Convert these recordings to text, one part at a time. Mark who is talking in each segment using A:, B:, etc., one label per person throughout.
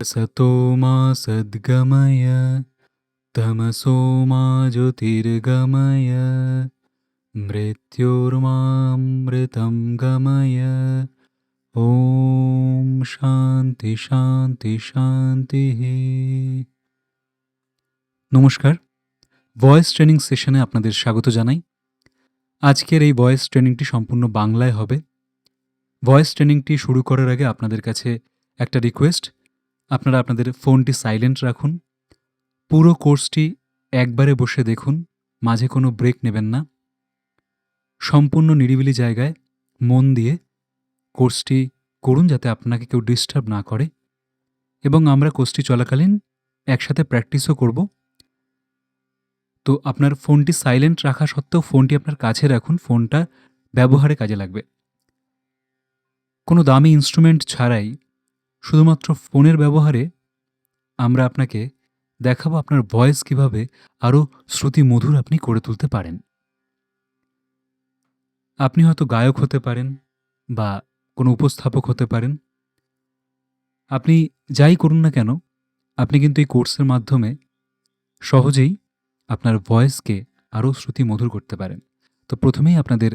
A: सतो मा सद्गमय तमसो मा ज्योतिर्गमय मृत्योर्मामृतं गमय। ওম শান্তি শান্তি শান্তিঃ। নমস্কার, ভয়েস ট্রেনিং সেশনে আপনাদের স্বাগত জানাই। আজকের এই ভয়েস ট্রেনিংটি সম্পূর্ণ বাংলায় হবে। ভয়েস ট্রেনিংটি শুরু করার আগে আপনাদের কাছে একটা রিকোয়েস্ট, আপনারা আপনাদের ফোনটি সাইলেন্ট রাখুন। পুরো কোর্সটি একবারে বসে দেখুন, মাঝে কোনো ব্রেক নেবেন না। সম্পূর্ণ নিরিবিলি জায়গায় মন দিয়ে কোর্সটি করুন, যাতে আপনাকে কেউ ডিস্টার্ব না করে, এবং আমরা কোর্সটি চলাকালীন একসাথে প্র্যাকটিসও করব। তো আপনার ফোনটি সাইলেন্ট রাখা সত্ত্বেও ফোনটি আপনার কাছে রাখুন, ফোনটা ব্যবহারে কাজে লাগবে। কোনো দামি ইনস্ট্রুমেন্ট ছাড়াই শুধুমাত্র ফোনের ব্যবহারে আমরা আপনাকে দেখাবো আপনার ভয়েস কিভাবে আরও শ্রুতিমধুর আপনি করে তুলতে পারেন। আপনি হয়তো গায়ক হতে পারেন বা কোনো উপস্থাপক হতে পারেন। আপনি যাই করুন না কেন, আপনি কিন্তু এই কোর্সের মাধ্যমে সহজেই আপনার ভয়েসকে আরও শ্রুতিমধুর করতে পারেন। তো প্রথমেই আপনাদের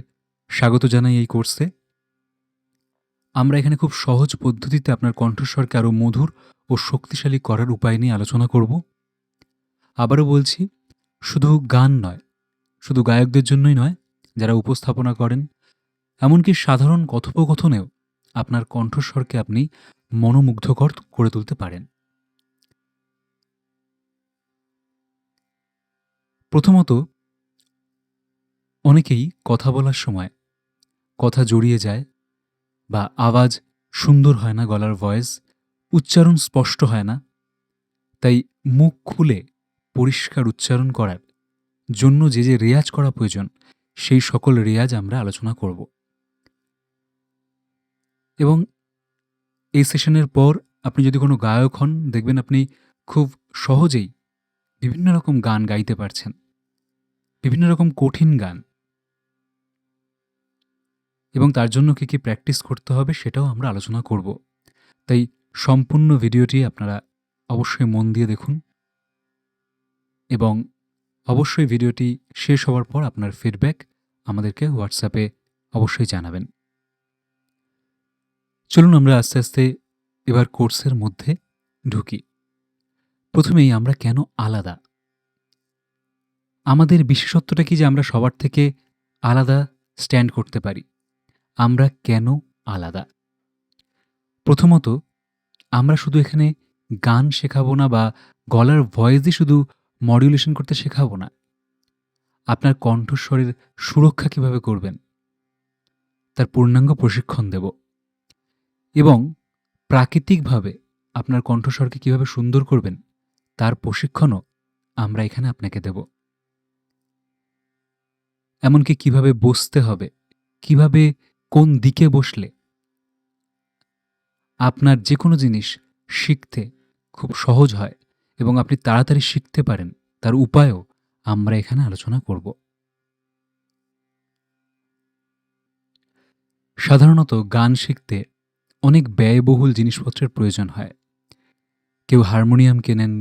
A: স্বাগত জানাই এই কোর্সে। আমরা এখানে খুব সহজ পদ্ধতিতে আপনার কণ্ঠস্বরকে আরও মধুর ও শক্তিশালী করার উপায় নিয়ে আলোচনা করব। আবারও বলছি, শুধু গান নয়, শুধু গায়কদের জন্যই নয়, যারা উপস্থাপনা করেন, এমনকি সাধারণ কথোপকথনেও আপনার কণ্ঠস্বরকে আপনি মনোমুগ্ধকর করে তুলতে পারেন। প্রথমত, অনেকেই কথা বলার সময় কথা জড়িয়ে যায় বা আওয়াজ সুন্দর হয় না, গলার ভয়েস উচ্চারণ স্পষ্ট হয় না। তাই মুখ খুলে পরিষ্কার উচ্চারণ করার জন্য যে যে রেয়াজ করা প্রয়োজন, সেই সকল রেয়াজ আমরা আলোচনা করব। এবং এই সেশনের পর আপনি যদি কোনো গায়ক হন, দেখবেন আপনি খুব সহজেই বিভিন্ন রকম গান গাইতে পারছেন, বিভিন্ন রকম কঠিন গান, এবং তার জন্য কী কী প্র্যাকটিস করতে হবে সেটাও আমরা আলোচনা করব। তাই সম্পূর্ণ ভিডিওটি আপনারা অবশ্যই মন দিয়ে দেখুন, এবং অবশ্যই ভিডিওটি শেষ হওয়ার পর আপনার ফিডব্যাক আমাদেরকে হোয়াটসঅ্যাপে অবশ্যই জানাবেন। চলুন আমরা আস্তে আস্তে এবার কোর্সের মধ্যে ঢুকি। প্রথমেই আমরা কেন আলাদা, আমাদের বিশেষত্বটা কি যে আমরা সবার থেকে আলাদা স্ট্যান্ড করতে পারি। আমরা কেন আলাদা? প্রথমত, আমরা শুধু এখানে গান শেখাবো না বা গলার ভয়েসই শুধু মডুলেশন করতে শেখাবো না। আপনার কণ্ঠস্বরের সুরক্ষা কিভাবে করবেন তার পূর্ণাঙ্গ প্রশিক্ষণ দেব, এবং প্রাকৃতিকভাবে আপনার কণ্ঠস্বরকে কিভাবে সুন্দর করবেন তার প্রশিক্ষণও আমরা এখানে আপনাকে দেব। এমনকি কিভাবে বসতে হবে, কিভাবে কোন দিকে বসলে আপনার যে কোনো জিনিস শিখতে খুব সহজ হয় এবং আপনি তাড়াতাড়ি শিখতে পারেন, তার উপায়ও আমরা এখানে আলোচনা করব। সাধারণত গান শিখতে অনেক ব্যয়বহুল জিনিসপত্রের প্রয়োজন হয়। কেউ হারমোনিয়াম কেনেন,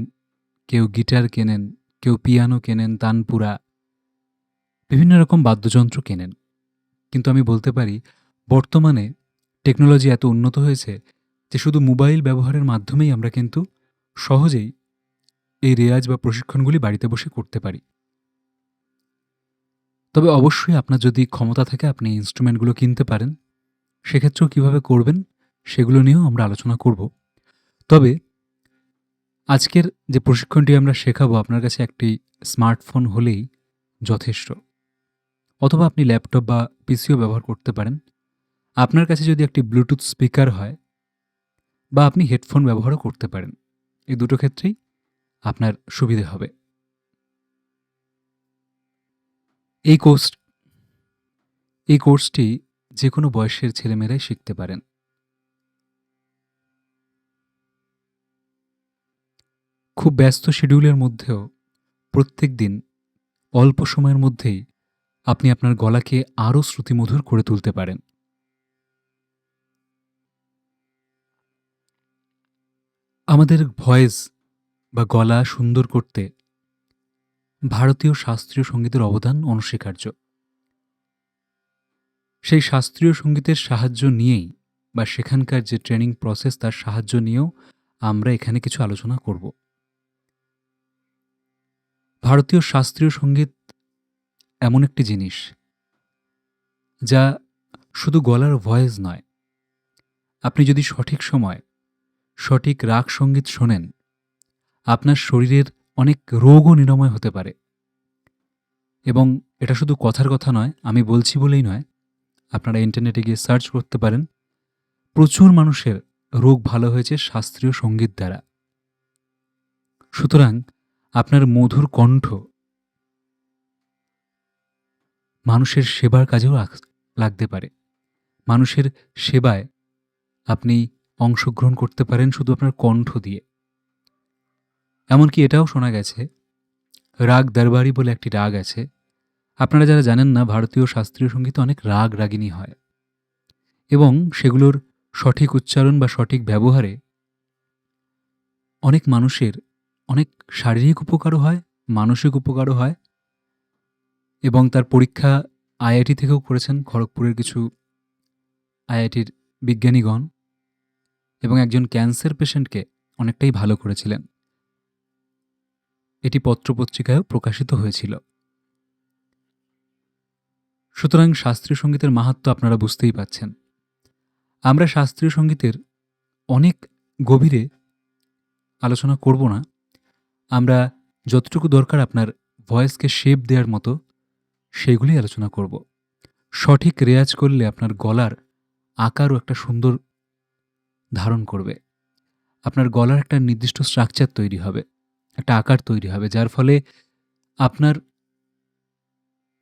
A: কেউ গিটার কেনেন, কেউ পিয়ানো কেনেন, তানপুরা, বিভিন্ন রকম বাদ্যযন্ত্র কেনেন। কিন্তু আমি বলতে পারি, বর্তমানে টেকনোলজি এত উন্নত হয়েছে যে শুধু মোবাইল ব্যবহারের মাধ্যমেই আমরা কিন্তু সহজেই এই রেয়াজ বা প্রশিক্ষণগুলি বাড়িতে বসে করতে পারি। তবে অবশ্যই আপনার যদি ক্ষমতা থাকে আপনি ইনস্ট্রুমেন্টগুলো কিনতে পারেন। সেক্ষেত্রেও কীভাবে করবেন সেগুলো নিয়েও আমরা আলোচনা করব। তবে আজকের যে প্রশিক্ষণটি আমরা শেখাবো, আপনার কাছে একটি স্মার্টফোন হলেই যথেষ্ট, অথবা আপনি ল্যাপটপ বা পিসিও ব্যবহার করতে পারেন। আপনার কাছে যদি একটি ব্লুটুথ স্পিকার হয়, বা আপনি হেডফোন ব্যবহারও করতে পারেন। এই দুটো ক্ষেত্রেই আপনার সুবিধে হবে। এই কোর্সটি যে কোনো বয়সের ছেলেমেয়েরাই শিখতে পারেন। খুব ব্যস্ত শিডিউলের মধ্যেও প্রত্যেক দিন অল্প সময়ের মধ্যেই আপনি আপনার গলাকে আরও শ্রুতিমধুর করে তুলতে পারেন। আমাদের ভয়েস বা গলা সুন্দর করতে ভারতীয় শাস্ত্রীয় সঙ্গীতের অবদান অনস্বীকার্য। সেই শাস্ত্রীয় সঙ্গীতের সাহায্য নিয়েই বা সেখানকার যে ট্রেনিং প্রসেস তার সাহায্য নিয়েও আমরা এখানে কিছু আলোচনা করব। ভারতীয় শাস্ত্রীয় সঙ্গীত এমন একটি জিনিস যা শুধু গলার ভয়েস নয়, আপনি যদি সঠিক সময় সঠিক রাগ সঙ্গীত শোনেন, আপনার শরীরের অনেক রোগও নিরাময় হতে পারে। এবং এটা শুধু কথার কথা নয়, আমি বলছি বলেই নয়, আপনারা ইন্টারনেটে গিয়ে সার্চ করতে পারেন। প্রচুর মানুষের রোগ ভালো হয়েছে শাস্ত্রীয় সঙ্গীত দ্বারা। সুতরাং আপনার মধুর কণ্ঠ মানুষের সেবার কাজেও লাগতে পারে। মানুষের সেবায় আপনি অংশগ্রহণ করতে পারেন শুধু আপনার কণ্ঠ দিয়ে। এমনকি এটাও শোনা গেছে, রাগ দরবারি বলে একটি রাগ আছে। আপনারা যারা জানেন না, ভারতীয় শাস্ত্রীয় সঙ্গীতে অনেক রাগ রাগিনী হয় এবং সেগুলোর সঠিক উচ্চারণ বা সঠিক ব্যবহারে অনেক মানুষের অনেক শারীরিক উপকারও হয়, মানসিক উপকারও হয়। এবং তার পরীক্ষা আইআইটি থেকেও করেছেন, খড়গপুরের কিছু আইআইটির বিজ্ঞানীগণ, এবং একজন ক্যান্সার পেশেন্টকে অনেকটাই ভালো করেছিলেন। এটি পত্রপত্রিকায়ও প্রকাশিত হয়েছিল। সুতরাং শাস্ত্রীয় সঙ্গীতের মাহাত্ম্য আপনারা বুঝতেই পাচ্ছেন। আমরা শাস্ত্রীয় সঙ্গীতের অনেক গভীরে আলোচনা করব না। আমরা যতটুকু দরকার আপনার ভয়েসকে শেপ দেওয়ার মতো সেগুলি আলোচনা করব। সঠিক রেয়াজ করলে আপনার গলার আকারও একটা সুন্দর ধারণ করবে। আপনার গলার একটা নির্দিষ্ট স্ট্রাকচার তৈরি হবে, একটা আকার তৈরি হবে, যার ফলে আপনার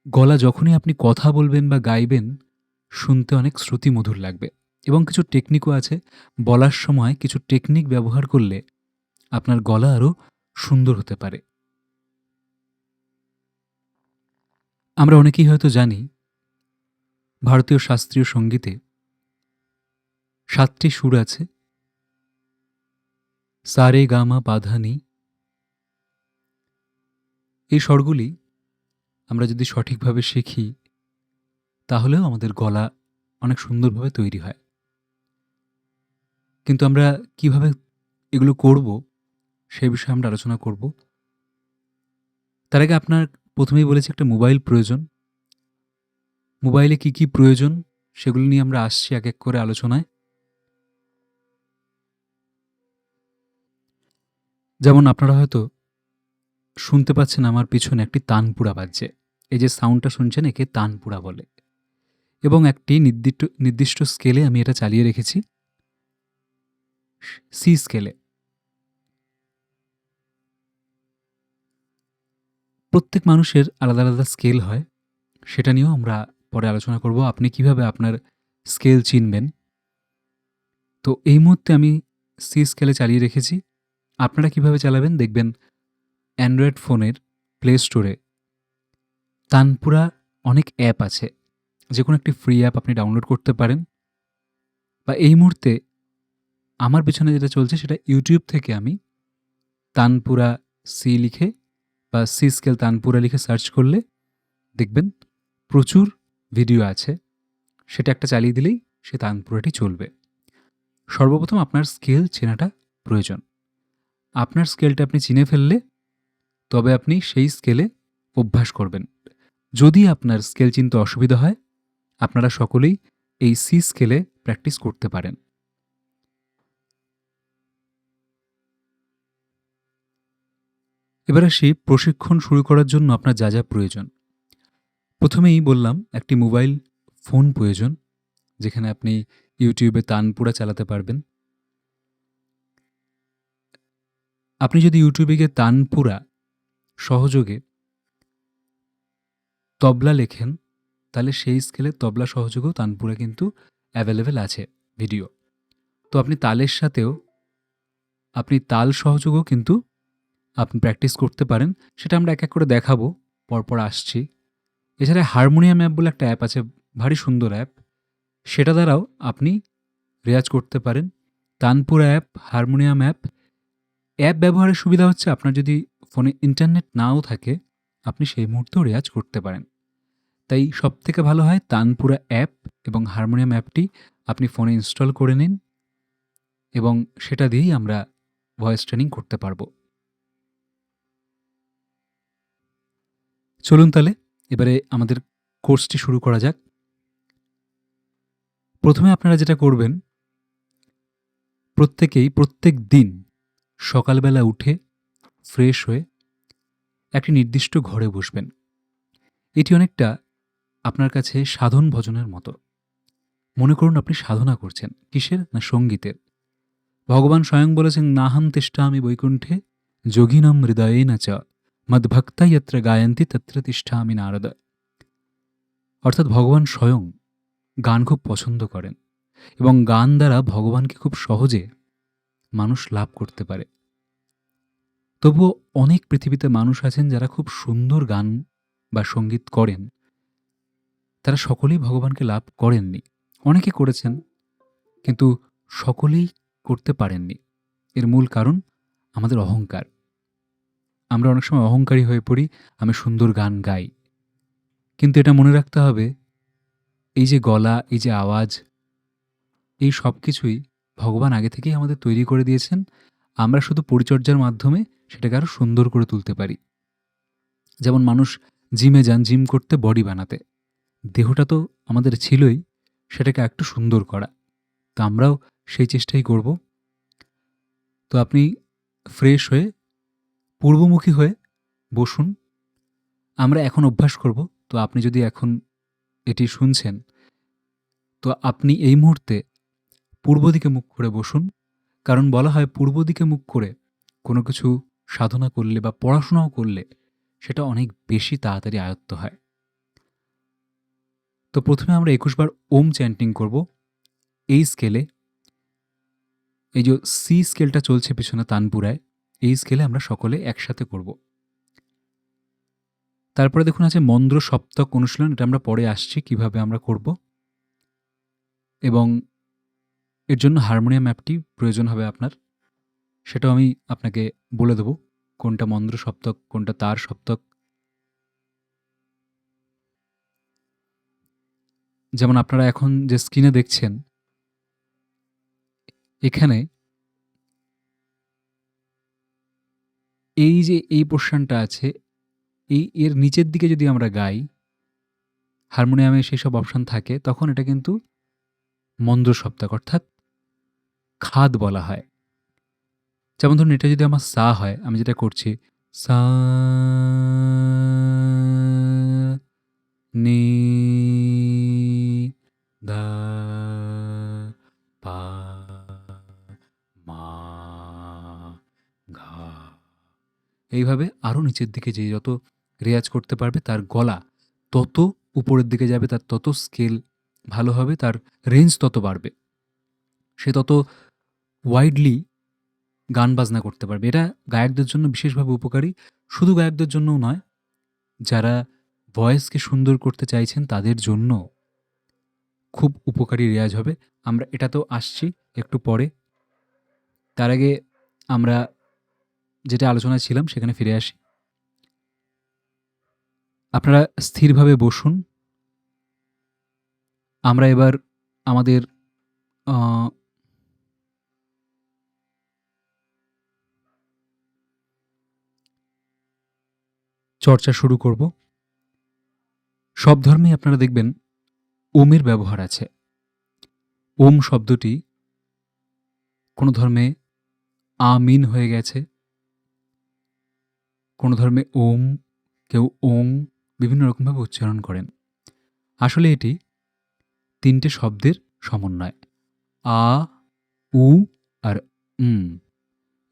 A: গলা যখনই আপনি কথা বলবেন বা গাইবেন, শুনতে অনেক শ্রুতিমধুর লাগবে। এবং কিছু টেকনিকও আছে। বলার সময় কিছু টেকনিক ব্যবহার করলে আপনার গলা আরও সুন্দর হতে পারে। আমরা অনেকেই হয়তো জানি, ভারতীয় শাস্ত্রীয় সঙ্গীতে 7টি সুর আছে। সা রে গা মা পা ধা নি। এই স্বরগুলি আমরা যদি সঠিকভাবে শিখি, তাহলেও আমাদের গলা অনেক সুন্দরভাবে তৈরি হয়। কিন্তু আমরা কিভাবে এগুলো করব, সে বিষয়ে আমরা আলোচনা করব। তার আগে আপনার প্রথমেই বলেছি একটা মোবাইল প্রয়োজন। মোবাইলে কি কি প্রয়োজন সেগুলো নিয়ে আমরা আসছি এক এক করে আলোচনায়। যেমন আপনারা হয়তো শুনতে পাচ্ছেন আমার পিছনে একটি তানপুরা বাজছে। এই যে সাউন্ডটা শুনছেন, একে তানপুরা বলে। এবং একটি নির্দিষ্ট স্কেলে আমি এটা চালিয়ে রেখেছি, সি স্কেলে। প্রত্যেক মানুষের আলাদা আলাদা স্কেল হয়, সেটা নিয়েও আমরা পরে আলোচনা করব। আপনি কিভাবে আপনার স্কেল চিনবেন। তো এই মুহূর্তে আমি সি স্কেলে চালিয়ে রেখেছি। আপনারা কিভাবে চালাবেন দেখবেন, অ্যান্ড্রয়েড ফোনের প্লে স্টোরে তানপুরা অনেক অ্যাপ আছে। যে কোনো একটি ফ্রি অ্যাপ আপনি ডাউনলোড করতে পারেন, বা এই মুহূর্তে আমার পেছনে যেটা চলছে সেটা ইউটিউব থেকে আমি তানপুরা সি লিখে বা সি স্কেল তানপুরা লিখে সার্চ করলে দেখবেন প্রচুর ভিডিও আছে। সেটা একটা চালিয়ে দিলেই সে তানপুরাটি চলবে। সর্বপ্রথম আপনার স্কেল চেনাটা প্রয়োজন। আপনার স্কেলটা আপনি চিনে ফেললে তবে আপনি সেই স্কেলে অভ্যাস করবেন। যদি আপনার স্কেল চিনতে অসুবিধা হয়, আপনারা সকলেই এই সি স্কেলে প্র্যাকটিস করতে পারেন। এবার আসি প্রশিক্ষণ শুরু করার জন্য আপনার যা যা প্রয়োজন। প্রথমেই বললাম একটি মোবাইল ফোন প্রয়োজন, যেখানে আপনি ইউটিউবে তানপুরা চালাতে পারবেন। আপনি যদি ইউটিউবে গিয়ে তানপুরা সহযোগে তবলা লেখেন, তাহলে সেই স্কেলে তবলা সহযোগেও তানপুরা কিন্তু অ্যাভেলেবেল আছে ভিডিও। তো আপনি তালের সাথেও আপনি তাল সহযোগেও কিন্তু আপনি প্র্যাকটিস করতে পারেন। সেটা আমরা এক এক করে দেখাবো, পরপর আসছি। এছাড়া হারমোনিয়াম অ্যাপ বলে একটা অ্যাপ আছে, ভারী সুন্দর অ্যাপ। সেটা দ্বারাও আপনি রেয়াজ করতে পারেন। তানপুরা অ্যাপ, হারমোনিয়াম অ্যাপ অ্যাপ ব্যবহারের সুবিধা হচ্ছে আপনার যদি ফোনে ইন্টারনেট নাও থাকে, আপনি সেই মুহূর্তেও রেয়াজ করতে পারেন। তাই সবথেকে ভালো হয় তানপুরা অ্যাপ এবং হারমোনিয়াম অ্যাপটি আপনি ফোনে ইনস্টল করে নিন এবং সেটা দিয়েই আমরা ভয়েস ট্রেনিং করতে পারব। চলুন তাহলে এবারে আমাদের কোর্সটি শুরু করা যাক। প্রথমে আপনারা যেটা করবেন, প্রত্যেকেই প্রত্যেক দিন সকালবেলা উঠে ফ্রেশ হয়ে একটি নির্দিষ্ট ঘরে বসবেন। এটি অনেকটা আপনার কাছে সাধন ভজনের মতো। মনে করুন আপনি সাধনা করছেন। কিসের? না সঙ্গীতের। ভগবান স্বয়ং বলেছেন, নাহম তিষ্ঠামি বৈকুণ্ঠে যোগিনম হৃদয়েন চ মদ্ভক্তা যত্র গায়ন্তি তত্র তিষ্ঠামি নারদ। অর্থাৎ ভগবান স্বয়ং গান খুব পছন্দ করেন এবং গান দ্বারা ভগবানকে খুব সহজে মানুষ লাভ করতে পারে। তবুও অনেক পৃথিবীতে মানুষ আছেন যারা খুব সুন্দর গান বা সঙ্গীত করেন, তারা সকলেই ভগবানকে লাভ করেননি। অনেকে করেছেন, কিন্তু সকলেই করতে পারেননি। এর মূল কারণ আমাদের অহংকার। আমরা অনেক সময় অহংকারী হয়ে পড়ি, আমি সুন্দর গান গাই। কিন্তু এটা মনে রাখতে হবে, এই যে গলা, এই যে আওয়াজ, এই সব কিছুই ভগবান আগে থেকেই আমাদের তৈরি করে দিয়েছেন। আমরা শুধু পরিচর্যার মাধ্যমে সেটাকে আরও সুন্দর করে তুলতে পারি। যেমন মানুষ জিমে যান জিম করতে, বডি বানাতে। দেহটা তো আমাদের ছিলই, সেটাকে একটু সুন্দর করা। তো আমরাও সেই চেষ্টাই করব। তো আপনি ফ্রেশ হয়ে পূর্বমুখী হয়ে বসুন। আমরা এখন অভ্যাস করব। তো আপনি যদি এখন এটি শুনছেন, তো আপনি এই মুহূর্তে পূর্ব দিকে মুখ করে বসুন। কারণ বলা হয় পূর্ব দিকে মুখ করে কোনো কিছু সাধনা করলে বা পড়াশোনাও করলে সেটা অনেক বেশি তাড়াতাড়ি আয়ত্ত হয়। তো প্রথমে আমরা ২১ বার ওম চ্যান্টিং করব এই স্কেলে। এই যে সি স্কেলটা চলছে পিছনে তানপুরায়, এই স্কেলে আমরা সকলে একসাথে করব। তারপরে দেখুন আছে মন্দ্র সপ্তক অনুশীলন, এটা আমরা পরে আসছি কিভাবে আমরা করব। এবং এর জন্য হারমোনিয়াম অ্যাপটি প্রয়োজন হবে আপনার, সেটাও আমি আপনাকে বলে দেব কোনটা মন্দ্র সপ্তক, কোনটা তার সপ্তক। যেমন আপনারা এখন যে স্ক্রিনে দেখছেন, এখানে এই যে এই পোর্শনটা আছে, এর নিচের দিকে যদি আমরা গাই, হারমোনিয়ামে সেই সব অপশন থাকে, তখন এটা কিন্তু মন্দ্র সপ্তক অর্থাৎ খাদ বলা হয়। যেমন ধরুন এটা যদি আমার সা হয়, আমি যেটা করছি সা নি ধা পা মা ঘা, এইভাবে আরও নিচের দিকে যে যত রেয়াজ করতে পারবে তার গলা তত উপরের দিকে যাবে, তার তত স্কেল ভালো হবে, তার রেঞ্জ তত বাড়বে, সে তত ওয়াইডলি গান বাজনা করতে পারবে। এটা গায়কদের জন্য বিশেষভাবে উপকারী। শুধু গায়কদের জন্যও নয়, যারা ভয়েসকে সুন্দর করতে চাইছেন তাদের জন্য খুব উপকারী রেয়াজ হবে। আমরা এটাতেও আসছি একটু পরে। তার আগে আমরা যেটা আলোচনায় ছিলাম সেখানে ফিরে আসি। আপনারা স্থিরভাবে বসুন। আমরা এবার আমাদের চর্চা শুরু করব। সব ধর্মেই আপনারা দেখবেন ওমের ব্যবহার আছে। ওম শব্দটি কোনো ধর্মে আমিন হয়ে গেছে, কোনো ধর্মে ওম, কেউ ওং, বিভিন্ন রকমভাবে উচ্চারণ করেন। আসলে এটি ৩টে শব্দের সমন্বয়, আ, উ আর উম।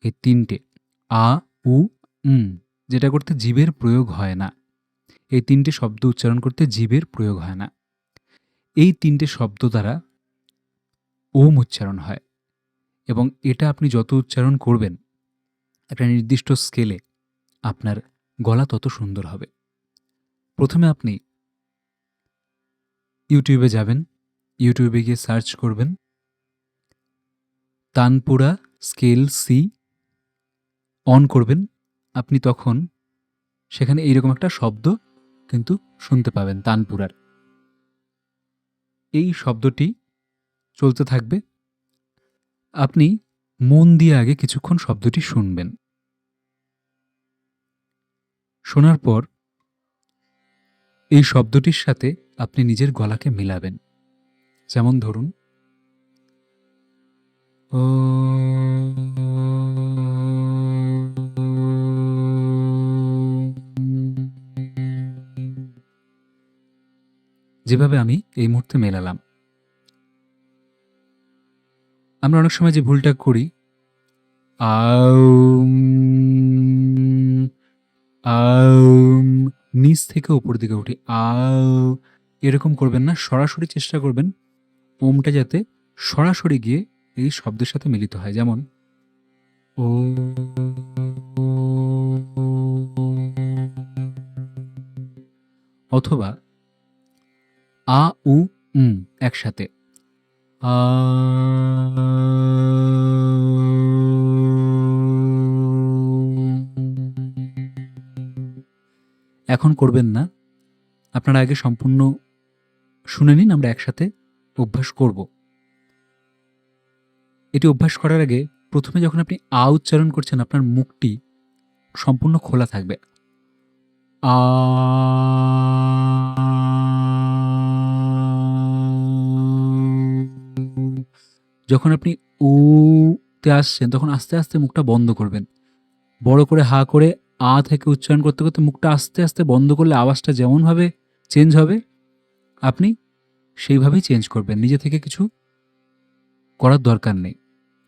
A: এই ৩টে আ, উ, উম, যেটা করতে জীবের প্রয়োগ হয় না। এই ৩টে শব্দ উচ্চারণ করতে জীবের প্রয়োগ হয় না। এই ৩টে শব্দ দ্বারা ওম উচ্চারণ হয় এবং এটা আপনি যত উচ্চারণ করবেন একটা নির্দিষ্ট স্কেলে আপনার গলা তত সুন্দর হবে। প্রথমে আপনি ইউটিউবে যাবেন, ইউটিউবে গিয়ে সার্চ করবেন তানপুরা স্কেল সি অন করবেন, আপনি তখন সেখানে এইরকম একটা শব্দ কিন্তু শুনতে পাবেন তানপুরার। এই শব্দটি চলতে থাকবে। আপনি মন দিয়ে আগে কিছুক্ষণ শব্দটি শুনবেন। শোনার পর এই শব্দটির সাথে আপনি নিজের গলাকে মেলাবেন। যেমন ধরুন, যেভাবে আমি এই মুহূর্তে মেলালাম। আমরা অনেক সময় যে ভুলটা করি, আউম আউম নিচ থেকে উপর দিকে উঠি, এরকম করবেন না। সরাসরি চেষ্টা করবেন ওমটা যাতে সরাসরি গিয়ে এই শব্দের সাথে মিলিত হয়। যেমন ও, অথবা আ উ একসাথে আ। এখন করবেন না, আপনারা আগে সম্পূর্ণ শুনে নিন, আমরা একসাথে অভ্যাস করব। এটি অভ্যাস করার আগে প্রথমে যখন আপনি উচ্চারণ করছেন, আপনার মুখটি সম্পূর্ণ খোলা থাকবে। আ, যখন আপনি উ তে আসছেন তখন আস্তে আস্তে মুখটা বন্ধ করবেন। বড় করে হা করে থেকে উচ্চারণ করতে করতে মুখটা আস্তে আস্তে বন্ধ করলে আওয়াজটা যেমনভাবে চেঞ্জ হবে, আপনি সেইভাবেই চেঞ্জ করবেন। নিজে থেকে কিছু করার দরকার নেই।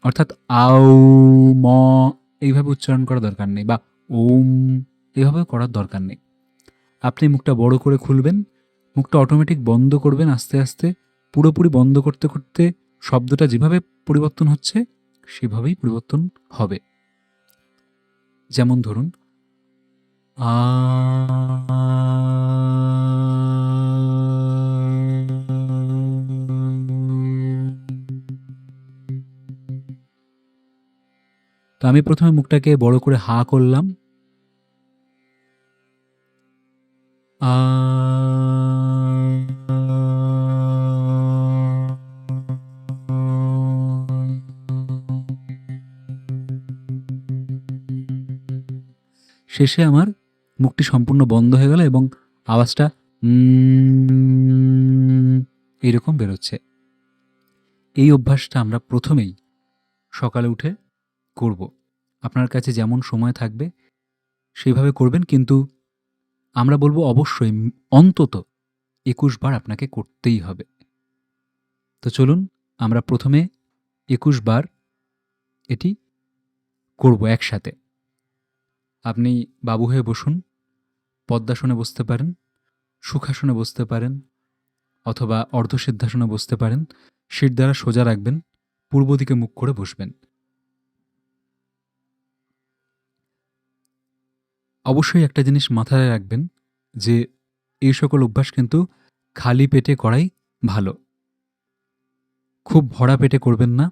A: অর্থাৎ আউ, ম এইভাবে উচ্চারণ করার দরকার নেই, বা ওম এভাবে করার দরকার নেই। আপনি মুখটা বড় করে খুলবেন, মুখটা অটোমেটিক বন্ধ করবেন আস্তে আস্তে। পুরোপুরি বন্ধ করতে করতে শব্দটা যেভাবে পরিবর্তন হচ্ছে সেভাবেই পরিবর্তন হবে। যেমন ধরুন, আ, তো আমি প্রথমে মুখটাকে বড় করে হা করলাম, আ, শেষে আমার মুখটি সম্পূর্ণ বন্ধ হয়ে গেল এবং আওয়াজটা এইরকম বেরোচ্ছে। এই অভ্যাসটা আমরা প্রথমেই সকালে উঠে করব। আপনার কাছে যেমন সময় থাকবে সেইভাবে করবেন, কিন্তু আমরা বলবো অবশ্যই অন্তত ২১ বার আপনাকে করতেই হবে। তো চলুন আমরা প্রথমে ২১ বার এটি করব একসাথে। আপনি বাবু হয়ে বসুন, পদ্মাসনে বসতে পারেন, সুখাসনে বসতে পারেন, অথবা অর্ধসিদ্ধাসনে বসতে পারেন। শির দ্বারা সোজা রাখবেন, পূর্ব দিকে মুখ করে বসবেন। অবশ্যই একটা জিনিস মাথায় রাখবেন যে এই সকল অভ্যাস কিন্তু খালি পেটে করাই ভালো। খুব ভরা পেটে করবেন না।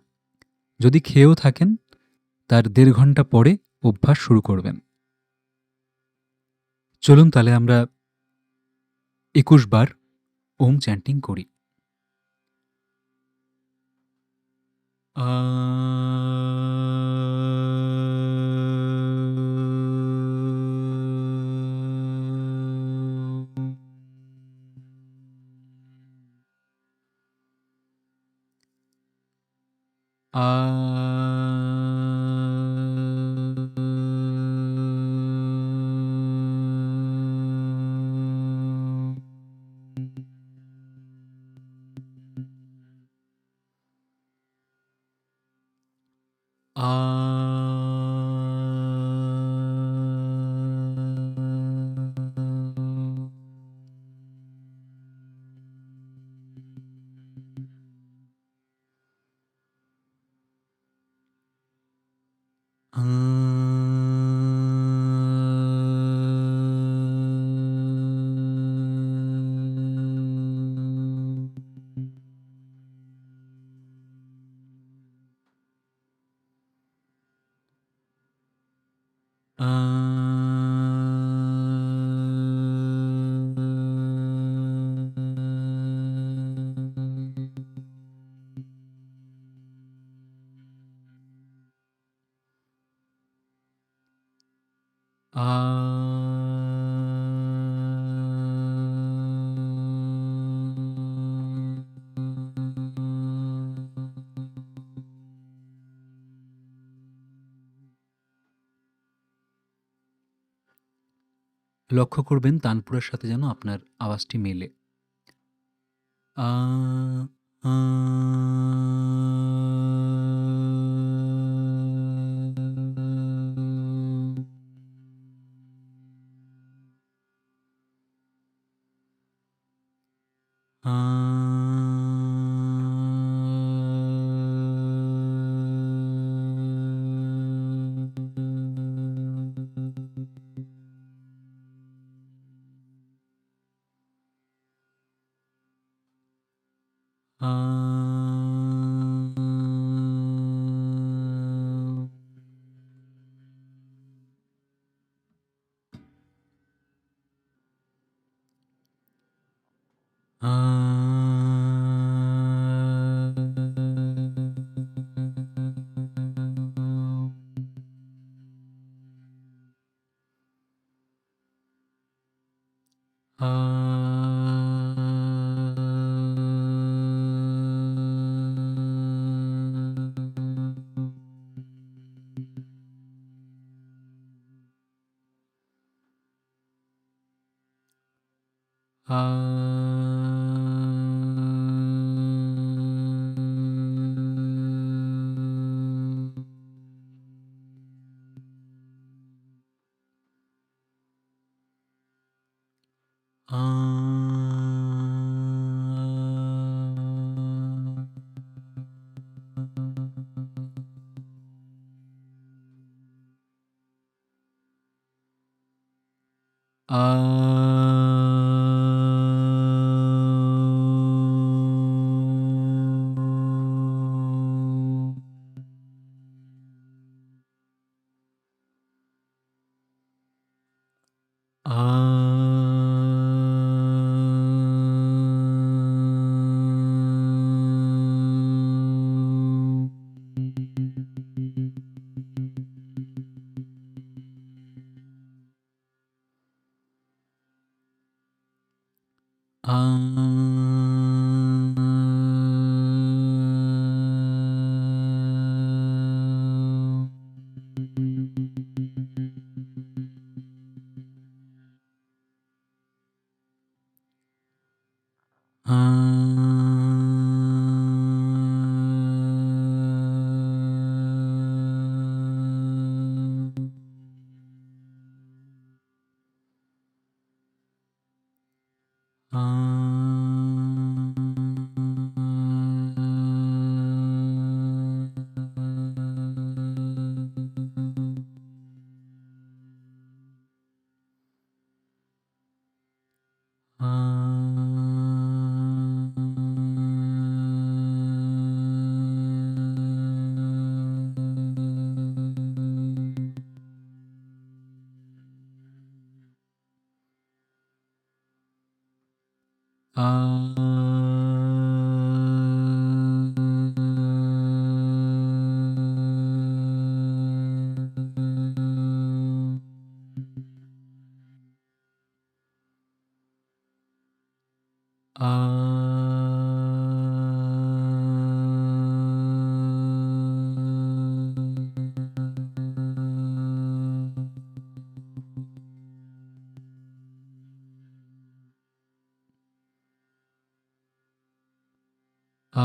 A: যদি খেয়েও থাকেন তার ১.৫ ঘন্টা পরে অভ্যাস শুরু করবেন। চলুন তাহলে আমরা ২১ বার ওম চ্যান্টিং করি। আ, আ, আ, আ আ লক্ষ্য করবেন তানপুরার সাথে যেন আপনার আওয়াজটি মেলে। আ আ আ আ আ আ আ আ আ আ আ আ আ আ আ আ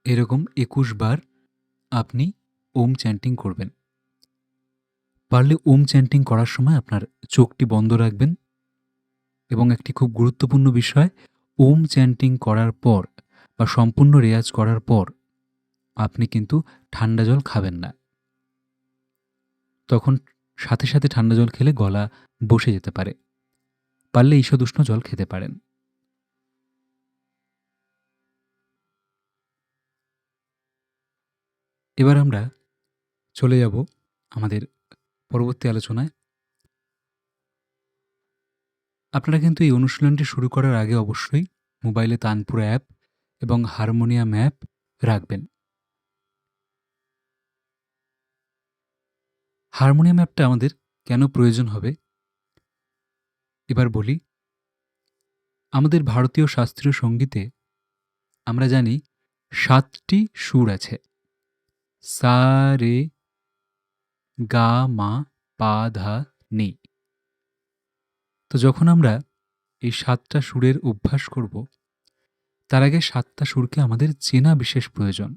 A: এরকম ২১ বার আপনি ওম চ্যান্টিং করবেন। পারলে ওম চ্যান্টিং করার সময় আপনার চোখটি বন্ধ রাখবেন এবং একটি খুব গুরুত্বপূর্ণ বিষয়, ওম চ্যান্টিং করার পর বা সম্পূর্ণ রেয়াজ করার পর আপনি কিন্তু ঠান্ডা জল খাবেন না। তখন সাথে, সাথে ঠান্ডা জল খেলে গলা বসে যেতে পারে। পারলে ঈষদুষ্ণ জল খেতে পারেন। এবার আমরা চলে যাব আমাদের পরবর্তী আলোচনায়। আপনারা কিন্তু এই অনুশীলনটি শুরু করার আগে অবশ্যই মোবাইলে তানপুরা অ্যাপ এবং হারমোনিয়াম অ্যাপ রাখবেন। হারমোনিয়াম অ্যাপটা আমাদের কেন প্রয়োজন হবে এবার বলি। আমাদের ভারতীয় শাস্ত্রীয় সঙ্গীতে আমরা জানি ৭টি সুর আছে। সা, রে, গা, মা, পা, ধা, নি। তো যখন আমরা এই ৭টা সুরের অভ্যাস করব, তার আগে ৭টা সুরকে আমাদের চেনা বিশেষ প্রয়োজন।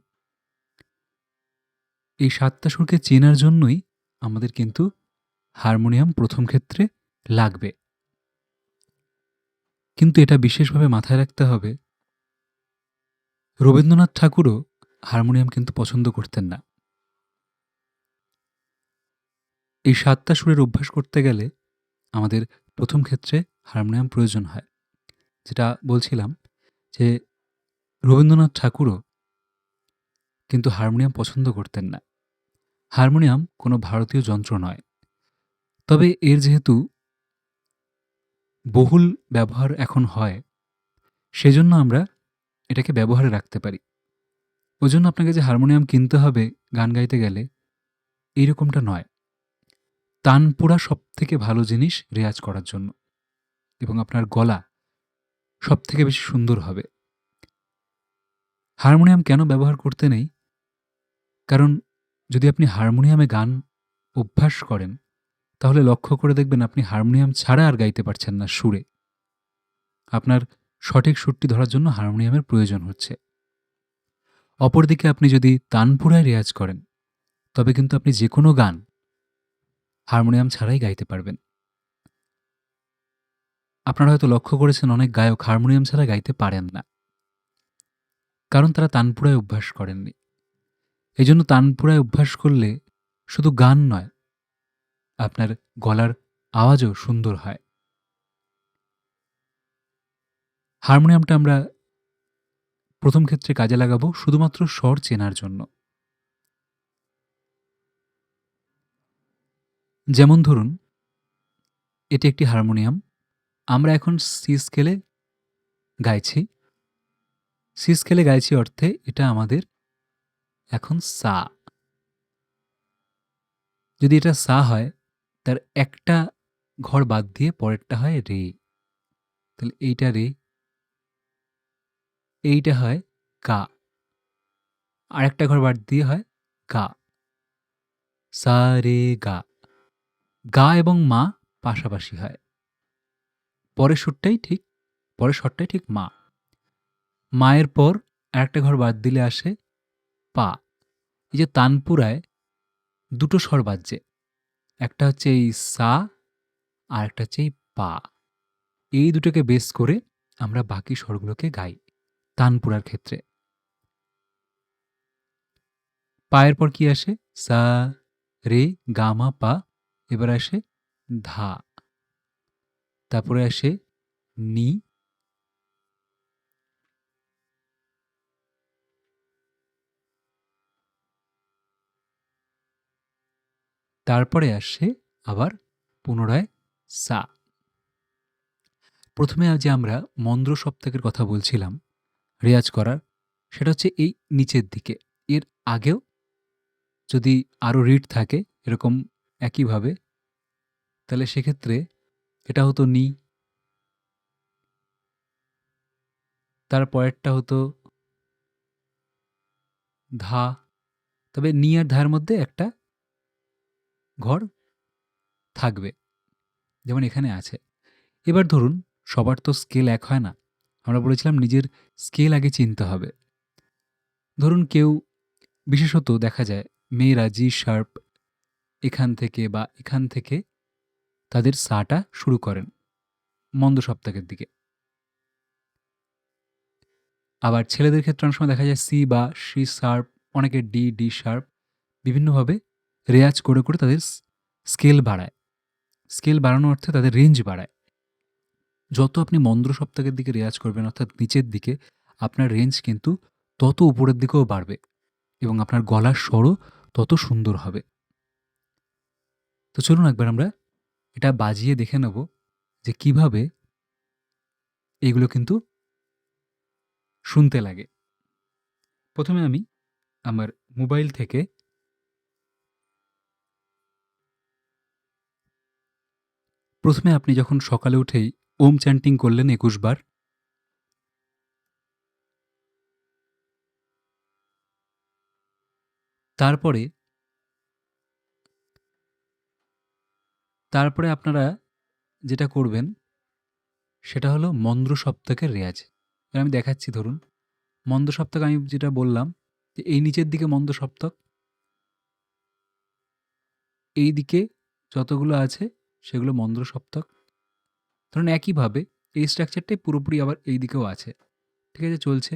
A: এই ৭টা সুরকে চেনার জন্যই আমাদের কিন্তু হারমোনিয়াম প্রথম ক্ষেত্রে লাগবে। কিন্তু এটা বিশেষভাবে মাথায় রাখতে হবে, রবীন্দ্রনাথ ঠাকুরও হারমোনিয়াম কিন্তু পছন্দ করতেন না। এই ৭টা সুরের অভ্যাস করতে গেলে আমাদের প্রথম ক্ষেত্রে হারমোনিয়াম প্রয়োজন হয়। যেটা বলছিলাম যে রবীন্দ্রনাথ ঠাকুরও কিন্তু হারমোনিয়াম পছন্দ করতেন না। হারমোনিয়াম কোনো ভারতীয় যন্ত্র নয়। তবে এর যেহেতু বহুল ব্যবহার এখন হয়, সেজন্য আমরা এটাকে ব্যবহারে রাখতে পারি। ওজন্য আপনাকে যে হারমোনিয়াম কিনতে হবে গান গাইতে গেলে, এইরকমটা নয়। তানপুরা সবথেকে ভালো জিনিস রেয়াজ করার জন্য, এবং আপনার গলা সবথেকে বেশি সুন্দর হবে। হারমোনিয়াম কেন ব্যবহার করতে নেই? কারণ যদি আপনি হারমোনিয়ামে গান অভ্যাস করেন, তাহলে লক্ষ্য করে দেখবেন আপনি হারমোনিয়াম ছাড়া আর গাইতে পারছেন না সুরে। আপনার সঠিক সুরটি ধরার জন্য হারমোনিয়ামের প্রয়োজন হচ্ছে। অপরদিকে আপনি যদি তানপুরায় রেয়াজ করেন, তবে কিন্তু আপনি যে কোনো গান হারমোনিয়াম ছাড়াই গাইতে পারবেন। আপনারা হয়তো লক্ষ্য করেছেন অনেক গায়ক হারমোনিয়াম ছাড়া গাইতে পারেন না, কারণ তারা তানপুরায় অভ্যাস করেননি। এজন্য তানপুরায় অভ্যাস করলে শুধু গান নয়, আপনার গলার আওয়াজও সুন্দর হয়। হারমোনিয়ামটা আমরা প্রথম ক্ষেত্রে কাজে লাগাবো শুধুমাত্র স্বর চেনার জন্য। যেমন ধরুন, এটি একটি হারমোনিয়াম। আমরা এখন সি স্কেলে গাইছি। সি স্কেলে গাইছি অর্থে এটা আমাদের এখন সা। যদি এটা সা হয়, তার একটা ঘর বাদ দিয়ে পরেরটা হয় রে। তাহলে এইটা রে, এইটা হয় গা। আরেকটা ঘর বাদ দিয়ে হয় গা। সা, রে, গা। গা এবং মা পাশাপাশি হয়। পরের স্বরটাই ঠিক মা। মায়ের পর আরেকটা ঘর বাদ দিলে আসে পা। এই যে তানপুরায় দুটো স্বর বাজছে, একটা হচ্ছে এই সা, আর একটা হচ্ছে এই পা। এই দুটোকে বেস করে আমরা বাকি স্বরগুলোকে গাই তানপুরার ক্ষেত্রে। পায়ের পর কি আসে? সা, রে, গা, মা, পা। এবার আসে ধা। তারপরে আসে নি। তারপরে আসে আবার পুনরায় সা। প্রথমে যে আমরা মন্দ্র সপ্তকের কথা বলছিলাম রেয়াজ করার, সেটা হচ্ছে এই নিচের দিকে। এর আগেও যদি আরও রিড থাকে এরকম একইভাবে, তাহলে সেক্ষেত্রে এটা হতো নি, তার পরেরটা হতো ধা। তবে নি আর ধার মধ্যে একটা ঘর থাকবে, যেমন এখানে আছে। এবার ধরুন, সবার তো স্কেল এক হয় না। আমরা বলেছিলাম নিজের স্কেল আগে চিনতে হবে। ধরুন কেউ, বিশেষত দেখা যায় মেয়েরা জি শার্প এখান থেকে বা এখান থেকে তাদের সাটা শুরু করেন মন্দ সপ্তকের দিকে। আবার ছেলেদের ক্ষেত্রে অনেক সময় দেখা যায় সি বা সি শার্প, অনেকে ডি শার্প, বিভিন্নভাবে রেয়াজ করে, করে তাদের স্কেল বাড়ায়। স্কেল বাড়ানোর অর্থে তাদের রেঞ্জ বাড়ায়। যত আপনি মন্দ্র সপ্তকের দিকে রেয়াজ করবেন অর্থাৎ নিচের দিকে, আপনার রেঞ্জ কিন্তু তত উপরের দিকেও বাড়বে এবং আপনার গলার স্বরও তত সুন্দর হবে। তো চলুন একবার আমরা এটা বাজিয়ে দেখে নেব যে কিভাবে এইগুলো কিন্তু শুনতে লাগে। প্রথমে আমি আমার মোবাইল থেকে প্রথমে আপনি যখন সকালে উঠেই ওম চ্যান্টিং করলেন ২১ বার, তারপরে তারপরে আপনারা যেটা করবেন সেটা হলো মন্দ্র সপ্তকের রেয়াজ। এবার আমি দেখাচ্ছি ধরুন, মন্দ্র সপ্তক আমি যেটা বললাম যে এই নিচের দিকে মন্দ্র সপ্তক, এই দিকে যতগুলো আছে সেগুলো মন্দ্র সপ্তক। ধরুন একইভাবে এই স্ট্রাকচারটাই পুরোপুরি আবার এই দিকেও আছে। ঠিক আছে? চলছে।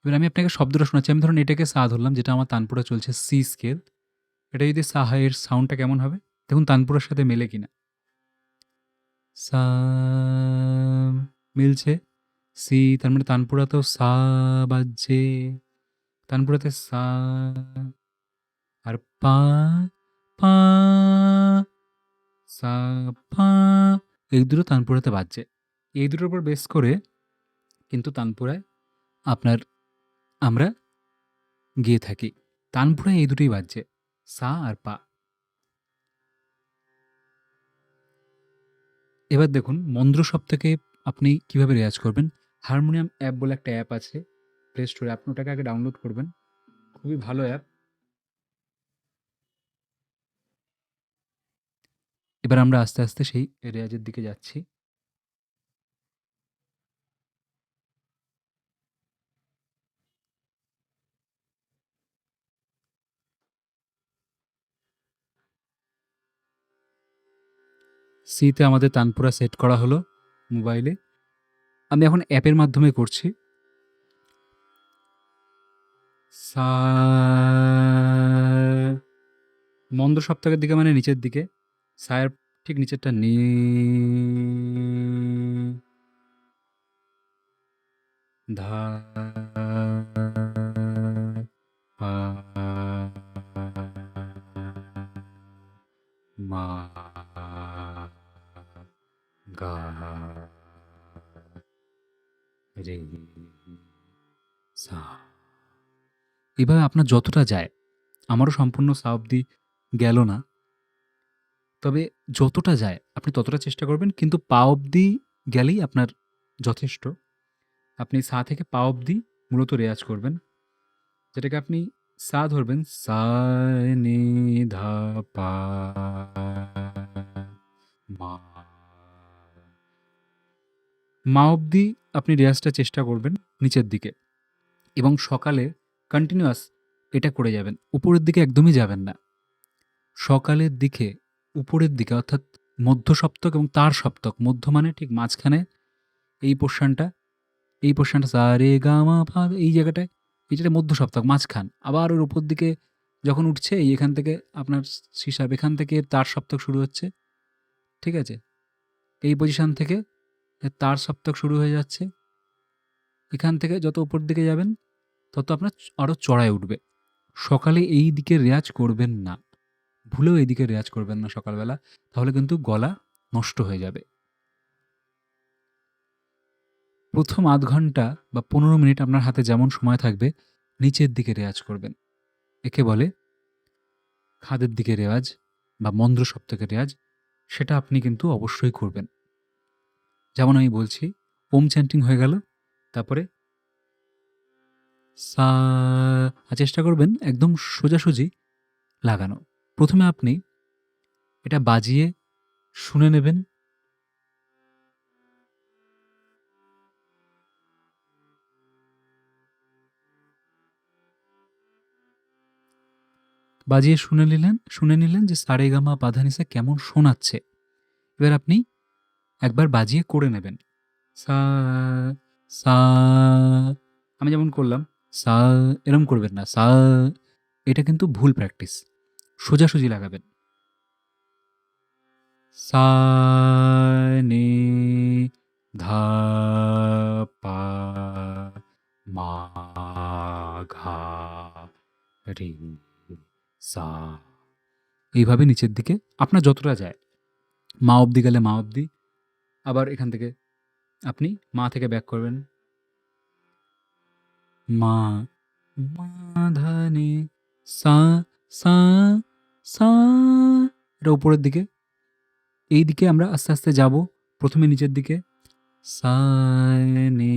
A: এবার আমি আপনাকে শব্দটা শোনাচ্ছি। আমি ধরুন এটাকে সা ধরলাম, যেটা আমার তানপুরা চলছে সি স্কেল। এটা যদি সা হয় এর সাউন্ডটা কেমন হবে? দেখুন তানপুরার সাথে মেলে কিনা। সা মিলছে। সি তার মানে তানপুরাতেও সা বাজছে। তানপুরাতে সা আর পা, পা, সা, পা, এই দুটো তানপুরাতে বাজছে। এই দুটোর উপর বেস করে কিন্তু তানপুরায় আপনার আমরা গেয়ে থাকি। তানপুরায় এই দুটোই বাজছে, সা আর পা। এবার দেখুন মন্দ্র সপ্তকে আপনি কিভাবে রেয়াজ করবেন। হারমোনিয়াম অ্যাপ বলে একটা অ্যাপ আছে প্লে স্টোরে, আপনি ওটাকে আগে ডাউনলোড করবেন। খুবই ভালো অ্যাপ। এবার আমরা আস্তে আস্তে সেই রেয়াজের দিকে যাচ্ছি। সিতে আমাদের তানপুরা সেট করা হলো মোবাইলে। আমি এখন অ্যাপের মাধ্যমে করছি। সা, মন্দ্র সপ্তকের দিকে মানে নিচের দিকে, সায়ের ঠিক নিচেরটা নি, ধা, পা, মা, গা, রে, সা। এভাবে আপনার যতটা যায়, আমারও সম্পূর্ণ সা অব্দি গেল না, তবে যতটা যায় আপনি ততটা চেষ্টা করবেন, কিন্তু পা অব্দি গেলেই আপনার যথেষ্ট। আপনি সা থেকে পা অব্দি মূলত রেয়াজ করবেন, যেটাকে আপনি সা ধরবেন, সা নি ধা পা মা, মা অব্দি আপনি রেয়াজটা চেষ্টা করবেন নিচের দিকে, এবং সকালে কন্টিনিউয়াস এটা করে যাবেন, উপরের দিকে একদমই যাবেন না। সকালের দিকে উপরের দিকে অর্থাৎ মধ্য সপ্তক এবং তার সপ্তক, মধ্য মানে ঠিক মাঝখানে এই পোর্শনটা, এই পোর্শনটা সা রে গা মা পা, এই জায়গাটায়, এই যেটা মধ্য সপ্তক মাঝখান, আবার ওর উপর দিকে যখন উঠছে এই এখান থেকে আপনার হিসাব, এখান থেকে তার সপ্তক শুরু হচ্ছে। ঠিক আছে? এই পজিশন থেকে তার সপ্তক শুরু হয়ে যাচ্ছে। এখান থেকে যত উপর দিকে যাবেন তত আপনার আরও চড়ায় উঠবে। সকালে এই দিকে রেয়াজ করবেন না, ভুলেও এই দিকে রেয়াজ করবেন না সকালবেলা, তাহলে কিন্তু গলা নষ্ট হয়ে যাবে। প্রথম আধ ঘন্টা বা ১৫ মিনিট আপনার হাতে যেমন সময় থাকবে নিচের দিকে রেয়াজ করবেন। একে বলে খাদের দিকে রেওয়াজ বা মন্দ্র সপ্তকের রেয়াজ। সেটা আপনি কিন্তু অবশ্যই করবেন। যেমন আমি বলছি, ওম চ্যান্টিং হয়ে গেল, তারপরে সা, চেষ্টা করবেন একদম সোজাসুজি লাগানো। প্রথমে আপনি এটা বাজিয়ে শুনে নেবেন। বাজিয়ে শুনে নিলেন যে সারেগামা পাধানিসা কেমন শোনাচ্ছে। এবার আপনি একবার বাজিয়ে করে নেবেন। সা, সা, আমি যেমন করলাম, সা, এরম করবেন না। সা, এটা কিন্তু ভুল প্র্যাকটিস। সোজাসুজি লাগাবেন। সা নি ধা পা মা ঘা রি সা। এইভাবে নিচের দিকে আপনার যতটা যায়, মা অবধি গেলে মা অবধি, আবার এখান থেকে আপনি মা থেকে ব্যাক করবেন। মা, মা ধা নি সা, সা, সা। এটা উপরের দিকে। এই দিকে আমরা আস্তে আস্তে যাব। প্রথমে নিচের দিকে সা নি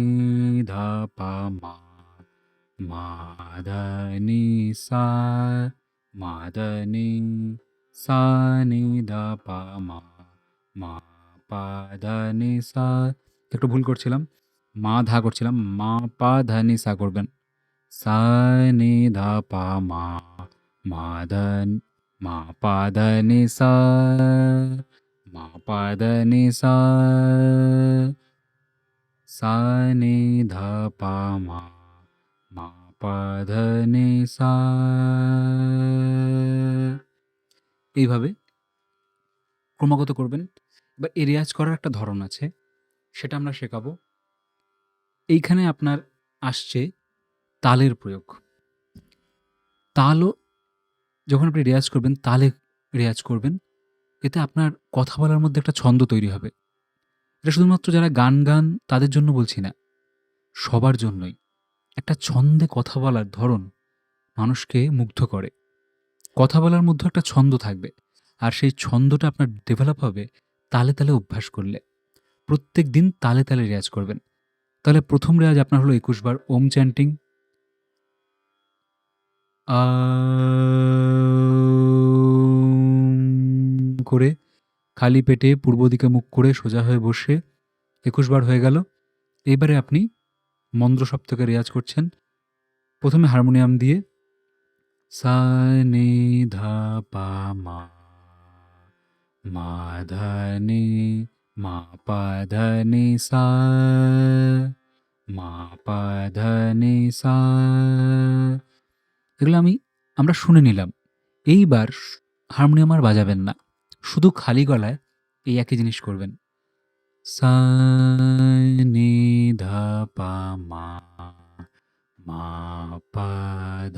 A: ধা পা মা, মা ধা নি সা, মা ধা নি সা নি ধা পা মা, মা পা ধা নি সা। একটু ভুল করছিলাম, মা ধা করছিলাম, মা পা ধা নি সা করবেন। সা নি ধা পা মা, মা ধা মা পা ধা নি সা, মা পা ধা নি সা, সা নি ধা পা মা, মা পা ধা নি সা। এইভাবে ক্রমাগত করবেন। এবার এই রেয়াজ করার একটা ধরন আছে, সেটা আমরা শেখাবো। এইখানে আপনার আসছে তালের প্রয়োগ। তালও যখন আপনি রেয়াজ করবেন, তালে রেয়াজ করবেন, এতে আপনার কথা বলার মধ্যে একটা ছন্দ তৈরি হবে। এটা শুধুমাত্র যারা গান গান তাদের জন্য বলছি না, সবার জন্যই। একটা ছন্দে কথা বলার ধরন মানুষকে মুগ্ধ করে। কথা বলার মধ্যে একটা ছন্দ থাকবে, আর সেই ছন্দটা আপনার ডেভেলপ হবে তালে তালে অভ্যাস করলে। প্রত্যেক দিন তালে তালে রেয়াজ করবেন। তাহলে প্রথম রেয়াজ আপনার হলো ২১ বার ওম চ্যান্টিং। করে খালি পেটে পূর্ব দিকে মুখ করে সোজা হয়ে বসে ২১ বার হয়ে গেল। এবারে আপনি মন্দ্র সপ্তকে রেয়াজ করছেন। প্রথমে হারমোনিয়াম দিয়ে সা নি ধা পা মা, মা ধা নি, মা পা ধা নি সা, মা পা ধা নি সা। এগুলো আমরা শুনে নিলাম। এইবার হারমোনিয়াম আর বাজাবেন না, শুধু খালি গলায় এই একই জিনিস করবেন। সা নি ধা পা মা, মা পা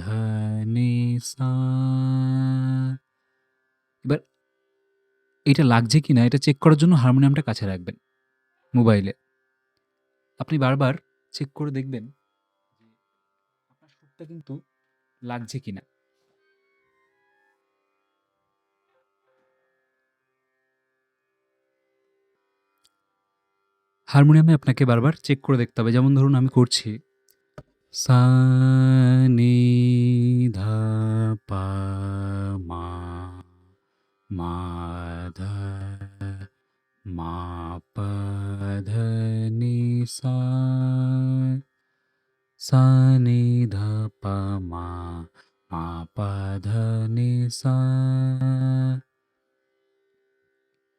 A: ধা নি সা। এবার এটা লাগছে কিনা এটা চেক করার জন্য হারমোনিয়ামটা কাছে রাখবেন মোবাইলে। আপনি বারবার চেক করে দেখবেন যে আপনার সুরটা কিন্তু লাগছে কিনা। হারমোনিয়ামে আপনাকে বারবার চেক করে দেখতে হবে। যেমন ধরুন আমি করছি সা নি ধা পা মা, মা ধা, মা পা ধা নি সা, সা নি ধা পা মা, মা পা ধা নি সা।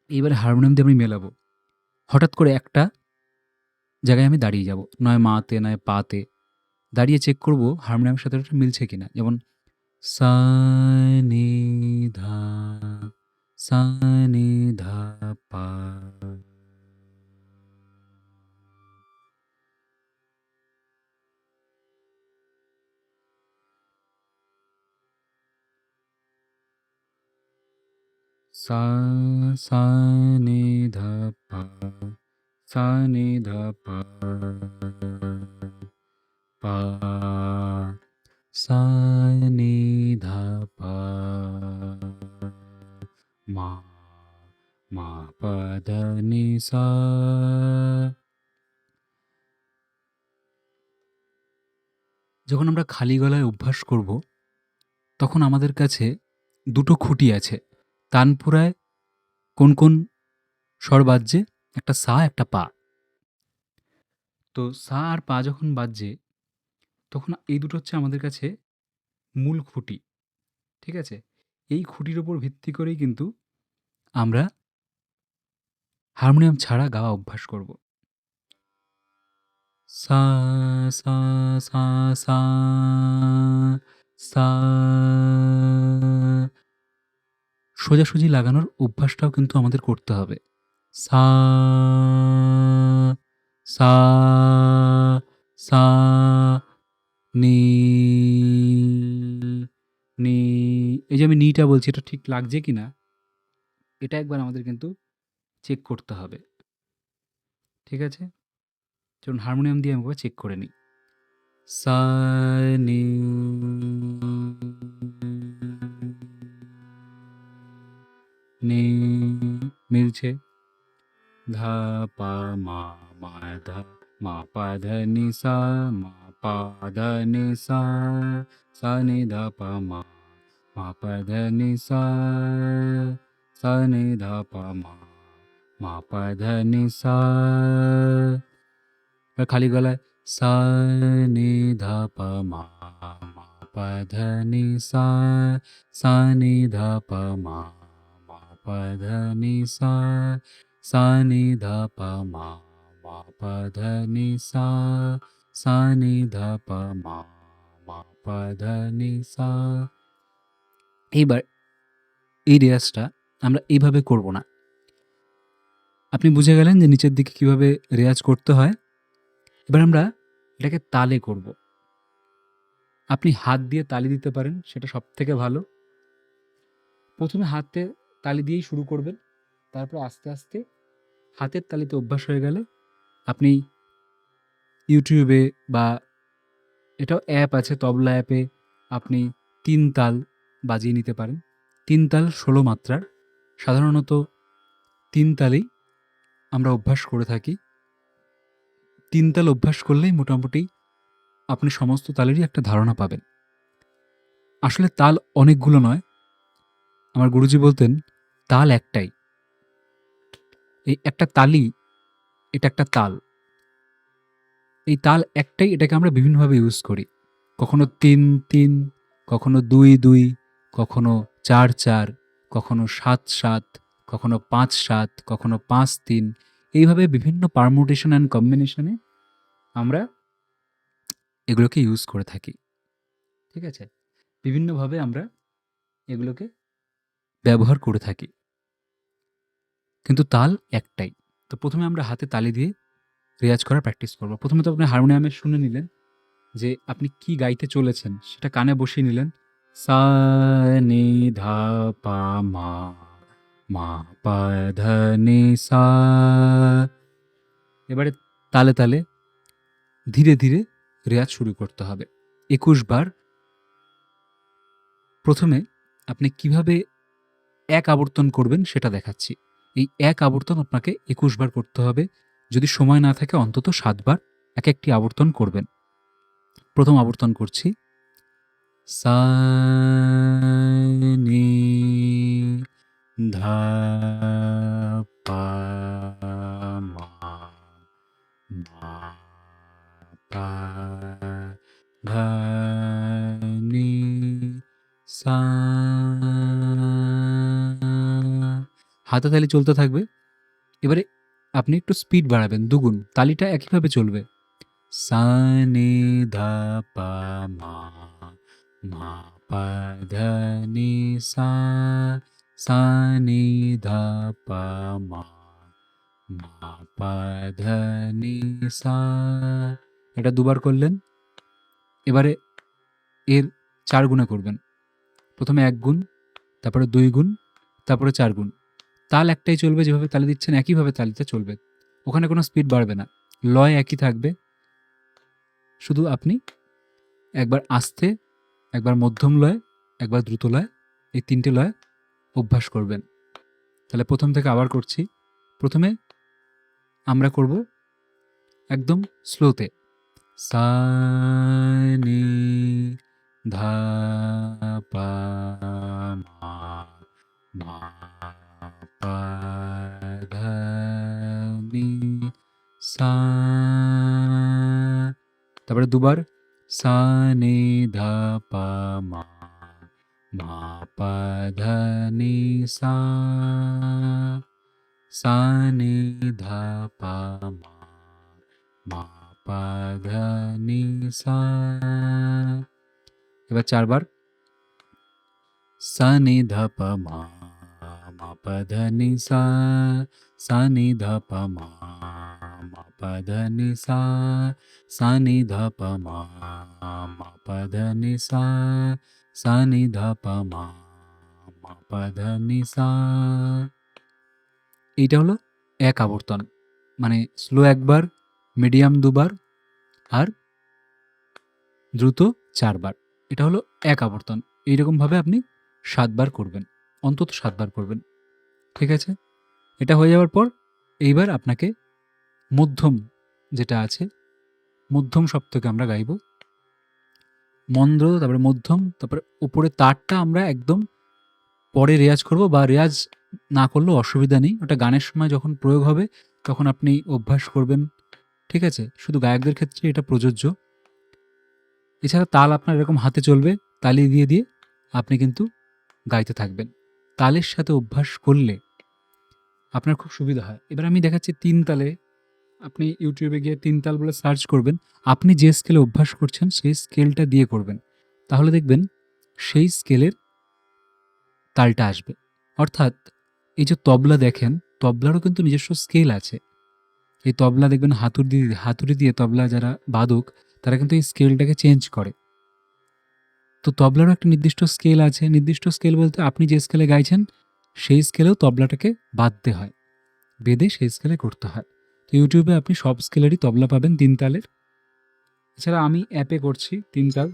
A: এইবারে হারমোনিয়াম দিয়ে আমি মেলাবো। হঠাৎ করে একটা জায়গায় আমি দাঁড়িয়ে যাব, নয় মাতে নয় পাতে। দাঁড়িয়ে চেক করব হারমোনিয়ামের সাথে ওটা মিলছে কিনা। যেমন সা নি ধা, সা নি ধা পা, সা, সা নি ধা পা, সা নি ধা পা, পা, সা নি ধা পা, মা, মা পা ধা নি সা। যখন আমরা খালি গলায় অভ্যাস করব, তখন আমাদের কাছে দুটো খুঁটি আছে। তানপুরায় কোন কোন স্বর বাজছে? একটা সা, একটা পা। তো সা আর পা যখন বাজছে, তখন এই দুটো হচ্ছে আমাদের কাছে মূল খুঁটি। ঠিক আছে? এই খুঁটির ওপর ভিত্তি করেই কিন্তু আমরা হারমোনিয়াম ছাড়া গাওয়া অভ্যাস করব। সা, সা, সা, সা, সা। সোজাসুজি লাগানোর অভ্যাসটাও কিন্তু আমাদের করতে হবে। সা, সা, সা, নি, নি। এই যে আমি নিটা বলছি এটা ঠিক লাগছে কিনা এটা একবার আমাদের কিন্তু চেক করতে হবে। ঠিক আছে? চলুন হারমোনিয়াম দিয়ে আমি একবার চেক করে নিই। সা, নি, নি, মিলছে। ধা, পা, মা ধা, মা পা ধা নি সা, মা পা ধা নি সা, সা নি ধা পা মা পা ধা নি সা, সা নি ধা পা মা পা ধা নি সা। এবার খালি গলায় সা নি ধা পা মা পা ধা নি সা, সা নি ধা পা মা পা ধা নি সা, সা নি ধা পা মা পা ধা নি সা, সা নি ধা পা মা পা ধা নি সা। এইবার এই রেয়াজটা আমরা এইভাবে করব না। আপনি বুঝে গেলেন যে নিচের দিকে কিভাবে রেয়াজ করতে হয়। এবার আমরা এটাকে তালে করব। আপনি হাত দিয়ে তালি দিতে পারেন, সেটা সবথেকে ভালো। প্রথমে হাতে তালি দিয়েই শুরু করবেন, তারপর আস্তে আস্তে হাতের তালিতে অভ্যাস হয়ে গেলে আপনি ইউটিউবে বা এটাও অ্যাপ আছে, তবলা অ্যাপে আপনি ৩ তাল বাজিয়ে নিতে পারেন। ৩ তাল ১৬ মাত্রার। সাধারণত ৩ তালেই আমরা অভ্যাস করে থাকি। ৩ তাল অভ্যাস করলেই মোটামুটি আপনি সমস্ত তালেরই একটা ধারণা পাবেন। আসলে তাল অনেকগুলো নয়। আমার গুরুজি বলতেন, তাল একটাই। এই একটা তালই, এটা একটা তাল। এই তাল একটাই, এটাকে আমরা বিভিন্নভাবে ইউজ করি। কখনো ৩-৩, কখনো ২-২, কখনো ৪-৪, কখনো ৭-৭, কখনো ৫-৭, কখনো ৫-৩। এইভাবে বিভিন্ন পারমুটেশন অ্যান্ড কম্বিনেশনে আমরা এগুলোকে ইউজ করে থাকি। ঠিক আছে? বিভিন্নভাবে আমরা এগুলোকে ব্যবহার করে থাকি। কিন্তু তাল একটাই। তো প্রথমে আমরা হাতে তালি দিয়ে রেয়াজ করার প্র্যাকটিস করব। প্রথমে তো আপনি হারমোনিয়ামে শুনে নিলেন যে আপনি কি গাইতে চলেছেন, সেটা কানে বসিয়ে নিলেন। সা নি ধা পা মা পা ধা নি সা। এবারে তালে তালে ধীরে ধীরে রেয়াজ শুরু করতে হবে ২১ বার। প্রথমে আপনি কিভাবে এক আবর্তন করবেন সেটা দেখাচ্ছি। এই এক আবর্তন আপনাকে ২১ বার করতে হবে। যদি সময় না থাকে অন্তত ৭ বার এক একটি আবর্তন করবেন। প্রথম আবর্তন করছি। সা নি ধা পা মা মা পা ধা নি সা। হাতে তালি চলতে থাকবে। এবারে আপনি একটু স্পিড বাড়াবেন, দ্বিগুণ। তালিটা একইভাবে চলবে। সা নি ধা পা মা পা ধা নি সা, সা নি ধা পা মা পা ধা নি সা। এটা দুবার করলেন। এবারে এর ৪ গুণে করবেন। প্রথমে ১ গুণ, তারপরে ২ গুণ, তারপরে ৪ গুণ। তাল একটাই চলবে, যেভাবে তালি দিচ্ছেন একইভাবে তালিটা চলবে। ওখানে কোনো স্পিড বাড়বে না। লয় একই থাকবে। শুধু আপনি একবার আস্তে, একবার মধ্যম লয়, একবার দ্রুত লয়, এই ৩ টে লয় অভ্যাস করবেন। তাহলে প্রথম থেকে আবার করছি। প্রথমে আমরা করব একদম স্লোতে। সা নি ধা পা মা পা ধা নি সা। তারপরে দুবার সা নি ধা পা মা পা ধা নি সা, সা নি ধা পা মা পা ধা নি সা। এবার ৪ বার সা নি ধা পা মা, মা পা ধা নি সা, সা নি ধা পা মা, মা পা ধা নি সা, সা নি ধা পা মা, মা পা ধা নি সা, সা নি ধা পা মা, মা পা ধা নি সা। এইটা হলো এক আবর্তন, মানে স্লো একবার, মিডিয়াম দুবার আর দ্রুত ৪ বার। এটা হলো এক আবর্তন। এইরকমভাবে আপনি ৭ বার করবেন, অন্তত ৭ বার করবেন। ঠিক আছে? এটা হয়ে যাওয়ার পর এইবার আপনাকে মধ্যম যেটা আছে, মধ্যম সপ্তকে আমরা গাইব। মন্দ্র, তারপরে মধ্যম, তারপরে উপরে তারটা আমরা একদম পরে রেয়াজ করব, বা রেয়াজ না করলেও অসুবিধা নেই। ওটা গানের সময় যখন প্রয়োগ হবে তখন আপনি অভ্যাস করবেন। ঠিক আছে? শুধু গায়কদের ক্ষেত্রে এটা প্রযোজ্য। এছাড়া তাল আপনার এরকম হাতে চলবে, তালি দিয়ে দিয়ে আপনি কিন্তু গাইতে থাকবেন। তালের সাথে অভ্যাস করলে আপনার খুব সুবিধা হয়। এবার আমি দেখাচ্ছি ৩ তালে। আপনি ইউটিউবে গিয়ে ৩ তাল বলে সার্চ করবেন। আপনি যে স্কেলে অভ্যাস করছেন সেই স্কেলটা দিয়ে করবেন। তাহলে দেখবেন সেই স্কেলের তালটা আসবে। অর্থাৎ এই যে তবলা দেখেন, তবলারও কিন্তু নিজস্ব স্কেল আছে। এই তবলা দেখবেন হাতুড়ি দিয়ে তবলা যারা বাদক তারা কিন্তু এই স্কেলটাকে চেঞ্জ করে। তো তবলারও একটা নির্দিষ্ট স্কেল আছে। নির্দিষ্ট স্কেল বলতে আপনি যে স্কেলে গাইছেন সেই স্কেলেও তবলাটাকে বাঁধতে হয়, বেঁধে সেই স্কেলে করতে হয়। তো ইউটিউবে আপনি সব স্কেলেরই তবলা পাবেন ৩ তালের। এছাড়া আমি অ্যাপে করছি ৩ তাল।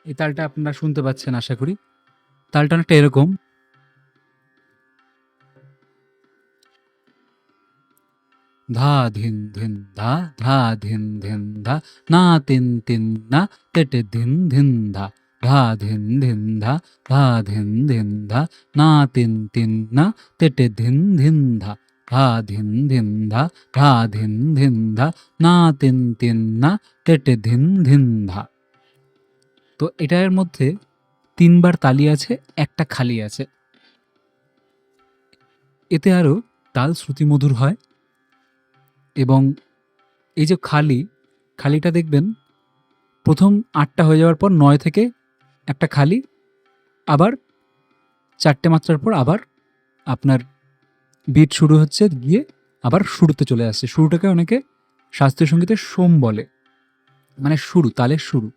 A: এই তালটা আপনারা শুনতে পাচ্ছেন আশা করি। তালটা অনেকটা এরকম। ধা ধিন ধিন ধা, ধা ধিন ধিন ধা, না তিন তিন না, তেটে ধিন ধিন ধা, ধা ধিন ধিন ধা, ধা ধিন ধিন ধা, না তিন তিন না, তেটে ধিন ধিন ধা, ধা ধিন ধিন ধা, ধা ধিন ধিন ধা, না তিন তিন না, তেটে ধিন ধিন ধা। তো এটার মধ্যে ৩ বার তালি আছে, একটা খালি আছে। এতে আরও তাল শ্রুতিমধুর হয়। এবং এই যে খালিটা দেখবেন প্রথম ৮টা হয়ে যাওয়ার পর ৯ থেকে একটা খালি, আবার ৪টে মাত্রার পর আবার আপনার বিট শুরু হচ্ছে, গিয়ে আবার শুরুতে চলে আসছে। শুরুটাকে অনেকে শাস্ত্রীয় সঙ্গীতে সোম বলে, মানে শুরু, তালের শুরু।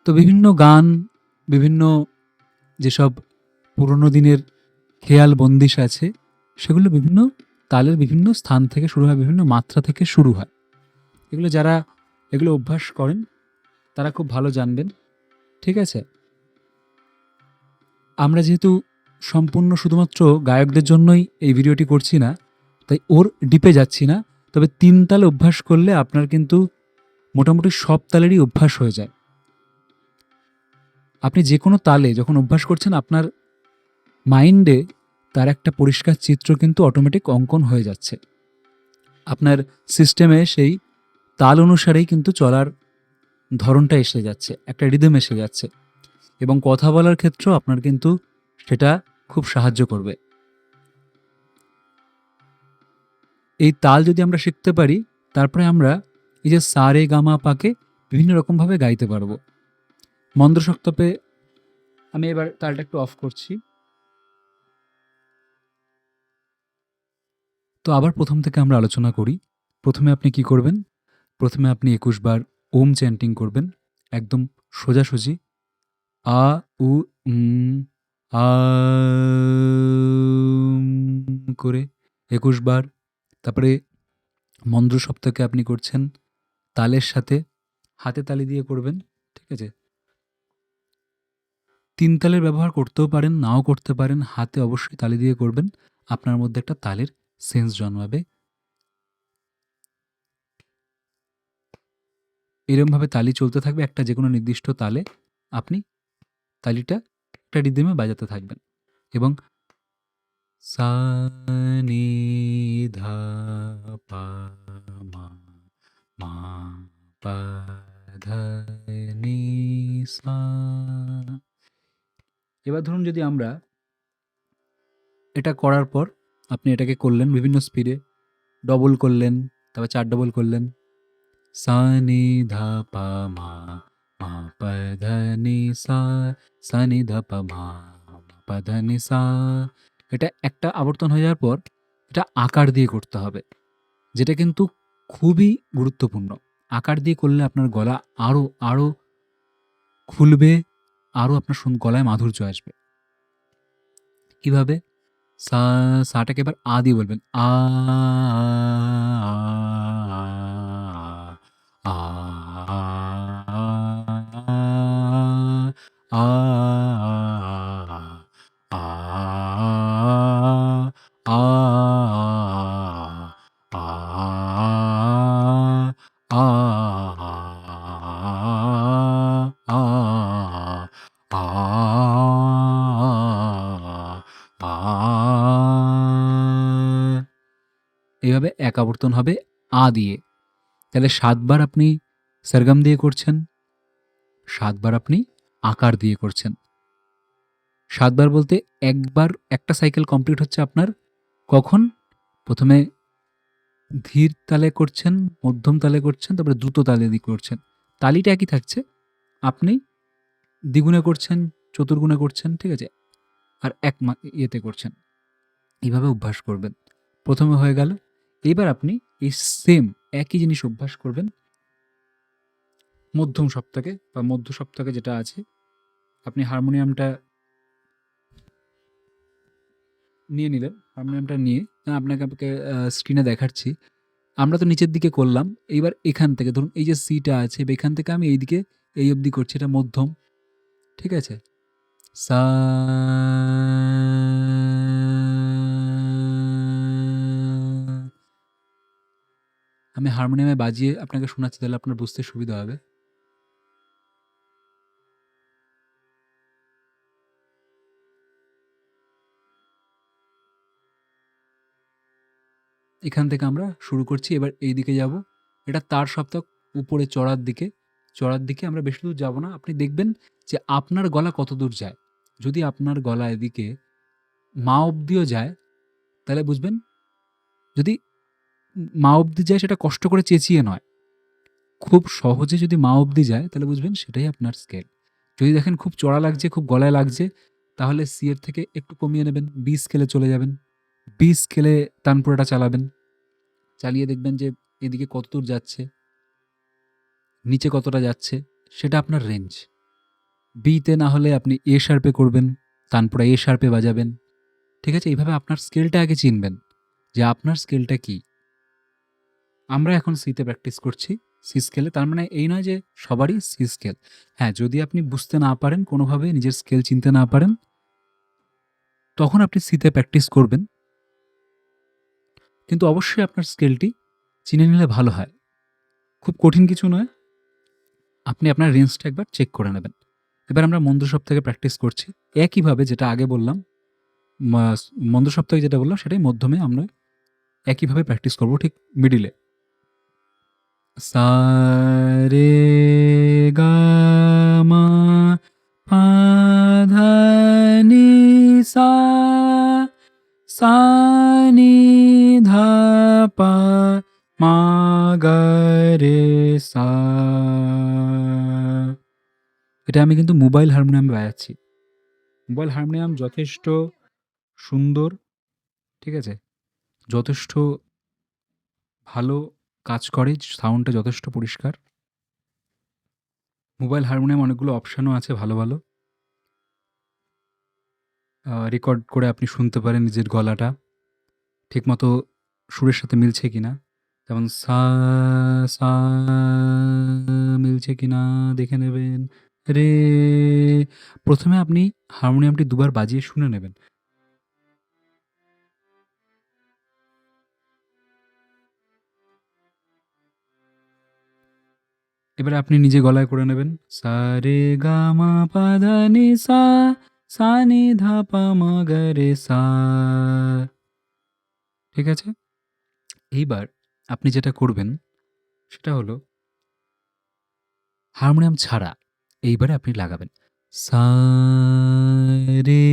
A: তো বিভিন্ন গান, বিভিন্ন যেসব পুরনো দিনের খেয়াল বন্দিশ আছে, সেগুলো বিভিন্ন তালের বিভিন্ন স্থান থেকে শুরু হয়, বিভিন্ন মাত্রা থেকে শুরু হয়। যারা এগুলো অভ্যাস করেন তারা খুব ভালো জানবেন। ঠিক আছে? আমরা যেহেতু সম্পূর্ণ শুধুমাত্র গায়কদের জন্যই এই ভিডিওটি করছি না, তাই ওর ডিপে যাচ্ছি না। তবে ৩ তাল অভ্যাস করলে আপনার কিন্তু মোটামুটি সব তালেরই অভ্যাস হয়ে যায়। আপনি যে কোনো তালে যখন অভ্যাস করছেন, আপনার মাইন্ডে তার একটা পরিষ্কার চিত্র কিন্তু অটোমেটিক অঙ্কন হয়ে যাচ্ছে। আপনার সিস্টেমে সেই তাল অনুসারেই কিন্তু চলার ধরনটা এসে যাচ্ছে, একটা রিদম এসে যাচ্ছে। এবং কথা বলার ক্ষেত্রেও আপনার কিন্তু সেটা খুব সাহায্য করবে। এই তাল যদি আমরা শিখতে পারি, তারপরে আমরা এই যে সা রে গা মা পাকে বিভিন্ন রকমভাবে গাইতে পারবো। মন্দ্র সপ্তপে আমি এবার তালটা একটু অফ করছি। তো আবার প্রথম থেকে আমরা আলোচনা করি। প্রথমে আপনি কি করবেন? প্রথমে আপনি ২১ বার ওম চ্যান্টিং করবেন, একদম সোজাসুজি। আ, উ, আ করে ২১ বার। তারপরে মন্দ্র সপ্তকে আপনি করছেন তালের সাথে, হাতে তালি দিয়ে করবেন। ঠিক আছে? ৩ তালের ব্যবহার করতেও পারেন, নাও করতে পারেন। হাতে অবশ্যই তালি দিয়ে করবেন। আপনার মধ্যে একটা তালের সেন্স জন্মাবে। এরমভাবে তালি চলতে থাকবে, একটা যেকোনো নির্দিষ্ট তালে আপনি তালিটা একটা রিদমে বাজাতে থাকবেন। এবং সা নি ধা পা মা, মা পা ধা নি সা। এবার ধরুন যদি আমরা এটা করার পর আপনি এটাকে করলেন বিভিন্ন স্পিডে, ডবল করলেন, তারপর 4 ডবল করলেন। সা নি ধা পা মা, মা পা ধা নি সা নি ধা পা মা, মা পা ধা নি সা। এটা একটা আবর্তন হয়ে যাওয়ার পর এটা আকার দিয়ে করতে হবে, যেটা কিন্তু খুবই গুরুত্বপূর্ণ। আকার দিয়ে করলে আপনার গলা আরো খুলবে, আরো আপনার গলায় মাধুর্য আসবে। কিভাবে? সা, সাটাকে এবার আ দিয়ে বলবেন। আ, আ, আ, আ, আ, আ, এইভাবে এক আবর্তন হবে আ দিয়ে। তাহলে ৭ বার আপনি সরগম দিয়ে করছেন, ৭ বার আপনি আকার দিয়ে করছেন। ৭ বার বলতে একবার একটা সাইকেল কমপ্লিট হচ্ছে আপনার কখন? প্রথমে ধীর তালে করছেন, মধ্যম তালে করছেন, তারপরে দ্রুত তালে দিয়ে করছেন। তালিটা একই থাকছে। আপনি দ্বিগুণে করছেন, চতুর্গুণে করছেন, ঠিক আছে? আর ইয়েতে করছেন। এইভাবে অভ্যাস করবেন। প্রথমে হয়ে গেল। এইবার আপনি এই সেম একই জিনিস অভ্যাস করবেন মধ্যম সপ্তকে বা মধ্য সপ্তকে যেটা আছে। আপনি হারমোনিয়ামটা নিয়ে নিলেন। হারমোনিয়ামটা নিয়ে আপনাকে স্ক্রিনে দেখাচ্ছি। আমরা তো নিচের দিকে করলাম। এইবার এখান থেকে ধরুন এই যে সিটা আছে, এখান থেকে আমি এইদিকে এই অবধি করছি। এটা মধ্যম, ঠিক আছে? সা, আমি হারমোনিয়ামে বাজিয়ে আপনাকে শোনাচ্ছি, তাহলে আপনার বুঝতে সুবিধা হবে। এখান থেকে আমরা শুরু করছি, এবার এই দিকে যাব। এটা তার সপ্তক, উপরে চড়ার দিকে আমরা বেশি দূর যাব না। আপনি দেখবেন যে আপনার গলা কত দূর যায়। যদি আপনার গলা এদিকে মা অব্দিও যায়, তাহলে বুঝবেন। যদি মা অব্দি যায়, সেটা কষ্ট করে চেঁচিয়ে নয়, খুব সহজে যদি মা অব্দি যায়, তাহলে বুঝবেন সেটাই আপনার স্কেল। যদি দেখেন খুব চড়া লাগছে, খুব গলায় লাগছে, তাহলে সি এর থেকে একটু কমিয়ে নেবেন, বি স্কেলে চলে যাবেন। বি স্কেলে তানপুরাটা চালাবেন। চালিয়ে দেখবেন যে এদিকে কত দূর যাচ্ছে, নিচে কতটা যাচ্ছে, সেটা আপনার রেঞ্জ। বিতে না হলে আপনি এ শার্পে করবেন, তানপুরা এ শার্পে বাজাবেন, ঠিক আছে? এইভাবে আপনার স্কেলটা আগে চিনবেন যে আপনার স্কেলটা কী। আমরা এখন সিতে প্র্যাকটিস করছি, সি স্কেলে। তার মানে এই নয় যে সবারই সি স্কেল। হ্যাঁ, যদি আপনি বুঝতে না পারেন, কোনোভাবে নিজের স্কেল চিনতে না পারেন, তখন আপনি সিতে প্র্যাকটিস করবেন। কিন্তু অবশ্যই আপনার স্কেলটি চিনে নিলে ভালো হয়। খুব কঠিন কিছু নয়। আপনি আপনার রেঞ্জটা একবার চেক করে নেবেন। এবার আমরা মন্দ সপ্তকে প্র্যাকটিস করছি। একইভাবে যেটা আগে বললাম, মন্দ সপ্তকে যেটা বললাম সেটাই মধ্যমে আমরা একইভাবে প্র্যাকটিস করব, ঠিক মিডিলে। সা রে গা মা পা ধা নি সা, সা নি ধা পা মা গা রে সা। এটা আমি কিন্তু মোবাইল হারমোনিয়ামে বাজাচ্ছি। মোবাইল হারমোনিয়াম যথেষ্ট সুন্দর, ঠিক আছে? যথেষ্ট ভালো কাজ করে, সাউন্ডটা যথেষ্ট পরিষ্কার। মোবাইল হারমোনিয়াম অনেকগুলো অপশানও আছে ভালো, ভালো। রেকর্ড করে আপনি শুনতে পারেন নিজের গলাটা ঠিকমতো সুরের সাথে মিলছে কিনা। যেমন সা, সা মিলছে কিনা দেখে নেবেন। রে, প্রথমে আপনি হারমোনিয়ামটি দুবার বাজিয়ে শুনে নেবেন। এবারে আপনি নিজে গলায় করে নেবেন। সা রে গা মা পা ধা নি সা, সা নি ধা পা মা গা রে সা। ঠিক আছে? এইবার আপনি যেটা করবেন সেটা হলো হারমোনিয়াম ছাড়া এইবারে আপনি লাগাবেন সা রে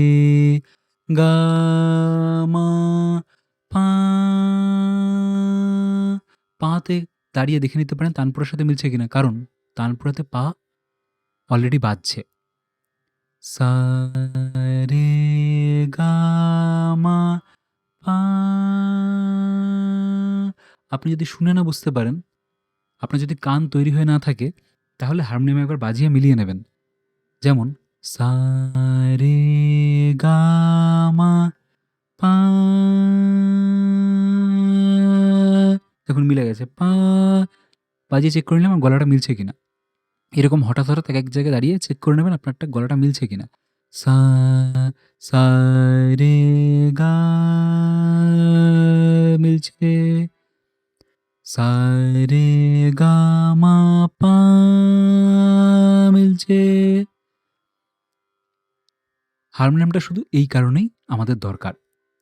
A: গা মা পাতে দাঁড়িয়ে দেখে নিতে পারেন তানপুরার সাথে মিলছে কিনা, কারণ তানপুরাতে পা অলরেডি বাজছে। সা রে গা মা পা। আপনি যদি শুনে না বুঝতে পারেন, আপনার যদি কান তৈরি হয়ে না থাকে, তাহলে হারমোনিয়ামে একবার বাজিয়ে মিলিয়ে নেবেন। যেমন সা রে গা মা পা, দেখুন মিলে গেছে। পা বাজিয়ে চেক করে নিলাম আমার গলাটা মিলছে কিনা। এরকম হঠাৎ হঠাৎ এক এক জায়গায় দাঁড়িয়ে চেক করে নেবেন আপনারটা গলাটা মিলছে কিনা। সা সা রে গা মিলছে, সা রে গা মা পা মিলছে। হারমোনিয়ামটা শুধু এই কারণেই আমাদের দরকার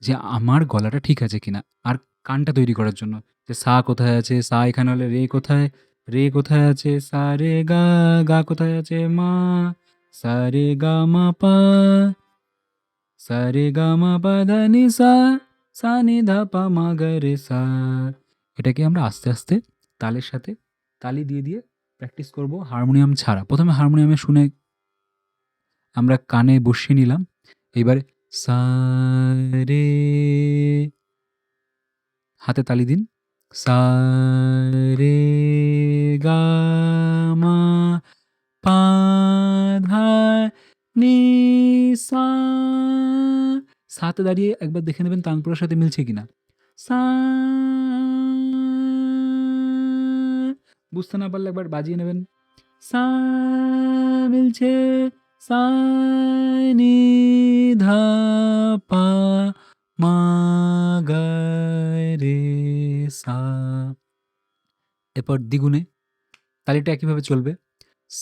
A: যে আমার গলাটা ঠিক আছে কিনা, আর কানটা তৈরি করার জন্য যে সা কোথায় আছে, সা এখানে হলে রে কোথায়, রে কোথায় আছে, সা রে গা, গা কোথায় আছে, মা, সা রে গা মা পা, সা রে গা মা পা ধা নি সা, সা নি ধা পা মা গা রে সা। এটাকে আমরা আস্তে আস্তে তালের সাথে তালি দিয়ে দিয়ে প্র্যাকটিস করব হারমোনিয়াম ছাড়া। প্রথমে হারমোনিয়ামে শুনে আমরা কানে বসিয়ে নিলাম। এবারে সা রে, হাতে তালি দিন, সা রে গা মা পা ধা নি সা। সাতে দাঁড়িয়ে একবার দেখে নেবেন তানপুরার সাথে মিলছে কিনা। সা, বুঝতে না পারলে একবার বাজিয়ে নেবেন। সা মিলছে, সা নি ধা পা মা গা রে সা। এরপর দ্বিগুণে তালিটা একইভাবে চলবে।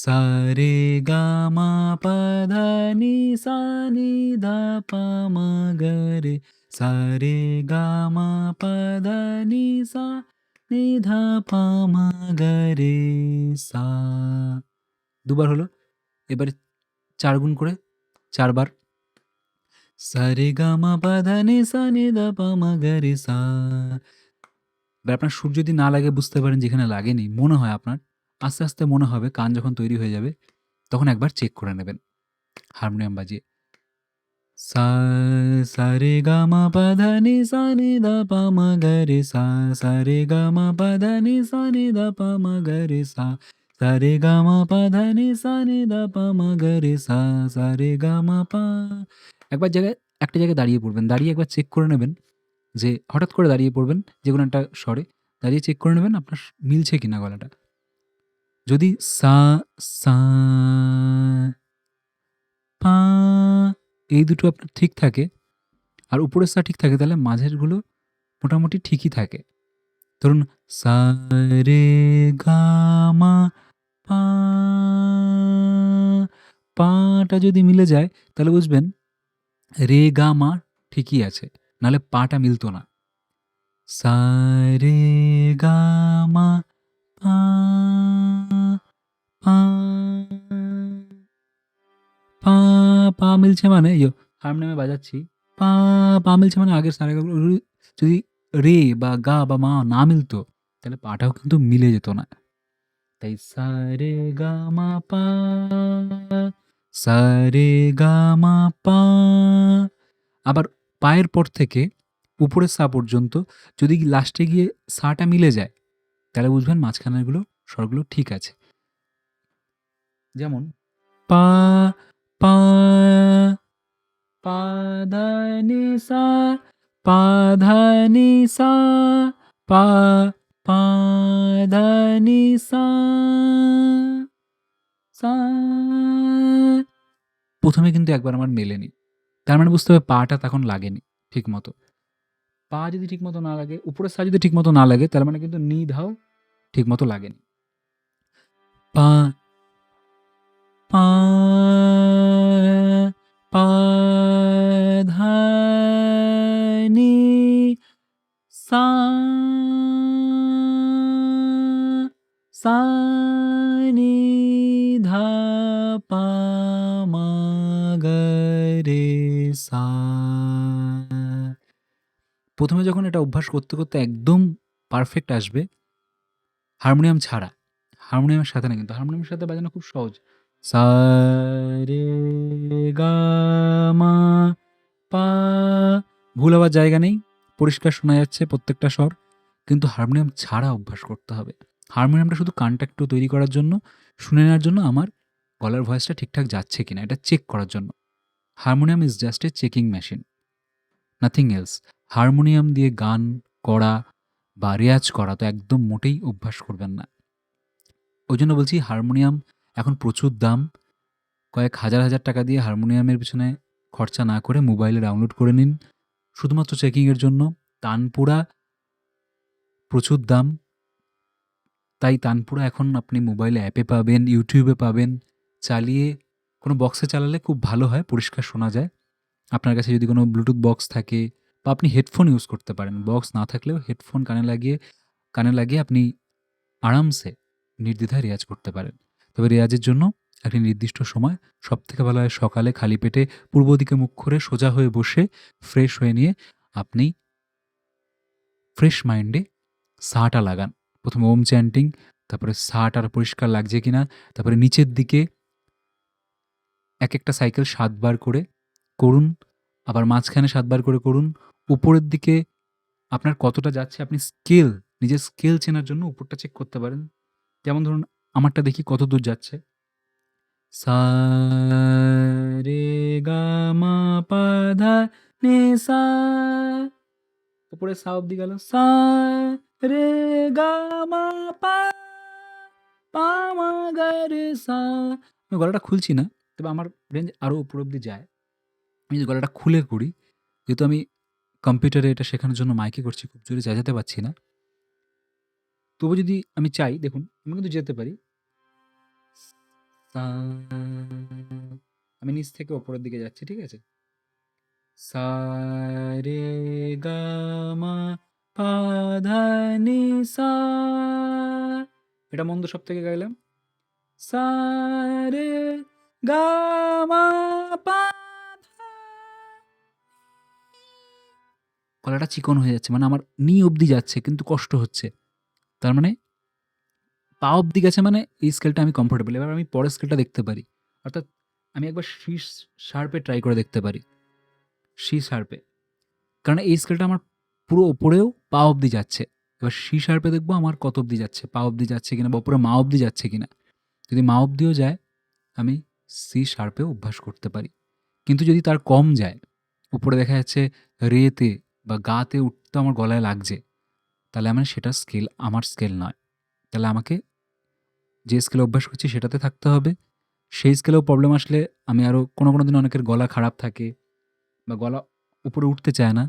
A: সা রে গা মা পা ধা নি সা নি ধা পা মা গা রে, সা রে গা মা পা ধা নি সা নি ধা পা মা গা রে সা। দুবার হলো, এবারে 4 গুণ করে 4 বার। সা রে গা মা পা ধা নি সা নি ধা পা মা গা রে সা। এবার আপনার সুর যদি না লাগে, বুঝতে পারেন যেখানে লাগেনি, মনে হয় আপনার, আস্তে আস্তে মনে হবে, কান যখন তৈরি হয়ে যাবে তখন একবার চেক করে নেবেন হারমোনিয়াম বাজিয়ে। সা সা রে গা মা পা ধা নি সা নি ধা পা মা গা রে সা, সা রে গা মা পা ধা নি সা নি ধা পা মা গা রে সা, সা রে গা মা পা ধা নি সা নি ধা পা মা গা রে সা, সা রে গা মা পা। একবার একটা জায়গায় দাঁড়িয়ে পড়বেন, দাঁড়িয়ে একবার চেক করে নেবেন যে, হঠাৎ করে দাঁড়িয়ে পড়বেন যে কোনো একটা স্বরে, দাঁড়িয়ে চেক করে নেবেন আপনার মিলছে কিনা গলাটা। যদি সা সা পা এই দুটো আপনার ঠিক থাকে আর উপরের সা ঠিক থাকে, তাহলে মাঝেরগুলো মোটামুটি ঠিকই থাকে। ধরুন সা রে গা মা পা, পাটা যদি মিলে যায় তাহলে বুঝবেন রে গা মা ঠিকই আছে, নাহলে পাটা মিলতো না। সা রে গা মা পা পা পা, পা মিলছে মানে হারমোনিয়ামে বাজাচ্ছি, পা পা মিলছে মানে আগের সারে যদি রে বা গা বা মা না মিলতো তাহলে পাটাও কিন্তু মিলে যেত না। তাই সা রে গা মা পা, সা রে গা মা পা। আবার পায়ের পর থেকে উপরের সা পর্যন্ত যদি লাস্টে গিয়ে সাটা মিলে যায় তাহলে বুঝবেন মাঝখানেরগুলো স্বরগুলো ঠিক আছে। যেমন পা পা পা ধা নি সা, পা ধা নি সা, পা পা ধা নি সা, সা। প্রথমে কিন্তু একবার আমার মেলেনি, তার মানে বুঝতে হবে পাটা তখন লাগেনি ঠিক মতো। পা যদি ঠিক মতো না লাগে, উপরের সা যদি ঠিক মতো না লাগে, তার মানে কিন্তু নি ধাও ঠিক মতো লাগেনি। পা পা পা ধা নি সা, সা নি ধা পা মা গা রে সা। প্রথমে যখন এটা অভ্যাস করতে করতে একদম পারফেক্ট আসবে, হারমোনিয়াম ছাড়া, হারমোনিয়ামের সাথে না কিন্তু, হারমোনিয়ামের সাথে বাজানো খুব সহজ। সা রে গা মা পা, ভুল হওয়ার জায়গা নেই, পরিষ্কার শোনা যাচ্ছে প্রত্যেকটা স্বর। কিন্তু হারমোনিয়াম ছাড়া অভ্যাস করতে হবে। হারমোনিয়ামটা শুধু কানটা একটু তৈরি করার জন্য, শুনে নেওয়ার জন্য আমার গলার ভয়েসটা ঠিকঠাক যাচ্ছে কিনা এটা চেক করার জন্য। Harmonium is just a checking machine, nothing else. Harmonium দিয়ে গান করা বা রেয়াজ করা তো একদম মোটেই অভ্যাস করবেন না। ওই জন্য বলছি হারমোনিয়াম এখন প্রচুর দাম। কয়েক হাজার হাজার টাকা দিয়ে হারমোনিয়ামের পিছনে খরচা না করে মোবাইলে ডাউনলোড করে নিন শুধুমাত্র চেকিংয়ের জন্য। তানপুরা প্রচুর দাম, তাই তানপুরা এখন আপনি মোবাইলে অ্যাপে পাবেন, ইউটিউবে পাবেন। চালিয়ে কোনো বক্সে চালালে খুব ভালো হয়, পরিষ্কার শোনা যায়। আপনার কাছে যদি কোনো ব্লুটুথ বক্স থাকে বা আপনি হেডফোন ইউজ করতে পারেন, বক্স না থাকলেও হেডফোন কানে লাগিয়ে আপনি আরামসে নির্দ্বিধায় রেয়াজ করতে পারেন। তবে রেয়াজের জন্য একটি নির্দিষ্ট সময়, সবথেকে ভালো হয় সকালে খালি পেটে পূর্ব দিকে মুখ করে সোজা হয়ে বসে ফ্রেশ হয়ে নিয়ে আপনি ফ্রেশ মাইন্ডে সাটা লাগান। প্রথমে ওম চ্যান্টিং, তারপরে সাটার পরিষ্কার লাগছে কিনা, তারপরে নিচের দিকে এক একটা সাইকেল 7 বার করে করুন, আবার মাঝখানে 7 বার করে করুন। উপরের দিকে আপনার কতটা যাচ্ছে আপনি নিজের স্কেল চেনার জন্য উপরটা চেক করতে পারেন। যেমন ধরুন আমারটা দেখি কত দূর যাচ্ছে। সা রে গা মা পা ধা নি সা, উপরে সা অব্দি গেল। সা রে গা মা পা, পা মা গা রে সা। আমি গলাটা খুলছি না, তবে আমার রেঞ্জ আরও উপর অব্দি যায়। আমি যদি গলাটা খুলে করি, যেহেতু আমি কম্পিউটারে এটা শেখানোর জন্য মাইকে করছি, খুব জোরে চেঁচাতে পারছি না। তবু যদি আমি চাই, দেখুন আমি কিন্তু যেতে পারি। সা, আমি নিচ থেকে ওপরের দিকে যাচ্ছি, ঠিক আছে? সা রে গা মা পা ধা নি সা, এটা মন্দ সব থেকে গাইলাম। সা রে গা মা পা ধা, গলাটা চিকন হয়ে যাচ্ছে, মানে আমার নি অবধি যাচ্ছে কিন্তু কষ্ট হচ্ছে। তার মানে পা অবধি গেছে, মানে এই স্কেলটা আমি কমফোর্টেবল। এবার আমি পরের স্কেলটা দেখতে পারি, অর্থাৎ আমি একবার সি শার্পে ট্রাই করে দেখতে পারি, সি শার্পে। কারণ এই স্কেলটা আমার পুরো ওপরেও পা অবধি যাচ্ছে। এবার সি শার্পে দেখবো আমার কত অবধি যাচ্ছে, পা অবধি যাচ্ছে কিনা বা উপরে মা অবধি যাচ্ছে কিনা। যদি মা অবধিও যায়, আমি সি শার্পেও অভ্যাস করতে পারি। কিন্তু যদি তার কম যায়, উপরে দেখা যাচ্ছে রেতে বা গাতে উঠতে আমার গলায় লাগছে, তাহলে আমার সেটা স্কেল আমার স্কেল নয়। তাহলে আমাকে যে স্কেলে অভ্যাস করছি সেটাতে থাকতে হবে। সেই স্কেলেও প্রবলেম আসলে আমি আরও কোনো দিন অনেকের গলা খারাপ থাকে বা গলা উপরে উঠতে চায় না,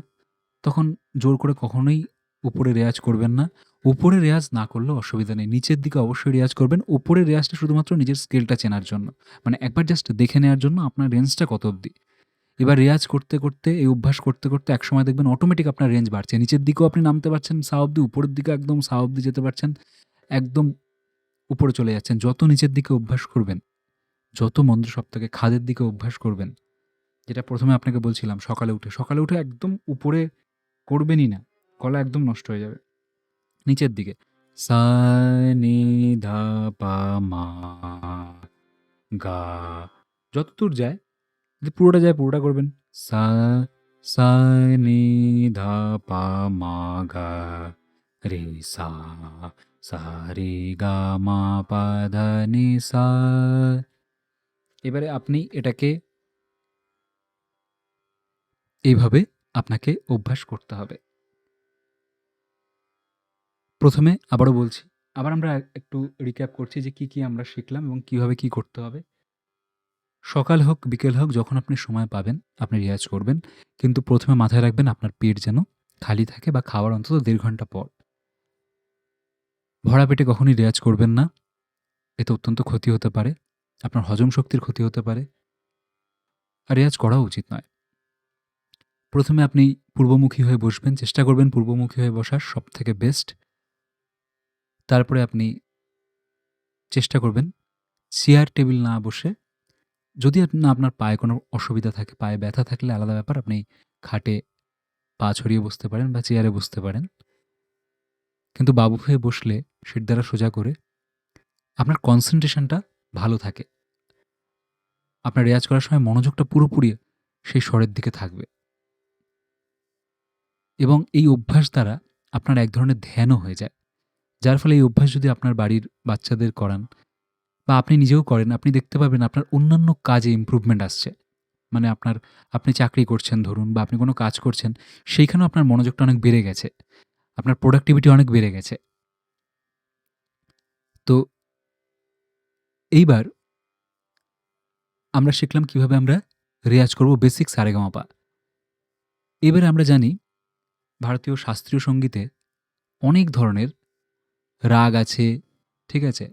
A: তখন জোর করে কখনোই উপরে রেয়াজ করবেন না। উপরে রেয়াজ না করলেও অসুবিধা নেই, নিচের দিকে অবশ্যই রেয়াজ করবেন। উপরের রেয়াজটা শুধুমাত্র নিজের স্কেলটা চেনার জন্য, মানে একবার জাস্ট দেখে নেওয়ার জন্য আপনার রেঞ্জটা কত অবধি। এবার রেয়াজ করতে করতে, এই অভ্যাস করতে করতে একসময় দেখবেন অটোমেটিক আপনার রেঞ্জ বাড়ছে, নিচের দিকেও আপনি নামতে পারছেন সা অবধি, উপরের দিকে একদম সা অবধি যেতে পারছেন, একদম উপরে চলে যাচ্ছেন। যত নিচের দিকে অভ্যাস করবেন, যত মন্দ্র সপ্তকে খাদের দিকে অভ্যাস করবেন, যেটা প্রথমে আপনাকে বলছিলাম, সকালে উঠে একদম উপরে করবেনই না, গলা একদম নষ্ট হয়ে যাবে। নিচের দিকে সা নি ধা পা মা গা, যতদূর যায়, যদি পুরোটা যায় পুরোটা করবেন। সা সা নি ধা পা মা গা রে সা, সা রে গা মা পা ধা নি সা। এবারে আপনি এটাকে এইভাবে আপনাকে অভ্যাস করতে হবে। প্রথমে আবারও বলছি, আবার আমরা একটু রিক্যাপ করছি যে কী আমরা শিখলাম এবং কীভাবে কী করতে হবে। সকাল হোক বিকেল হোক, যখন আপনি সময় পাবেন আপনি রেয়াজ করবেন, কিন্তু প্রথমে মাথায় রাখবেন আপনার পেট যেন খালি থাকে, বা খাওয়ার অন্তত 1.5 ঘন্টা পর। ভরা পেটে কখনই রেয়াজ করবেন না, এতে অত্যন্ত ক্ষতি হতে পারে, আপনার হজম শক্তির ক্ষতি হতে পারে, আর রেয়াজ করাও উচিত নয়। প্রথমে আপনি পূর্বমুখী হয়ে বসবেন, চেষ্টা করবেন পূর্বমুখী হয়ে বসার, সবথেকে বেস্ট। তারপরে আপনি চেষ্টা করবেন চেয়ার টেবিল না বসে, যদি না আপনার পায়ে কোনো অসুবিধা থাকে, পায়ে ব্যথা থাকলে আলাদা ব্যাপার, আপনি খাটে পা ছড়িয়ে বসতে পারেন বা চেয়ারে বসতে পারেন। কিন্তু বাবু হয়ে বসলে শিরদাঁড়া সোজা করে আপনার কনসেন্ট্রেশনটা ভালো থাকে। আপনার রেয়াজ করার সময় মনোযোগটা পুরোপুরি সেই স্বরের দিকে থাকবে এবং এই অভ্যাস দ্বারা আপনার এক ধরনের ধ্যানও হয়ে যায়। যার ফলে এই অভ্যাস যদি আপনার বাড়ির বাচ্চাদের করান বা আপনি নিজেও করেন, আপনি দেখতে পাবেন আপনার অন্যান্য কাজে ইমপ্রুভমেন্ট আসছে। মানে আপনি চাকরি করছেন ধরুন বা আপনি কোনো কাজ করছেন, সেইখানেও আপনার মনোযোগটা অনেক বেড়ে গেছে। আপনার প্রোডাক্টিভিটি অনেক বেড়ে গেছে। তো এইবার আমরা শিখলাম কিভাবে আমরা রেয়াজ করব বেসিক সারেগামাপা। এবারে আমরা জানি ভারতীয় শাস্ত্রীয় সঙ্গীতে অনেক ধরনের রাগ আছে, ঠিক আছে?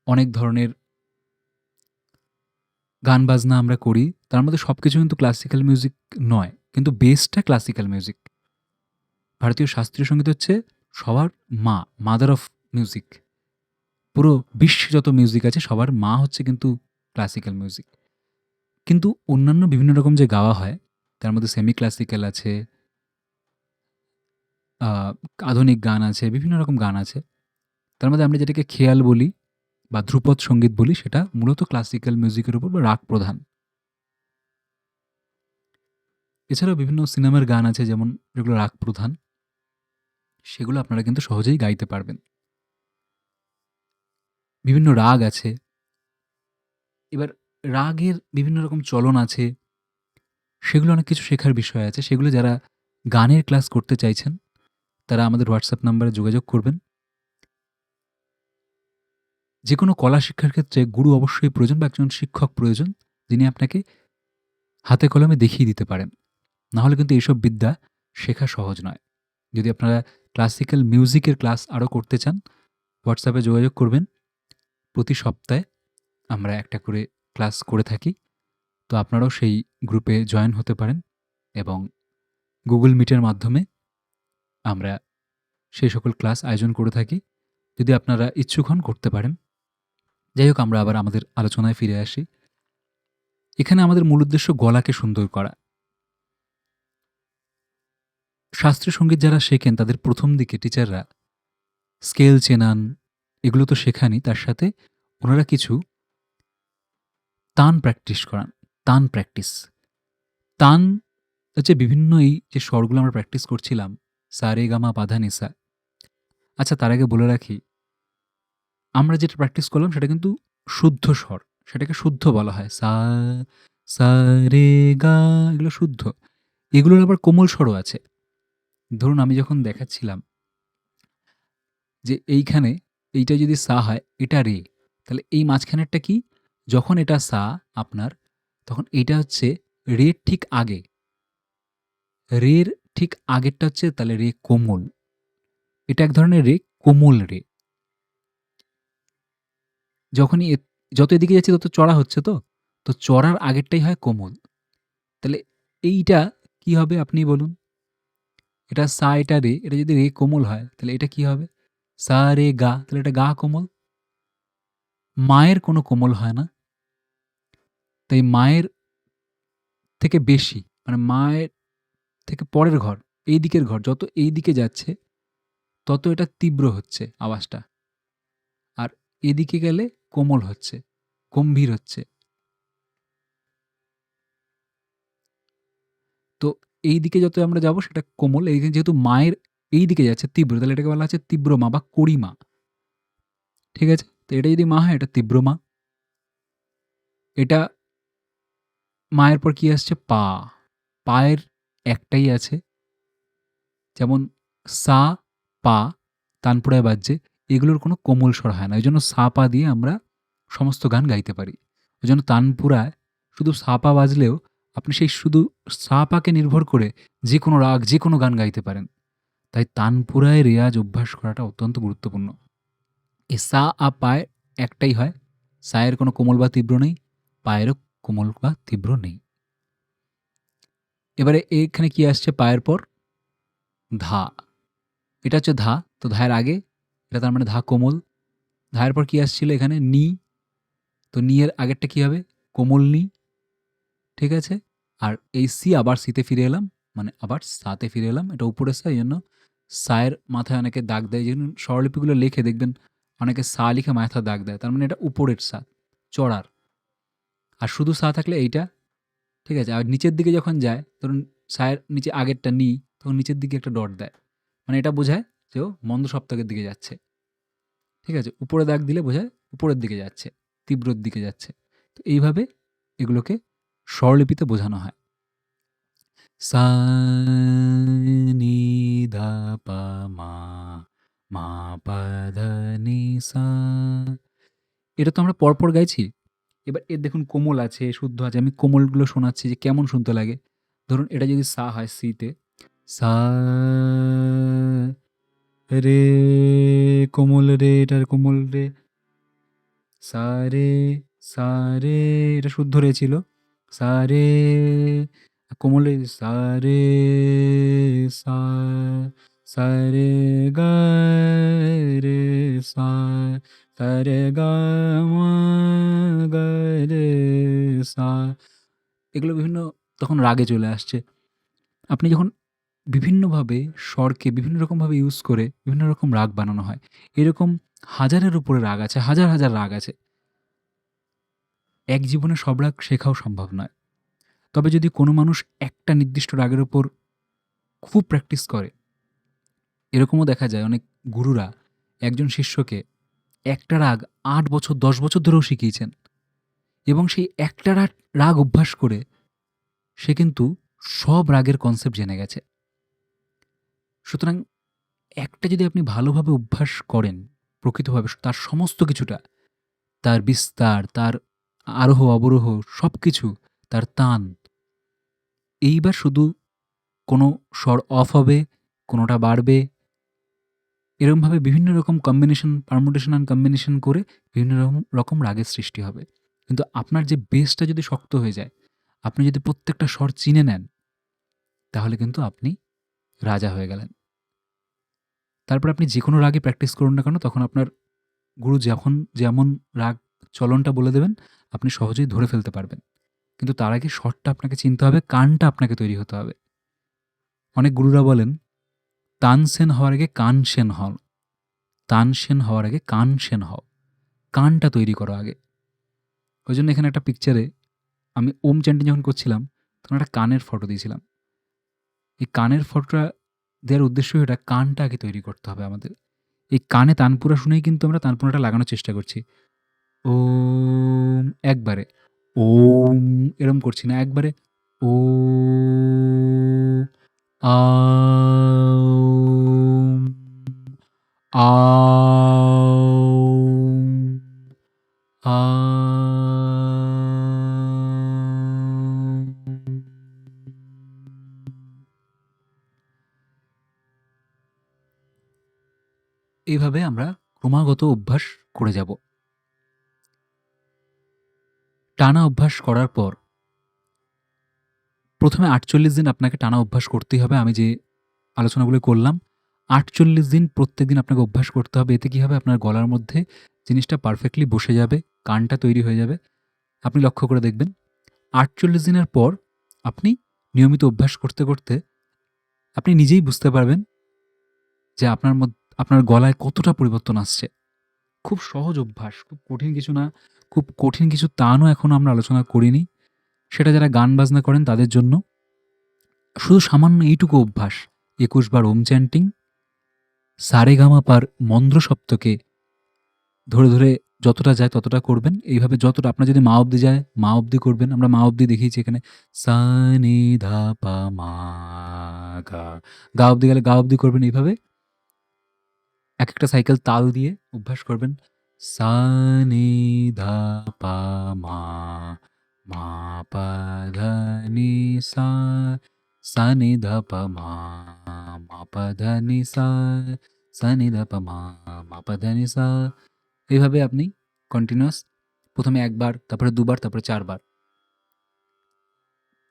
A: অনেক ধরনের গান বাজনা আমরা করি। তার মধ্যে সবকিছু কিন্তু ক্লাসিক্যাল মিউজিক নয়। কিন্তু বেসটা ক্লাসিক্যাল মিউজিক। ভারতীয় শাস্ত্রীয় সঙ্গীত হচ্ছে সবার মা, মাদার অফ মিউজিক। পুরো বিশ্বে যত মিউজিক আছে সবার মা হচ্ছে কিন্তু ক্লাসিক্যাল মিউজিক। কিন্তু অন্যান্য বিভিন্ন রকম যে গাওয়া হয়, তার মধ্যে সেমি ক্লাসিক্যাল আছে, আ আধুনিক গান আছে, বিভিন্ন রকম গান আছে। তার মধ্যে আমরা যেটাকে খেয়াল বলি বা ধ্রুপদ সঙ্গীত বলি, সেটা মূলত ক্লাসিক্যাল মিউজিকের উপর বা রাগ প্রধান। এছাড়াও বিভিন্ন সিনেমার গান আছে যেমন যেগুলো রাগ প্রধান, সেগুলো আপনারা কিন্তু সহজেই গাইতে পারবেন। বিভিন্ন রাগ আছে। এবার রাগের বিভিন্ন রকম চলন আছে, সেগুলো অনেক কিছু শেখার বিষয় আছে। সেগুলো যারা গানের ক্লাস করতে চাইছেন, তারা আমাদের হোয়াটসঅ্যাপ নাম্বারে যোগাযোগ করবেন। যেকোনো কলা শিক্ষার ক্ষেত্রে গুরু অবশ্যই প্রয়োজন বা একজন শিক্ষক প্রয়োজন, যিনি আপনাকে হাতে কলমে দেখিয়ে দিতে পারেন। নাহলে কিন্তু এইসব বিদ্যা শেখা সহজ নয়। যদি আপনারা ক্লাসিক্যাল মিউজিকের ক্লাস আরও করতে চান, হোয়াটসঅ্যাপে যোগাযোগ করবেন। প্রতি সপ্তাহে আমরা একটা করে ক্লাস করে থাকি। তো আপনারাও সেই গ্রুপে জয়েন হতে পারেন এবং গুগল মিটের মাধ্যমে আমরা সেই সকল ক্লাস আয়োজন করে থাকি। যদি আপনারা ইচ্ছুক হন করতে পারেন। যাই হোক, আমরা আবার আমাদের আলোচনায় ফিরে আসি। এখানে আমাদের মূল উদ্দেশ্য গলাকে সুন্দর করা। শাস্ত্রীয় সঙ্গীত যারা শেখেন তাদের প্রথম দিকে টিচাররা স্কেল চেনান, এগুলো তো শেখানই, তার সাথে ওনারা কিছু তান প্র্যাকটিস করান। তান প্র্যাকটিস। তান হচ্ছে বিভিন্ন এই যে স্বরগুলো আমরা প্র্যাকটিস করছিলাম, সা রে গা মা পা ধা নি সা। আচ্ছা, তার আগে বলে রাখি, আমরা যেটা প্র্যাকটিস করলাম সেটা কিন্তু শুদ্ধ স্বর। সেটাকে শুদ্ধ বলা হয়। সা, সা রে গা, এগুলো শুদ্ধ। এগুলোর আবার কোমল স্বরও আছে। ধরুন আমি যখন দেখাচ্ছিলাম যে এইখানে এইটা যদি সা হয়, এটা রে। তাহলে এই মাঝখানেরটা কি? যখন এটা সা আপনার, তখন এইটা হচ্ছে রের ঠিক আগে। রের ঠিক আগেরটা হচ্ছে তাহলে রে কোমল। এটা এক ধরনের রে, কোমল রে। যখনই যত এদিকে যাচ্ছে তত চড়া হচ্ছে তো? তো চড়ার আগেরটাই হয় কোমল। তাহলে এইটা কি হবে আপনি বলুন? এটা সা, এটা রে, এটা যদি রে কোমল হয় তাহলে এটা কি হবে? সা রে গা, তাহলে এটা গা কোমল। মায়ের কোনো কোমল হয় না। তাই মায়ের থেকে বেশি, মানে মায়ের থেকে পরের ঘর, এই দিকের ঘর যত এই দিকে যাচ্ছে তত এটা তীব্র হচ্ছে আওয়াজটা। আর এদিকে গেলে কোমল হচ্ছে, গম্ভীর হচ্ছে। তো এই দিকে যত আমরা যাব সেটা কোমল। এইদিকে যেহেতু মায়ের এই দিকে যাচ্ছে তীব্র, তাহলে এটাকে বলা হচ্ছে তীব্র মা বা কড়িমা। ঠিক আছে? তো এটা যদি মা হয়, এটা তীব্র মা। এটা মায়ের পর কি আসছে? পা। পায়ের একটাই আছে। যেমন সা, পা, তানপুরায় বাজছে। এগুলোর কোনো কোমল স্বর হয় না। ওইজন্য সা, পা দিয়ে আমরা সমস্ত গান গাইতে পারি। ওইজন্য তানপুরায় শুধু সা, পা বাজলেও আপনি সেই শুধু সা, পাকে নির্ভর করে যেকোনো রাগ, যেকোনো গান গাইতে পারেন। তাই তানপুরায় রেয়াজ অভ্যাস করাটা অত্যন্ত গুরুত্বপূর্ণ। এই সা, পায় একটাই হয়। সায়ের কোনো কোমল বা তীব্র নেই, পায়েরও কোমল বা তীব্র নেই। এবারে এখানে কি আসছে পায়ের পর? ধা। এটা হচ্ছে ধা। তো ধায়ের আগে, এটা তার মানে ধা কোমল। ধায়ের পর কি আসছিল এখানে? নি। তো নি এর আগেরটা কি হবে? কোমল নি। ঠিক আছে? আর এই সি, আবার সিতে ফিরে এলাম, মানে আবার সাতে ফিরে এলাম। এটা উপরে সা, এই জন্য সায়ের মাথায় অনেকে দাগ দেয়, যেমন স্বরলিপিগুলো লেখে দেখবেন অনেকে সা লিখে মাথায় দাগ দেয়, তার মানে এটা উপরের সা, চড়ার। আর শুধু সা থাকলে এইটা, ঠিক আছে। আর নিচের দিকে যখন যায়, ধরুন সায়ের নিচে আগেরটা নি, তখন নিচের দিকে একটা ডট দেয়, মানে এটা বোঝায় যে ও মন্দ সপ্তকের দিকে যাচ্ছে, ঠিক আছে। উপরে দাগ দিলে বোঝায় উপরের দিকে যাচ্ছে, তীব্রর দিকে যাচ্ছে। তো এইভাবে এগুলোকে স্বরলিপিতে বোঝানো হয়। সা নি ধা পা মা, মা পা ধা নি সা। এটা তো আমরা পরপর গাইছি। এবার এর দেখুন কোমল আছে, শুদ্ধ আছে। আমি কোমলগুলো শোনাচ্ছি যে কেমন শুনতে লাগে। ধরুন এটা যদি সা হয়, সিতে সা, রে, কোমল রে, এটার কোমল রে, সা রে, সা রে, এটা শুদ্ধ রে ছিল, সা রে, কোমল রে, সা রে, সা, সা রে, গা রে, সা, সা রে, গা মা, গা রে, সা। এগুলো বিভিন্ন তখন রাগে চলে আসছে। আপনি যখন বিভিন্নভাবে স্বরকে বিভিন্ন রকমভাবে ইউজ করে বিভিন্ন রকম রাগ বানানো হয়। এরকম হাজারের উপরে রাগ আছে, হাজার, হাজার রাগ আছে। এক জীবনে সব রাগ শেখাও সম্ভব নয়। তবে যদি কোনো মানুষ একটা নির্দিষ্ট রাগের উপর খুব প্র্যাকটিস করে, এরকমও দেখা যায় অনেক গুরুরা একজন শিষ্যকে একটা রাগ ৮ বছর, ১০ বছর ধরেও শিখিয়েছেন, এবং সেই একটা রাগ অভ্যাস করে সে কিন্তু সব রাগের কনসেপ্ট জেনে গেছে। সুতরাং একটা যদি আপনি ভালোভাবে অভ্যাস করেন, প্রকৃতভাবে তার সমস্ত কিছুটা, তার বিস্তার, তার আরোহ অবরোহ সবকিছু, তার তান, এইবার শুধু কোনো স্বর অফ হবে, কোনোটা বাড়বে, এরকমভাবে বিভিন্ন রকম কম্বিনেশন, পারমুটেশন অ্যান্ড কম্বিনেশন করে বিভিন্ন রকম রাগের সৃষ্টি হবে। কিন্তু আপনার যে বেসটা যদি শক্ত হয়ে যায়, আপনি যদি প্রত্যেকটা স্বর চিনে নেন, তাহলে কিন্তু আপনি রাজা হয়ে গেলেন। তারপর আপনি যে কোনো রাগে প্র্যাকটিস করুন না কেন, তখন আপনার গুরু যখন যেমন রাগ চলনটা বলে দেবেন, আপনি সহজেই ধরে ফেলতে পারবেন। কিন্তু তার আগে স্বরটা আপনাকে চিনতে হবে, কানটা আপনাকে তৈরি হতে হবে। অনেক গুরুরা বলেন, তানসেন হওয়ার আগে কানসেন হও, তানসেন হওয়ার আগে কানসেন হও। কানটা তৈরি করো আগে। ওই জন্য এখানে একটা পিকচারে আমি ওম চ্যান্টিং যখন করছিলাম, তখন একটা কানের ফটো দিয়েছিলাম। এই কানের ফটোটা দেওয়ার উদ্দেশ্য এটা, কানটা আগে তৈরি করতে হবে আমাদের। এই কানে তানপুরা শুনেই কিন্তু আমরা তানপুরাটা লাগানোর চেষ্টা করছি। ওম একবারে, ওম এরম করছি না, একবারে ও, আওম, আওম, আওম। এইভাবে আমরা ক্রমাগত অভ্যাস করে যাব। টানা অভ্যাস করার পর প্রথমে ৪৮ দিন আপনাকে টানা অভ্যাস করতেই হবে। আমি যে আলোচনাগুলো করলাম, ৪৮ দিন প্রত্যেকদিন আপনাকে অভ্যাস করতে হবে। এতে কী হবে, আপনার গলার মধ্যে জিনিসটা পারফেক্টলি বসে যাবে, কানটা তৈরি হয়ে যাবে। আপনি লক্ষ্য করে দেখবেন ৪৮ দিনের পর আপনি নিয়মিত অভ্যাস করতে, করতে আপনি নিজেই বুঝতে পারবেন যে আপনার গলায় কতটা পরিবর্তন আসছে। খুব সহজ অভ্যাস, খুব কঠিন কিছু না। খুব কঠিন কিছু তানও এখনও আমরা আলোচনা করিনি। সেটা যারা গান বাজনা করেন তাদের জন্য। শুধু সামান্য এইটুকু অভ্যাস, ২১ বার ওম চ্যান্টিং, সারেগামাপার মন্দ্র সপ্তকে ধরে, ধরে যতটা যায় ততটা করবেন। এইভাবে যতটা আপনার যদি মা অব্দি যায়, মা অব্দি করবেন। আমরা মা অব্দি দেখিয়েছি এখানে। সা নি ধা পা মা গা, গা অব্দি গেলে গা অব্দি করবেন। এইভাবে একেকটা সাইকেল তাল দিয়ে অভ্যাস করবেন। সা নি ধা পা মা, মা পা ধা নি সা, সা নি ধা পা মা, মা পা ধা নি সা, সা নি ধা পা মা, মা পা ধা নি সা। এইভাবে আপনি কন্টিনিউয়াস, প্রথমে ১ বার, তারপরে ২ বার, তারপরে ৪ বার।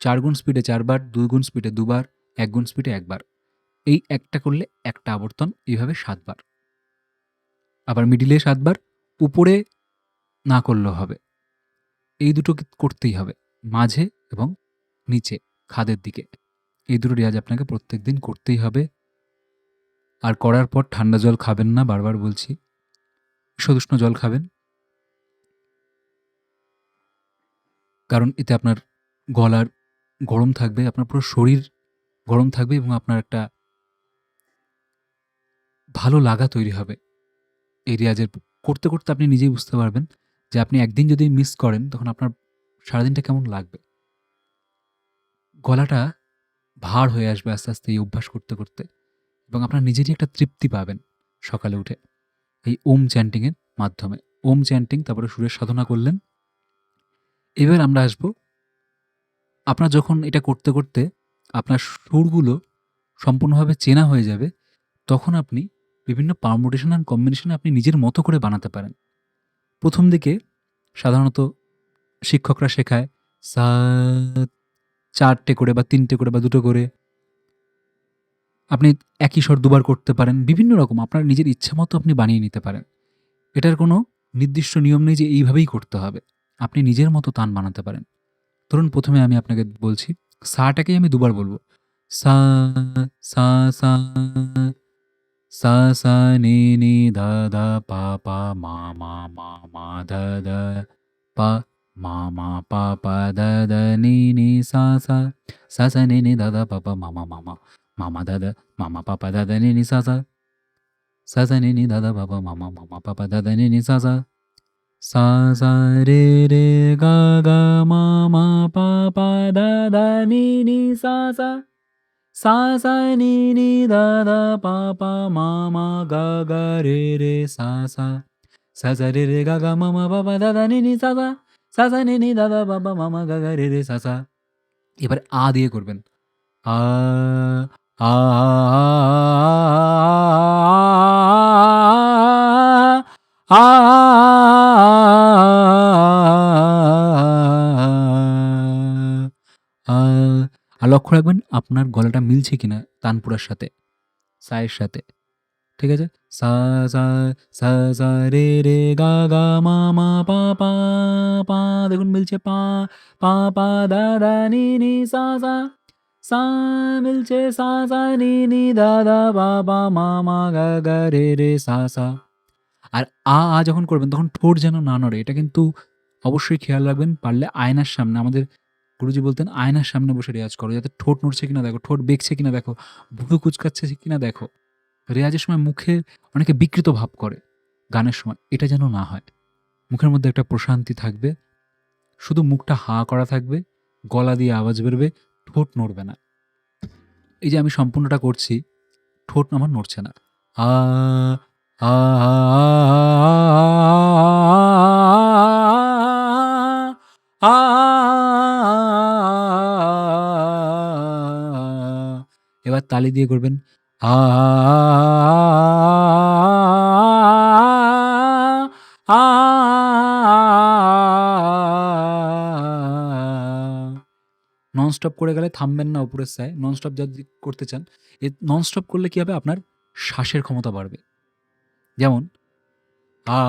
A: ৪ গুণ স্পিডে ৪ বার, ২ গুণ স্পিডে ২ বার, ১ গুণ স্পিডে ১ বার। এই একটা করলে একটা আবর্তন, এইভাবে ৭ বার। আবার মিডিলে ৭ বার, উপরে না করলেও হবে। এই দুটো করতেই হবে, মাঝে এবং নিচে খাদের দিকে। এই দুটো রেওয়াজ আপনাকে প্রত্যেকদিন করতেই হবে। আর করার পর ঠান্ডা জল খাবেন না, বারবার বলছি। ঈষদুষ্ণ জল খাবেন। কারণ এতে আপনার গলার গরম থাকবে, আপনার পুরো শরীর গরম থাকবে এবং আপনার একটা ভালো লাগা তৈরি হবে। এই রেয়াজের করতে, করতে আপনি নিজেই বুঝতে পারবেন যে আপনি একদিন যদি মিস করেন তখন আপনার সারাদিনটা কেমন লাগবে। গলাটা ভার হয়ে আসবে আস্তে, আস্তে এই অভ্যাস করতে, করতে এবং আপনার নিজেরই একটা তৃপ্তি পাবেন সকালে উঠে এই ওম চ্যান্টিংয়ের মাধ্যমে। ওম চ্যান্টিং, তারপরে সুরের সাধনা করলেন। এবার আমরা আসবো, আপনার যখন এটা করতে, করতে আপনার সুরগুলো সম্পূর্ণভাবে চেনা হয়ে যাবে, তখন আপনি বিভিন্ন পারমুটেশন অ্যান্ড কম্বিনেশন আপনি নিজের মতো করে বানাতে পারেন। প্রথম দিকে সাধারণত শিক্ষকরা শেখায় সা ৪ টে করে বা ৩ টে করে বা ২ টো করে। আপনি একই স্বর দুবার করতে পারেন। বিভিন্ন রকম আপনার নিজের ইচ্ছামতো আপনি বানিয়ে নিতে পারেন। এটার কোনো নির্দিষ্ট নিয়ম নেই যে এইভাবেই করতে হবে। আপনি নিজের মতো তান বানাতে পারেন। ধরুন প্রথমে আমি আপনাকে বলছি, সাটাকেই আমি দুবার বলব। সা, সা, সা, সা, সা, নি, নি, ধা, ধা, পা, পা, মা, মা, মা, মা, ধা, ধা, পা, মা, মা, পা, পা, ধা, ধা, নি, নি, সা, সা, সা, সা, নি, নি, ধা, ধা, পা, পা, মা, মা, মা, মা, মা, মা, ধা, ধা, মা, মা, পা, পা, ধা, ধা, নি, নি, সা, সা, সা, সা, নি, নি, ধা, ধা, পা, পা, মা, মা, মা, মা, পা, পা, ধা, ধা, নি, নি, সা, সা, সা, সা, রে, রে, গা, গা, মা, মা, পা, পা, ধা, ধা, নি, নি, সা, সা, সা, সা, নি, নি, ধা, ধা, পা, পা, মা, মা, গা, গা, রে, রে, সা, সা, সা, সা, রে, রে, গা, গা, মা, মা, পা, পা, ধা, ধা, নি, নি, সা, সা, সা, সা, নি, নি, ধা, ধা, পা, পা, মা, মা, গা, গা, রে, রে, সা, সা। এবার আ দিয়ে করবেন। আ, আ, আ, আ, আর লক্ষ্য রাখবেন আপনার গলাটা মিলছে কিনা তানপুরার সাথে, সায়ের সাথে। ঠিক আছে? সা, সা, সা, সা, রে, রে, গা, গা, মা, মা, পা, পা, পা, দেখুন মিলছে পা, পা, পা, দা, দা, নি, নি, সা, সা, সা মিলছে সা, সা, নি, নি, দা, দা, পা, পা, মা, মা, গা, গা, রে, রে, সা, সা। আর যখন করবেন তখন ঠোঁট যেন না নড়ে। এটা কিন্তু অবশ্যই খেয়াল রাখবেন। পারলে আয়নার সামনে, আমাদের গুরুজি বলতেন, আয়নার সামনে বসে রেয়াজ করো। যাতে ঠোঁট নড়ছে কিনা দেখো, ঠোঁট বেঁকছে কিনা দেখো, ভ্রু কুঁচকাচ্ছে কিনা দেখো। রেয়াজের সময় মুখে অনেকে বিকৃত ভাব করে গানের সময়। এটা যেন না হয়। মুখের মধ্যে একটা প্রশান্তি থাকবে। শুধু মুখটা হাঁ করা থাকবে, গলা দিয়ে আওয়াজ বেরোবে, ঠোঁট নড়বে না। এই যে আমি সম্পূর্ণটা করছি, ঠোঁট আমার নড়ছে না। আ, আ, আ, এবার তালি দিয়ে করবেন আ, আ, ননস্টপ করে গেলে থামবেন না উপরের সায়। ননস্টপ যদি করতে চান, ননস্টপ করলে কি হবে, আপনার শ্বাসের ক্ষমতা বাড়বে। যেমন আ,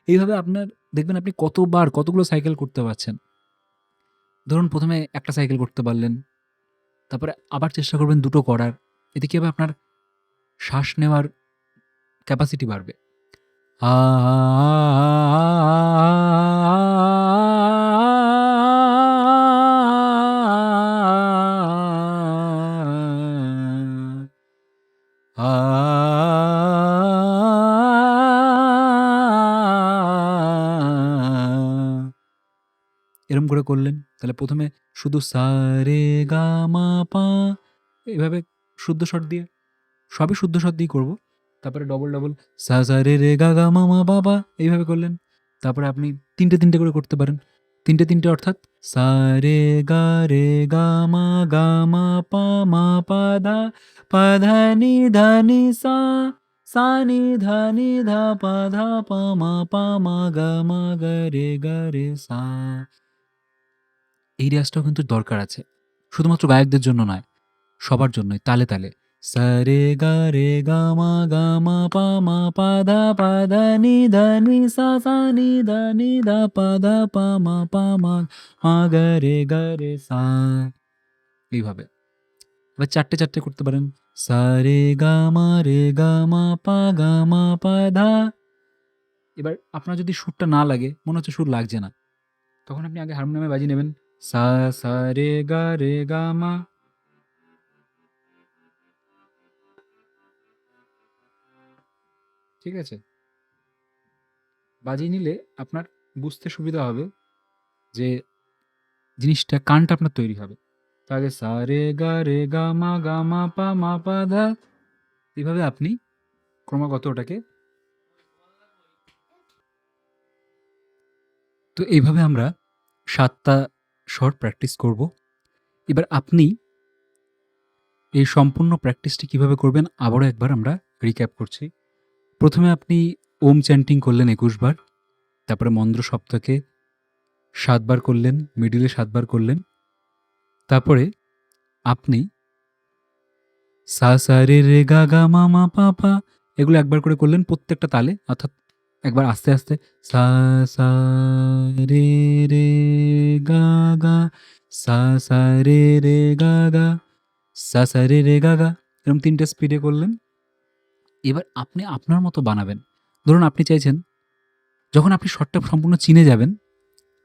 A: এইভাবে আপনার দেখবেন আপনি কতবার কতগুলো সাইকেল করতে পারছেন। ধরুন প্রথমে একটা সাইকেল করতে পারলেন, তারপরে আবার চেষ্টা করবেন ২ টো করার। এতে কি হবে, আপনার শ্বাস নেওয়ার ক্যাপাসিটি বাড়বে। আ, আ, এরম করে করলেন। তাহলে প্রথমে শুধু সা, রে, গা, মা, পা, এভাবে শুদ্ধ স্বর দিয়ে, সবই শুদ্ধ স্বর দিয়েই করব। তারপরে ডবল, ডবল সা, সা, রে, রে, গা, গা, মা, মা, পা, পা, এইভাবে করলেন। তারপরে আপনি ৩ টে ৩ টে করে করতে পারেন। ৩ টে ৩ টে অর্থাৎ সা, রে, গা, মা, পা, মা, পা, ধা, নি, সা, নি, ধা, পা, মা, গা, রে, সা। এই রেয়াজটাও কিন্তু দরকার আছে। শুধুমাত্র গায়কদের জন্য নয়, সবার জন্যই, তালে, তালে। সা রে গা রে গা মা পা ধা নি ধা পা মা গা রে সা। এইভাবে এবার চারটে চারটে করতে পারেন। সা রে গা মা পা ধা। এবার আপনার যদি সুরটা না লাগে, মনে হচ্ছে সুর লাগছে না, তখন আপনি আগে হারমোনিয়ামে বাজিয়ে নেবেন সা সা রে গা মা। ঠিক আছে? বাজিয়ে নিলে আপনার বুঝতে সুবিধা হবে যে জিনিসটা কানটা আপনার তৈরি হবে। তো আগে সা রে গা মা পা ধা। এভাবে আপনি ক্রমাগত ওটাকে, তো এইভাবে আমরা ৭ টা স্বর প্র্যাকটিস করব। এবার আপনি এই সম্পূর্ণ প্র্যাকটিসটি কিভাবে করবেন আবারও একবার আমরা রিক্যাপ করছি। প্রথমে আপনি ওম চ্যান্টিং করলেন ২১ বার, তারপরে মন্দ্র সপ্তকে ৭ বার করলেন, মিডলে ৭ বার করলেন। তারপরে আপনি সা, সা, রে, মা, পা এগুলো একবার করে করলেন প্রত্যেকটা তালে, অর্থাৎ একবার আস্তে, আস্তে সা, সা, রে, গা, সা, সা, রে, গা, সা, সা, রে, গা এরকম ৩ টে স্পিডে করলেন। এবার আপনি আপনার মতো বানাবেন। ধরুন আপনি চাইছেন যখন আপনি স্বরটা সম্পূর্ণ চিনে যাবেন,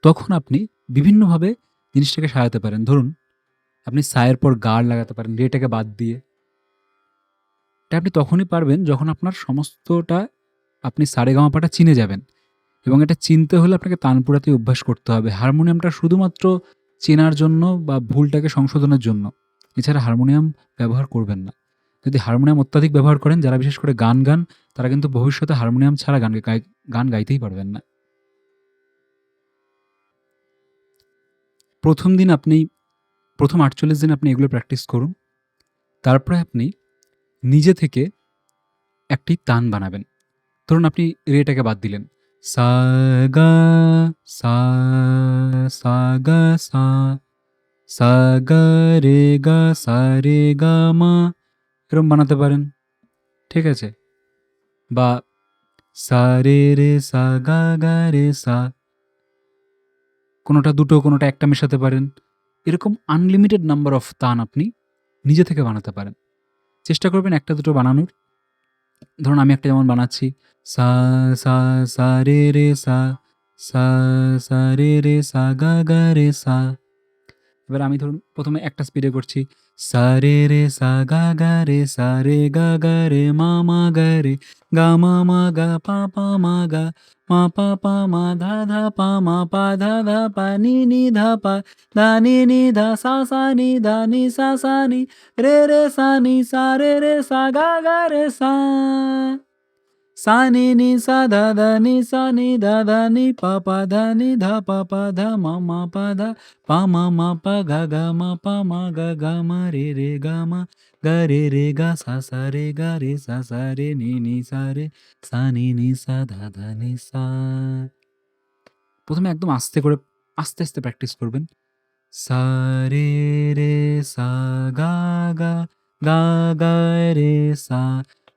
A: তখন আপনি বিভিন্নভাবে জিনিসটাকে সাজাতে পারেন। ধরুন আপনি সা এর পর গা লাগাতে পারেন, রেটাকে বাদ দিয়ে। এটা আপনি তখনই পারবেন যখন আপনার সমস্তটা আপনি সারেগামাপাটা চিনে যাবেন, এবং এটা চিনতে হলে আপনাকে তানপুরাতে অভ্যাস করতে হবে। হারমোনিয়ামটা শুধুমাত্র চেনার জন্য বা ভুলটাকে সংশোধনের জন্য, এছাড়া হারমোনিয়াম ব্যবহার করবেন না। যদি হারমোনিয়াম অত্যাধিক ব্যবহার করেন, যারা বিশেষ করে গান তারা কিন্তু ভবিষ্যতে হারমোনিয়াম ছাড়া গান গাইতেই পারবেন না। প্রথম ৪৮ দিন আপনি এগুলো প্র্যাকটিস করুন। তারপরে আপনি নিজে থেকে একটি তান বানাবেন। ধরুন আপনি রেটাকে বাদ দিলেন, সা গা সা, সা গা সা, সা গা সা রে গা মা এরকম বানাতে পারেন। ঠিক আছে? বা সা রে সা গা রে সা, কোনোটা দুটো, কোনোটা একটা মেশাতে পারেন। এরকম আনলিমিটেড নাম্বার অফ তান আপনি নিজে থেকে বানাতে পারেন। চেষ্টা করবেন একটা দুটো বানানোর। ধরুন আমি একটা যেমন বানাচ্ছি, সা সা সা রে সা, সা সা রে সা গা রে সা। এবার আমি ধরুন প্রথমে একটা স্পিডে করছি, সা রে সা গা রে সা রে গা রে মা গা মা গা মা গা মা ধা পা ধা পা নি ধা নি ধা সা নি রে সা নি সা রে সা গা রে সা। সা নি সা নি সা নি নি পা ধা মা পা ধা পা মা পা মা গা মা রে গা রে গা সা রে সা রে নি সা নি সা নি সা। প্রথমে একদম আস্তে করে আস্তে, আস্তে প্র্যাকটিস করবেন। সা রে সা গা গা রে সা।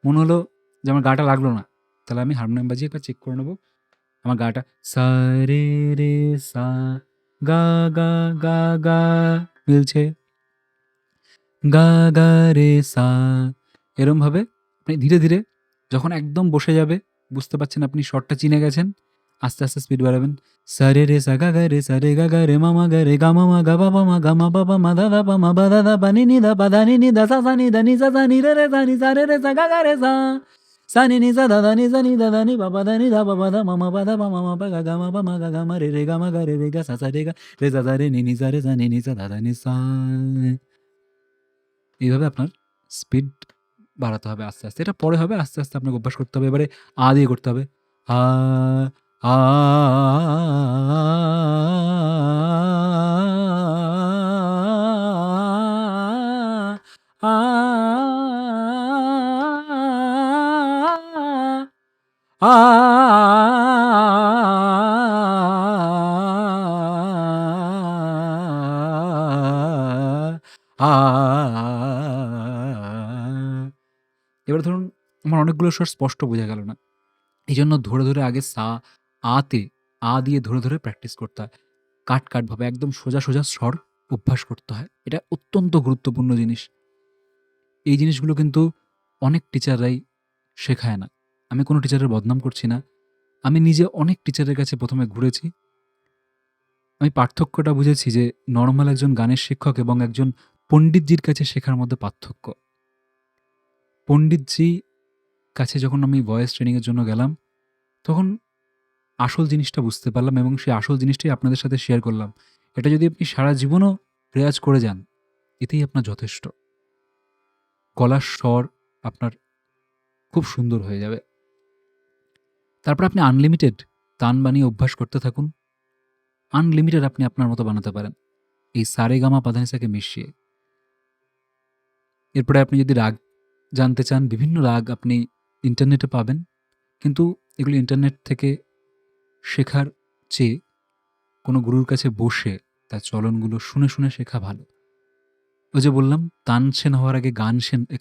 A: মনে হলো যে আমার গাটা লাগলো না, তাহলে আমি হারমোনিয়াম বাজিয়ে একবার চেক করে নেবো আমার গাটা। সা রে সা গা গা মিলছে, গা রে সা। এরমভাবে আপনি ধীরে ধীরে যখন একদম বসে যাবে, বুঝতে পারছেন আপনি স্বরটা চিনে গেছেন, আস্তে আস্তে স্পিড বাড়াবেন। সা রে সা গা রে সা রে গা রে মা রে গা মা গা মা ধা মা বা ধা পা নি ধা পা নি ধা সা নি সা নি রে সা রে সা গা রে সা। সা নি সা নি নি পা নি ধা ধা মা পা ধা মা পা গা মা গা মা রে গা মা গা রে গা সা সা রে নি সা রে সা নি সা নি সা। এইভাবে আপনার স্পিড বাড়াতে হবে আস্তে, আস্তে। এটা পরে হবে, আস্তে, আস্তে আপনাকে অভ্যাস করতে হবে। এবারে দিয়ে করতে হবে। আ, আ, আ, এবার ধরুন আমার অনেকগুলো স্বর স্পষ্ট বোঝা গেল না। এইজন্য ধরে, ধরে আগে সা, আতে আ দিয়ে ধরে, ধরে প্র্যাকটিস করতে হয়। কাট ভাবে একদম সোজা, সোজা স্বর অভ্যাস করতে হয়। এটা অত্যন্ত গুরুত্বপূর্ণ জিনিস। এই জিনিসগুলো কিন্তু অনেক টিচাররাই শেখায় না। আমি কোনো টিচারের বদনাম করছি না। আমি নিজে অনেক টিচারের কাছে ১ম এ ঘুরেছি। আমি পার্থক্যটা বুঝেছি যে নরমাল একজন গানের শিক্ষক এবং একজন পণ্ডিতজির কাছে শেখার মধ্যে পার্থক্য। পণ্ডিতজি কাছে যখন আমি ভয়েস ট্রেনিং এর জন্য গেলাম, তখন আসল জিনিসটা বুঝতে পারলাম এবং সেই আসল জিনিসটাই আপনাদের সাথে শেয়ার করলাম। এটা যদি আপনি সারা জীবনও রেয়াজ করে যান, এতেই আপনার যথেষ্ট। গলার স্বর আপনার খুব সুন্দর হয়ে যাবে। তারপর আপনি আনলিমিটেড তান বানিয়ে অভ্যাস করতে থাকুন। আনলিমিটেড আপনি আপনার মতো বানাতে পারেন। এই সারেগামা পাধানিসাকে মিশিয়ে। এরপরে আপনি যদি রাগ জানতে চান, বিভিন্ন রাগ আপনি ইন্টারনেটে পাবেন। কিন্তু এগুলো ইন্টারনেট থেকে শেখার চেয়ে কোনো গুরুর কাছে বসে তার চলনগুলো শুনে, শুনে শেখা ভালো। ওই যে বললাম তানসেন হওয়ার আগে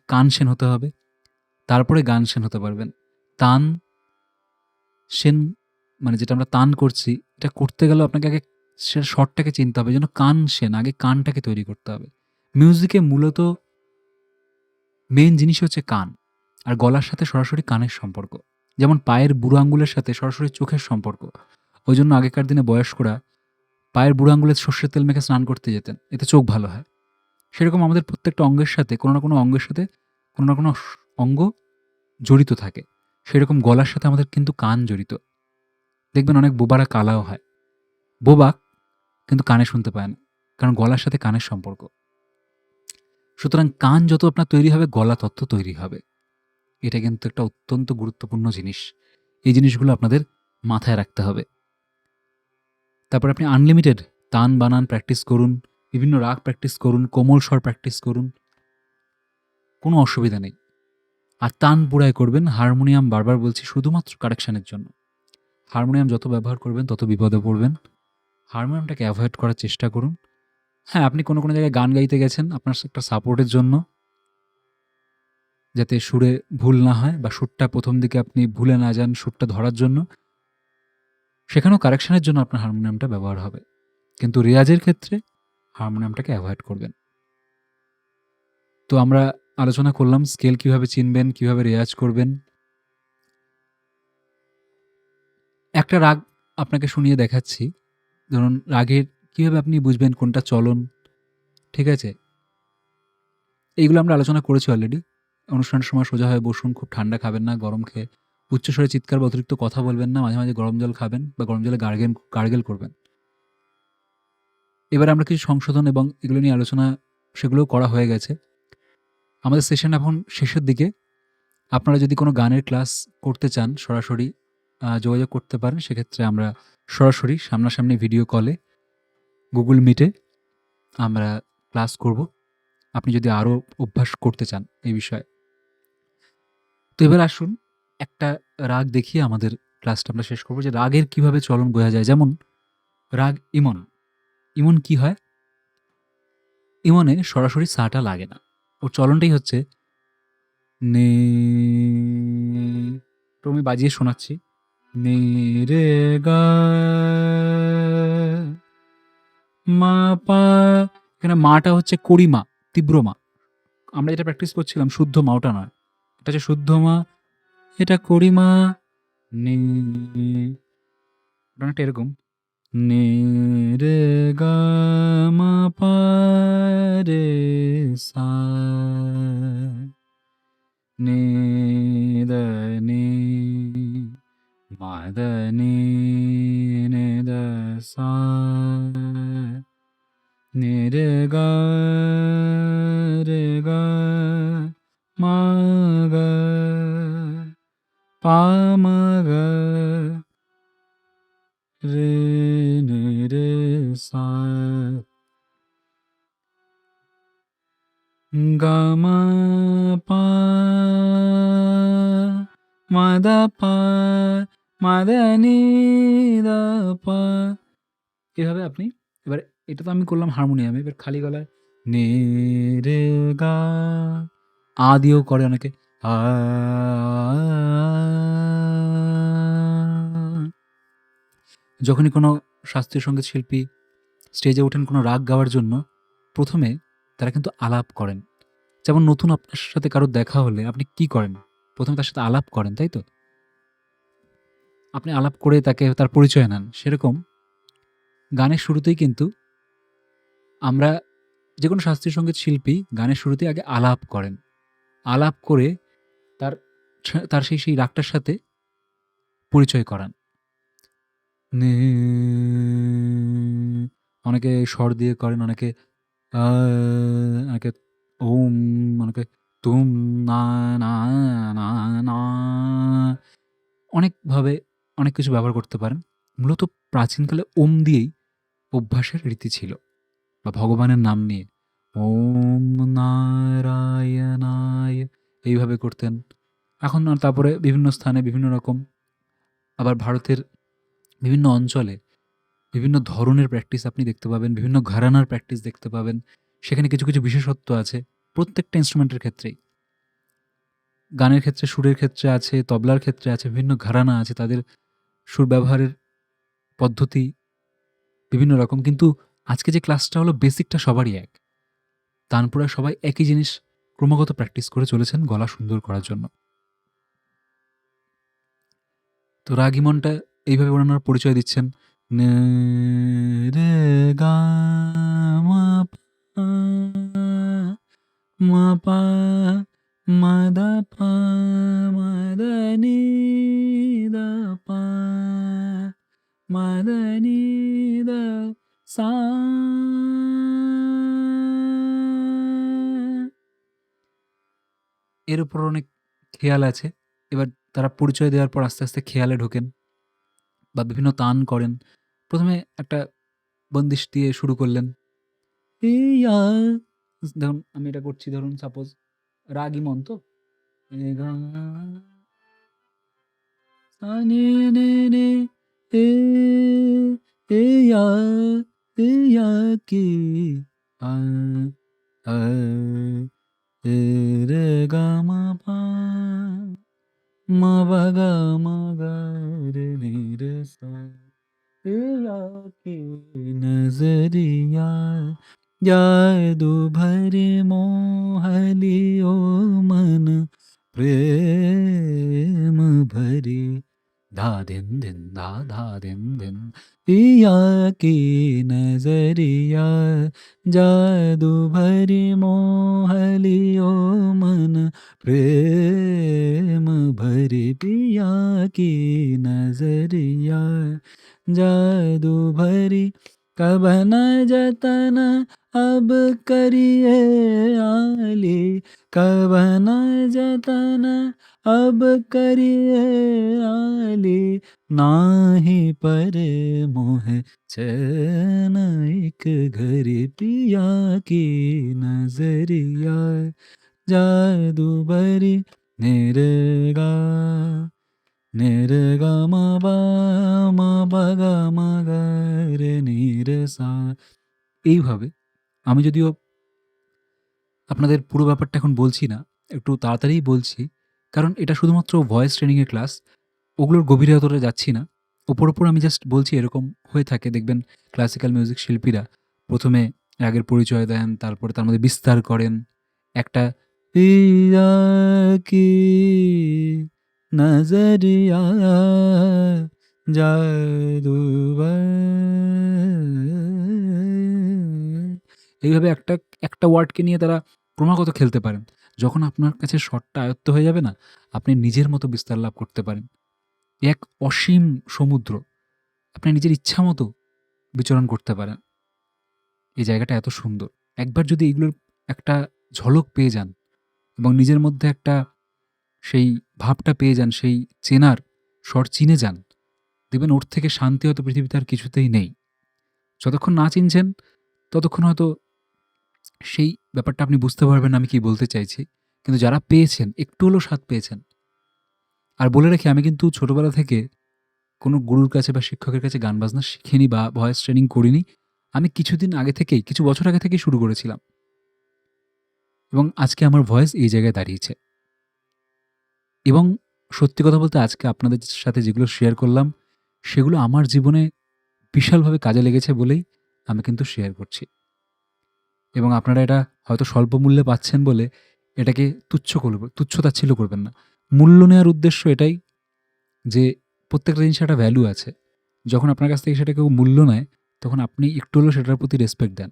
A: কানসেন হতে হবে। তারপরে গানসেন হতে পারবেন। তান, সেন মানে যেটা আমরা তান করছি, এটা করতে গেলেও আপনাকে আগে সে স্বরটাকে চিনতে হবে। এজন্য কানসেন আগে কানটাকে তৈরি করতে হবে। মিউজিকে মূলত মেইন জিনিস হচ্ছে কান। আর গলার সাথে সরাসরি কানের সম্পর্ক। যেমন পায়ের বুড়ো আঙুলের সাথে সরাসরি চোখের সম্পর্ক। ওইজন্য আগেকার দিনে বয়স্করা পায়ের বুড়ো আঙুলে সর্ষের তেল মেখে স্নান করতে যেতেন। এতে চোখ ভালো হয়। সেরকম আমাদের প্রত্যেকটা অঙ্গের সাথে কোনো না কোনো অঙ্গের সাথে কোনো না কোনো অঙ্গ জড়িত থাকে। সেরকম গলার সাথে আমাদের কিন্তু কান জড়িত। দেখবেন অনেক বোবারা কালাও হয়। বোবা কিন্তু কানে শুনতে পায় না। কারণ গলার সাথে কানের সম্পর্ক। সুতরাং কান যত আপনার তৈরি হবে, গলা তত তৈরি হবে। এটা কিন্তু একটা অত্যন্ত গুরুত্বপূর্ণ জিনিস। এই জিনিসগুলো আপনাদের মাথায় রাখতে হবে। তারপর আপনি আনলিমিটেড তান বানান প্র্যাকটিস করুন, বিভিন্ন রাগ প্র্যাকটিস করুন, কোমল স্বর প্র্যাকটিস করুন। কোনো অসুবিধা নেই। আর তান পুড়ায় করবেন, হারমোনিয়াম বারবার বলছি শুধুমাত্র কারেকশনের জন্য। হারমোনিয়াম যত ব্যবহার করবেন তত বিপদে পড়বেন। হারমোনিয়ামটাকে অ্যাভয়েড করার চেষ্টা করুন। হ্যাঁ, আপনি কোনো, কোনো জায়গায় গান গাইতে গেছেন আপনার একটা সাপোর্টের জন্য, যাতে সুরে ভুল না হয় বা সুরটা ১ম দিকে আপনি ভুলে না যান সুরটা ধরার জন্য। সেখানেও কারেকশনের জন্য আপনার হারমোনিয়ামটা ব্যবহার হবে। কিন্তু রেয়াজের ক্ষেত্রে হারমোনিয়ামটাকে অ্যাভয়েড করবেন। তো আমরা আলোচনা করলাম স্কেল কিভাবে চিনবেন, কিভাবে রেয়াজ করবেন। একটা রাগ আপনাকে শুনিয়ে দেখাচ্ছি। ধরুন রাগের কিভাবে আপনি বুঝবেন কোনটা চলন, ঠিক আছে? এইগুলো আমরা আলোচনা করেছি অলরেডি। অনুষ্ঠানের সময় সোজা হয়ে বসুন, খুব ঠান্ডা খাবেন না, গরম খেয়ে উচ্চস্বরে চিৎকার বা অতিরিক্ত কথা বলবেন না, মাঝে, মাঝে গরম জল খাবেন বা গরম জলে গার্গেল করবেন। এবারে আমরা কিছু সংশোধন এবং এগুলো নিয়ে আলোচনা সেগুলোও করা হয়ে গেছে। আমাদের সেশন এখন শেষের দিকে। আপনারা যদি কোনো গানের ক্লাস করতে চান সরাসরি যোগাযোগ করতে পারেন। সেক্ষেত্রে আমরা সরাসরি সামনাসামনি ভিডিও কলে Google Meet-এ আমরা ক্লাস করব। আপনি যদি আরও অভ্যাস করতে চান এই বিষয়ে। তো এবার আসুন একটা রাগ দেখিয়ে আমাদের ক্লাসটা আমরা শেষ করব যে রাগের কিভাবে চলন বোঝা যায়। যেমন রাগ ইমন। ইমন কি হয়? ইমনে সরাসরি সা-টা লাগে না। ওর চলনটাই হচ্ছে নে। তো আমি বাজিয়ে শোনাচ্ছি। নে রে গা মা পা। এখানে মাটা হচ্ছে কড়ি মা, তীব্র মা। আমরা যেটা প্র্যাকটিস করছিলাম শুদ্ধ মা ওটা নয়। এটা হচ্ছে শুদ্ধ মা, এটা কড়ি মা। নে ওটা অনেকটা এরকম। নে রে গা মা পা রে সা নে দা নে মা দা নে দা সা নে রে গা মা গা পা মা গা রে নে রে সা গা মা পা মা দা পা মা দা নি দা পা। এভাবে আপনি এবার এটা তো আমি করলাম হারমোনিয়ামে। এবার খালি গলায় নে রে গা, আ দিয়েও করে অনেকে। আ যখনই কোনো শাস্ত্রীয় সঙ্গীত শিল্পী স্টেজে ওঠেন কোনো রাগ গাওয়ার জন্য, ১ম এ তারা কিন্তু আলাপ করেন। যেমন নতুন আপনার সাথে কারো দেখা হলে আপনি কি করেন? ১ম এ তার সাথে আলাপ করেন, তাই তো? আপনি আলাপ করে তাকে তার পরিচয় নেন। সেরকম গানের শুরুতেই কিন্তু আমরা যেকোনো শাস্ত্রীয় সঙ্গীত শিল্পী গানের শুরুতেই আগে আলাপ করেন। আলাপ করে তার তার সেই রাগটার সাথে পরিচয় করান। নে অনেকে স্বর দিয়ে করেন, অনেকে আ অনেকে ওম, অনেকে তুম না না না না অনেকভাবে অনেক কিছু ব্যবহার করতে পারেন। মূলত প্রাচীনকালে ওম দিয়েই অভ্যাসের রীতি ছিল বা ভগবানের নাম নিয়ে ওম নারায়ণায় এইভাবে করতেন। এখন আর তারপরে বিভিন্ন স্থানে বিভিন্ন রকম, আবার ভারতের বিভিন্ন অঞ্চলে বিভিন্ন ধরনের প্র্যাকটিস আপনি দেখতে পাবেন, বিভিন্ন ঘরানার প্র্যাকটিস দেখতে পাবেন। সেখানে কিছু, কিছু বিশেষত্ব আছে প্রত্যেকটা ইন্সট্রুমেন্টের ক্ষেত্রেই। গানের ক্ষেত্রে, সুরের ক্ষেত্রে আছে, তবলার ক্ষেত্রে আছে, বিভিন্ন ঘরানা আছে, তাদের সুর ব্যবহারের পদ্ধতি বিভিন্ন রকম। কিন্তু আজকে যে ক্লাসটা হলো বেসিকটা সবারই এক। তানপুরা সবাই একই জিনিস ক্রমাগত প্র্যাকটিস করে চলেছেন গলা সুন্দর করার জন্য। তো রাগিমনটা এইভাবে ওনারা পরিচয় দিচ্ছেন। নে রে গা মা পা মা পা মা দা পা মা দা নি দা পা মা দা নি দা সা। এর উপর অনেক খেয়াল আছে। এবার তারা পরিচয় দেওয়ার পর আস্তে, আস্তে খেয়ালে ঢোকেন বা বিভিন্ন তান করেন। ১ম এ একটা বন্দিশ দিয়ে শুরু করলেন। ইয়া ধরুন আমি এটা করছি, ধরুন সাপোজ রাগী মন তো। রে গা সা নি নি নি এ এ ইয়া এ ইয়া কি আ আ এ রে গা মা পা মা বা গা মা গা রে নি রে সা तेरा के नजरिया जादू भरे मोहलियो मन प्रेम भरी धा दिन दिन धा दिन दिन पिया की नजरिया जादू भरी मोहलियो मन प्रेम भरी पिया की नजरिया जादू भरी कब न जतन अब करिए आली कब न जतन अब करिए आली नाही पर मोह चैन एक घड़ी पिया की नजरिया जादू भरी निरगा নিরে গা মা পা গা মা গা রে নি রে সা। এইভাবে আমি যদিও আপনাদের পুরো ব্যাপারটা এখন বলছি না, একটু তাড়াতাড়িই বলছি। কারণ এটা শুধুমাত্র ভয়েস ট্রেনিং এর ক্লাস। ওগুলোর গভীরতায় যাচ্ছি না। ওপর আমি জাস্ট বলছি এরকম হয়ে থাকে দেখবেন ক্লাসিক্যাল মিউজিক শিল্পীরা ১ম এ রাগের পরিচয় দেন, তারপরে তার মধ্যে বিস্তার করেন। একটা ইয়া কি নজরিয়া জাদু এইভাবে একটা একটা ওয়ার্ডকে নিয়ে তারা ক্রমাগত খেলতে পারেন। যখন আপনার কাছে স্বরটা আয়ত্ত হয়ে যাবে না, আপনি নিজের মতো বিস্তার লাভ করতে পারেন। এক অসীম সমুদ্র। আপনি নিজের ইচ্ছামতো বিচরণ করতে পারেন। এই জায়গাটা এত সুন্দর। একবার যদি এগুলোর একটা ঝলক পেয়ে যান এবং নিজের মধ্যে একটা সেই ভাবটা পেয়ে যান, সেই চেনার স্বর চিনে যান, দেখবেন ওর থেকে শান্তি হয়তো পৃথিবীতে আর কিছুতেই নেই। যতক্ষণ না চিনছেন, ততক্ষণ হয়তো সেই ব্যাপারটা আপনি বুঝতে পারবেন না আমি কি বলতে চাইছি। কিন্তু যারা পেয়েছেন, একটু হলেও স্বাদ পেয়েছেন। আর বলে রাখি আমি কিন্তু ছোটবেলা থেকে কোনো গুরুর কাছে বা শিক্ষকের কাছে গান বাজনা শিখিনি বা ভয়েস ট্রেনিং করিনি। আমি কিছুদিন আগে থেকেই, কিছু বছর আগে থেকেই শুরু করেছিলাম। এবং আজকে আমার ভয়েস এই জায়গায় দাঁড়িয়েছে। এবং সত্যি কথা বলতে আজকে আপনাদের সাথে যেগুলো শেয়ার করলাম, সেগুলো আমার জীবনে বিশালভাবে কাজে লেগেছে বলেই আমি কিন্তু শেয়ার করছি। এবং আপনারা এটা হয়তো স্বল্প মূল্যে পাচ্ছেন বলে এটাকে তুচ্ছ-তাচ্ছিল্য করবেন না। মূল্য নেওয়ার উদ্দেশ্য এটাই যে প্রত্যেকটা জিনিসের একটা ভ্যালু আছে। যখন আপনার কাছ থেকে সেটা কেউ মূল্য নেয়, তখন আপনি একটু হলেও সেটার প্রতি রেসপেক্ট দেন।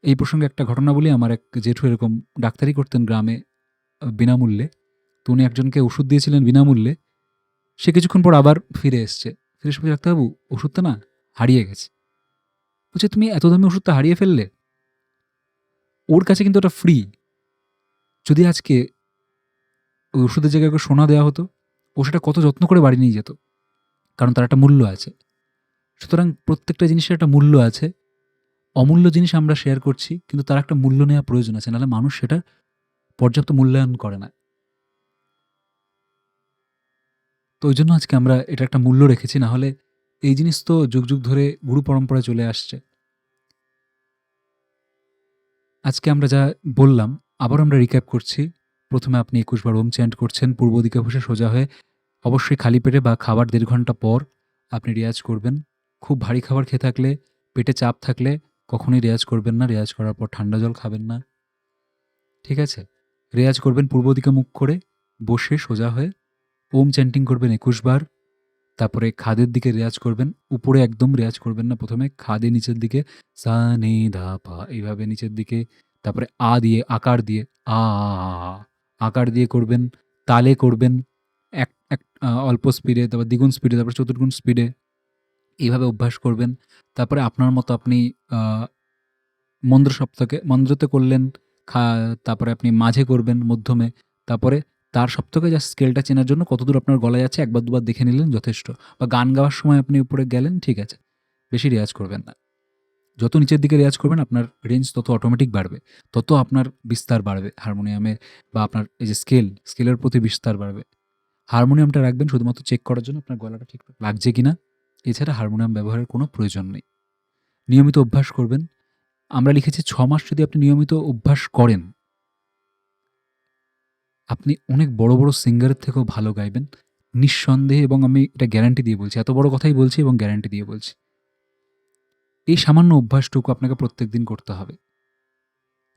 A: এই প্রসঙ্গে একটা ঘটনা বলি, আমার এক জেঠু এরকম ডাক্তারি করতেন গ্রামে বিনামূল্যে। তো উনি একজনকে ওষুধ দিয়েছিলেন বিনামূল্যে। সে কিছুক্ষণ পর আবার ফিরে এসছে। ফিরে এসে বলছে, "ডাক্তারবাবু, ওষুধটা না হারিয়ে গেছে।" বলছে, "তুমি এত দামি ওষুধটা হারিয়ে ফেললে?" ওর কাছে কিন্তু ওটা ফ্রি। যদি আজকে ওই ওষুধের জায়গায় ওকে সোনা দেওয়া হতো, ও সেটা কত যত্ন করে বাড়ি নিয়ে যেত। কারণ তার একটা মূল্য আছে। সুতরাং প্রত্যেকটা জিনিসের একটা মূল্য আছে। অমূল্য জিনিস আমরা শেয়ার করছি, কিন্তু তার একটা মূল্য নেওয়া প্রয়োজন আছে। নাহলে মানুষ সেটার পর্যাপ্ত মূল্যায়ন করে না। তো ওইজন্য আজকে আমরা এটার একটা মূল্য রেখেছি। না হলে এই জিনিস তো যুগ, যুগ ধরে গুরু পরম্পরায় চলে আসছে। আজকে আমরা যা বললাম, আবারও আমরা রিক্যাপ করছি। ১ম এ আপনি ২১ বার ওম চ্যান্ট করছেন পূর্ব দিকে বসে সোজা হয়ে। অবশ্যই খালি পেটে বা খাবার ১.৫ ঘন্টা পর আপনি রেয়াজ করবেন। খুব ভারী খাবার খেয়ে থাকলে, পেটে চাপ থাকলে কখনোই রেয়াজ করবেন না। রেয়াজ করার পর ঠান্ডা জল খাবেন না। ঠিক আছে? রেয়াজ করবেন পূর্ব দিকে মুখ করে, বসে সোজা হয়ে। ওম চ্যান্টিং করবেন ২১ বার। তারপরে খাদের দিকে রেয়াজ করবেন। উপরে একদম রেয়াজ করবেন না। ১ম এ খাদে নিচের দিকে সা, নি, ধা, পা এইভাবে নিচের দিকে। তারপরে দিয়ে, আকার দিয়ে আ, আকার দিয়ে করবেন। তালে করবেন। এক এক অল্প স্পিডে, তারপর দ্বিগুণ স্পিডে, তারপর চতুর্গুণ স্পিডে। এইভাবে অভ্যাস করবেন। তারপরে আপনার মতো আপনি আ মন্দ্রতে করলেন, খা তারপরে আপনি মাঝে করবেন, মধ্যমে। তারপরে তার সবথেকে জাস্ট স্কেলটা চেনার জন্য কতদূর আপনার গলায় যাচ্ছে একবার দুবার দেখে নিলেন যথেষ্ট। বা গান গাওয়ার সময় আপনি উপরে গেলেন, ঠিক আছে। বেশি রেয়াজ করবেন না। যত নিচের দিকে রেয়াজ করবেন আপনার রেঞ্জ তত অটোমেটিক বাড়বে। তত আপনার বিস্তার বাড়বে হারমোনিয়ামে, বা আপনার এই যে স্কেলের প্রতি বিস্তার বাড়বে। হারমোনিয়ামটা রাখবেন শুধুমাত্র চেক করার জন্য আপনার গলাটা ঠিকঠাক লাগছে কিনা। এছাড়া হারমোনিয়াম ব্যবহারের কোনো প্রয়োজন নেই। নিয়মিত অভ্যাস করবেন। আমরা লিখেছি ৬ মাস যদি আপনি নিয়মিত অভ্যাস করেন, আপনি অনেক বড়, বড় সিঙ্গারের থেকেও ভালো গাইবেন। নিঃসন্দেহে, এবং আমি এটা গ্যারান্টি দিয়ে বলছি। এত বড় কথাই বলছি এবং গ্যারান্টি দিয়ে বলছি। এই সামান্য অভ্যাসটুকু আপনাকে প্রত্যেকদিন করতে হবে।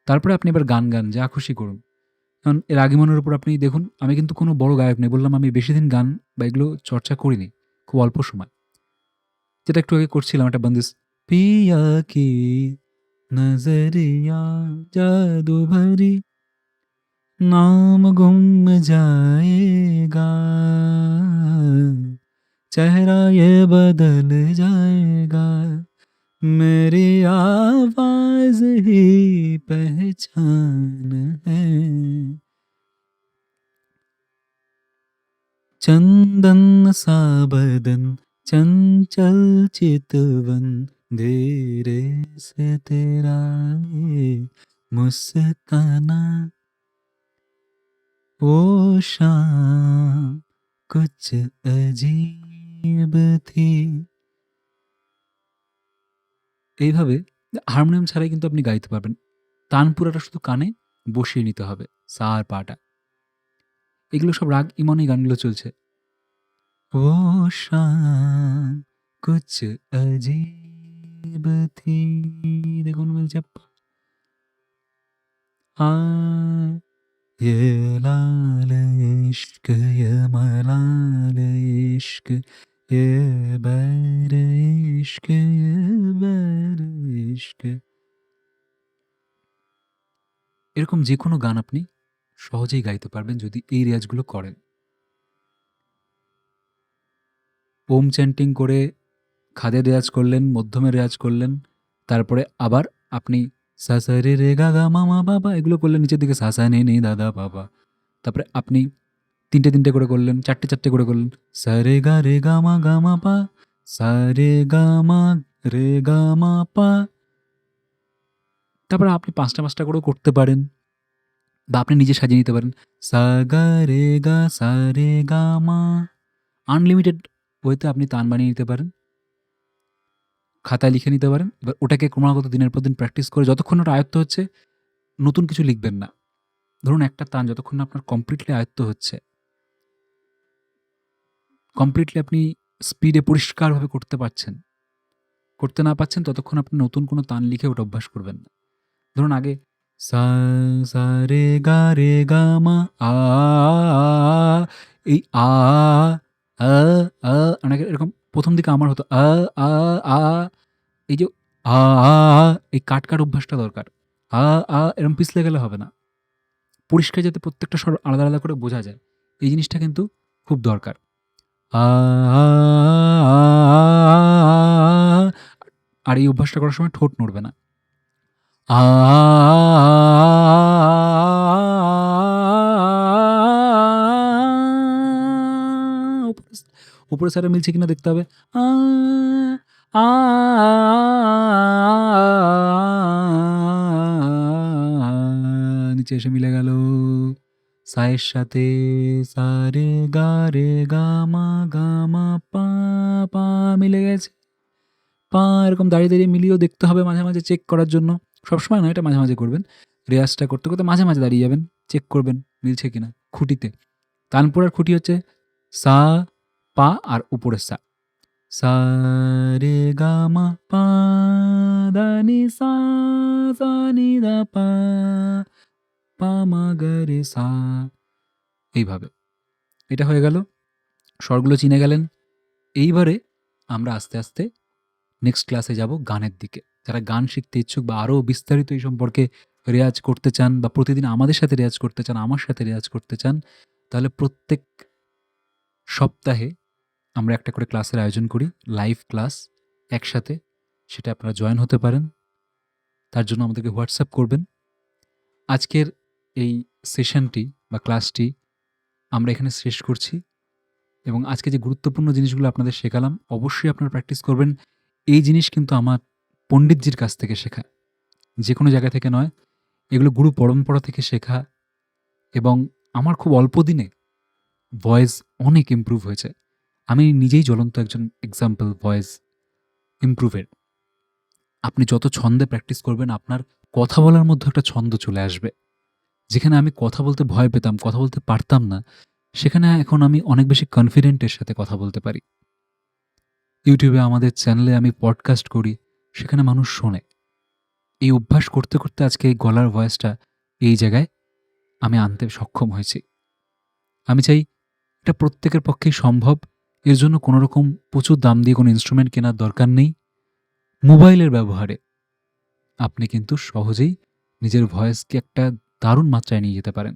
A: তারপরে আপনি এবার গান গান, যা খুশি করুন। কারণ এর আগে মনের উপর আপনি দেখুন, আমি কিন্তু কোনো বড় গায়ক নই। বললাম আমি বেশিদিন গান বা এগুলো চর্চা করিনি। খুব অল্প সময়। যেটা একটু আগে করছিলাম একটা বন্দিশ। পিয়া কি নজরিয়া জাদু ভরি नाम गुम जाएगा चेहरा ये बदल जाएगा मेरी आवाज ही पहचान है चंदन सा बदन चंचल चितवन धीरे से तेरा ये मुस्काना वो शाम कुछ अजीब थी। এইভাবে হারমোনিয়াম ছাড়াই কিন্তু আপনি গাইতে পারবেন। তানপুরাটা শুধু কানে বসিয়ে নিতে হবে। সা আর পা টা। এগুলো সব রাগ ইমন এই গানগুলো চলছে। वो शाम कुछ अजीब थी। দেখুন বলছে आ ये लाल इश्क ये मलाल इश्क ये बैर इश्क ये बैर इश्क। এরকম যেকোনো গান আপনি সহজেই গাইতে পারবেন যদি এই রেয়াজগুলো করেন। ওম চ্যান্টিং করে খাদে রেয়াজ করলেন, মধ্যমে রেয়াজ করলেন। তারপরে আবার আপনি সা সা রে রে গা গা মা মা পা পা এগুলো করলেন নিচের দিকে সা সা নি নি দা দা পা পা। তারপরে আপনি ৩ টে করে করলেন, ৪ টে করে করলেন। সা রে গা মা পা, সা রে গা মা রে গা মা পা। তারপরে আপনি ৫টা করেও করতে পারেন, বা আপনি নিজে সাজিয়ে নিতে পারেন। সা গা রে গা সা রে গা মা। আনলিমিটেড ওয়েতে আপনি তান বানিয়ে নিতে পারেন। খাতায় লিখে নিতে পারেন। এবার ওটাকে ক্রমাগত দিনের পর দিন প্র্যাকটিস করে যতক্ষণ ওটা আয়ত্ত হচ্ছে, নতুন কিছু লিখবেন না। ধরুন একটা তান যতক্ষণ না আপনার কমপ্লিটলি আয়ত্ত হচ্ছে, কমপ্লিটলি আপনি স্পিডে পরিষ্কারভাবে করতে না পারছেন, ততক্ষণ আপনি নতুন কোনো তান লিখে ওটা অভ্যাস করবেন না। ধরুন আগে সা সা রে গা মা আ এই আ আ অনেকে এরকম প্রথম দিকে আমার হতো আ আ আ এই যে আ আ এই কাট অভ্যাসটা দরকার। আ এরকম পিছলে গেলে হবে না। পরিষ্কার যাতে প্রত্যেকটা স্বর আলাদা, আলাদা করে বোঝা যায়। এই জিনিসটা কিন্তু খুব দরকার। আ আর এই অভ্যাসটা করার সময় ঠোঁট নড়বে না। আ উপরে স্যারে মিলছে কিনা দেখতে হবে। আ আ নিচে এসে মিলে গেল সায়ের সাথে সা রে গা মা পা মিলে গেছে। পা এরকম দাঁড়িয়ে, দাঁড়িয়ে মিলিয়েও দেখতে হবে মাঝে, মাঝে চেক করার জন্য। সবসময় নয়, এটা মাঝে, মাঝে করবেন। রেয়াজটা করতে, করতে মাঝে, মাঝে দাঁড়িয়ে যাবেন। চেক করবেন মিলছে কিনা খুঁটিতে। তানপুরার খুঁটি হচ্ছে সা, পা আর উপরের সা। সা রে গা মা পা দা নি সা, সা নি দা পা, পা মা গা রে সা। এইভাবে। এটা হয়ে গেল। স্বরগুলো চিনে গেলেন। এইবারে আমরা আস্তে, আস্তে নেক্সট ক্লাসে যাব গানের দিকে। যারা গান শিখতে ইচ্ছুক বা আরও বিস্তারিত এই সম্পর্কে রেয়াজ করতে চান বা প্রতিদিন আমাদের সাথে রেয়াজ করতে চান, আমার সাথে রেয়াজ করতে চান, তাহলে প্রত্যেক সপ্তাহে আমরা একটা করে ক্লাসের আয়োজন করি, লাইভ ক্লাস একসাথে। সেটা আপনারা জয়েন হতে পারেন। তার জন্য আমাদেরকে হোয়াটসঅ্যাপ করবেন। আজকের এই সেশনটি বা ক্লাসটি আমরা এখানে শেষ করছি এবং আজকে যে গুরুত্বপূর্ণ জিনিসগুলো আপনাদের শেখালাম, অবশ্যই আপনারা প্র্যাকটিস করবেন। এই জিনিস কিন্তু আমার পণ্ডিতজির কাছ থেকে শেখা, যে কোনো জায়গা থেকে নয়। এগুলো গুরু পরম্পরা থেকে শেখা এবং আমার খুব অল্প দিনে ভয়েস অনেক ইমপ্রুভ হয়েছে। আমি নিজেই জ্বলন্ত একজন এক্সাম্পল ভয়েস ইমপ্রুভের। আপনি যত ছন্দে প্র্যাকটিস করবেন, আপনার কথা বলার মধ্যে একটা ছন্দ চলে আসবে। যেখানে আমি কথা বলতে ভয় পেতাম, কথা বলতে পারতাম না, সেখানে এখন আমি অনেক বেশি কনফিডেন্টের সাথে কথা বলতে পারি। ইউটিউবে আমাদের চ্যানেলে আমি পডকাস্ট করি, সেখানে মানুষ শোনে। এই অভ্যাস করতে, করতে আজকে এই গলার ভয়েসটা এই জায়গায় আমি আনতে সক্ষম হয়েছি। আমি চাই এটা প্রত্যেকের পক্ষেই সম্ভব। এর জন্য কোনো রকম প্রচুর দাম দিয়ে কোনো ইনস্ট্রুমেন্ট কেনার দরকার নেই। মোবাইলের ব্যবহারে আপনি কিন্তু সহজেই নিজের ভয়েসকে একটা দারুণ মাত্রায় নিয়ে যেতে পারেন।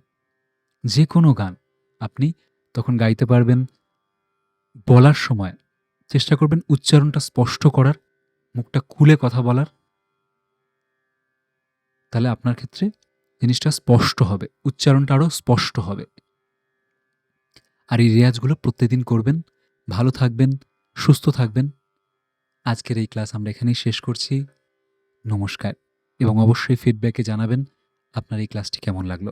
A: যে কোনো গান আপনি তখন গাইতে পারবেন। বলার সময় চেষ্টা করবেন উচ্চারণটা স্পষ্ট করার, মুখটা খুলে কথা বলার। তাহলে আপনার ক্ষেত্রে জিনিসটা স্পষ্ট হবে, উচ্চারণটা আরও স্পষ্ট হবে। আর এই রেয়াজগুলো প্রত্যেকদিন করবেন। ভালো থাকবেন, সুস্থ থাকবেন। আজকের এই ক্লাস আমরা এখানেই শেষ করছি। নমস্কার এবং অবশ্যই ফিডব্যাকে জানাবেন আপনার এই ক্লাসটি কেমন লাগলো।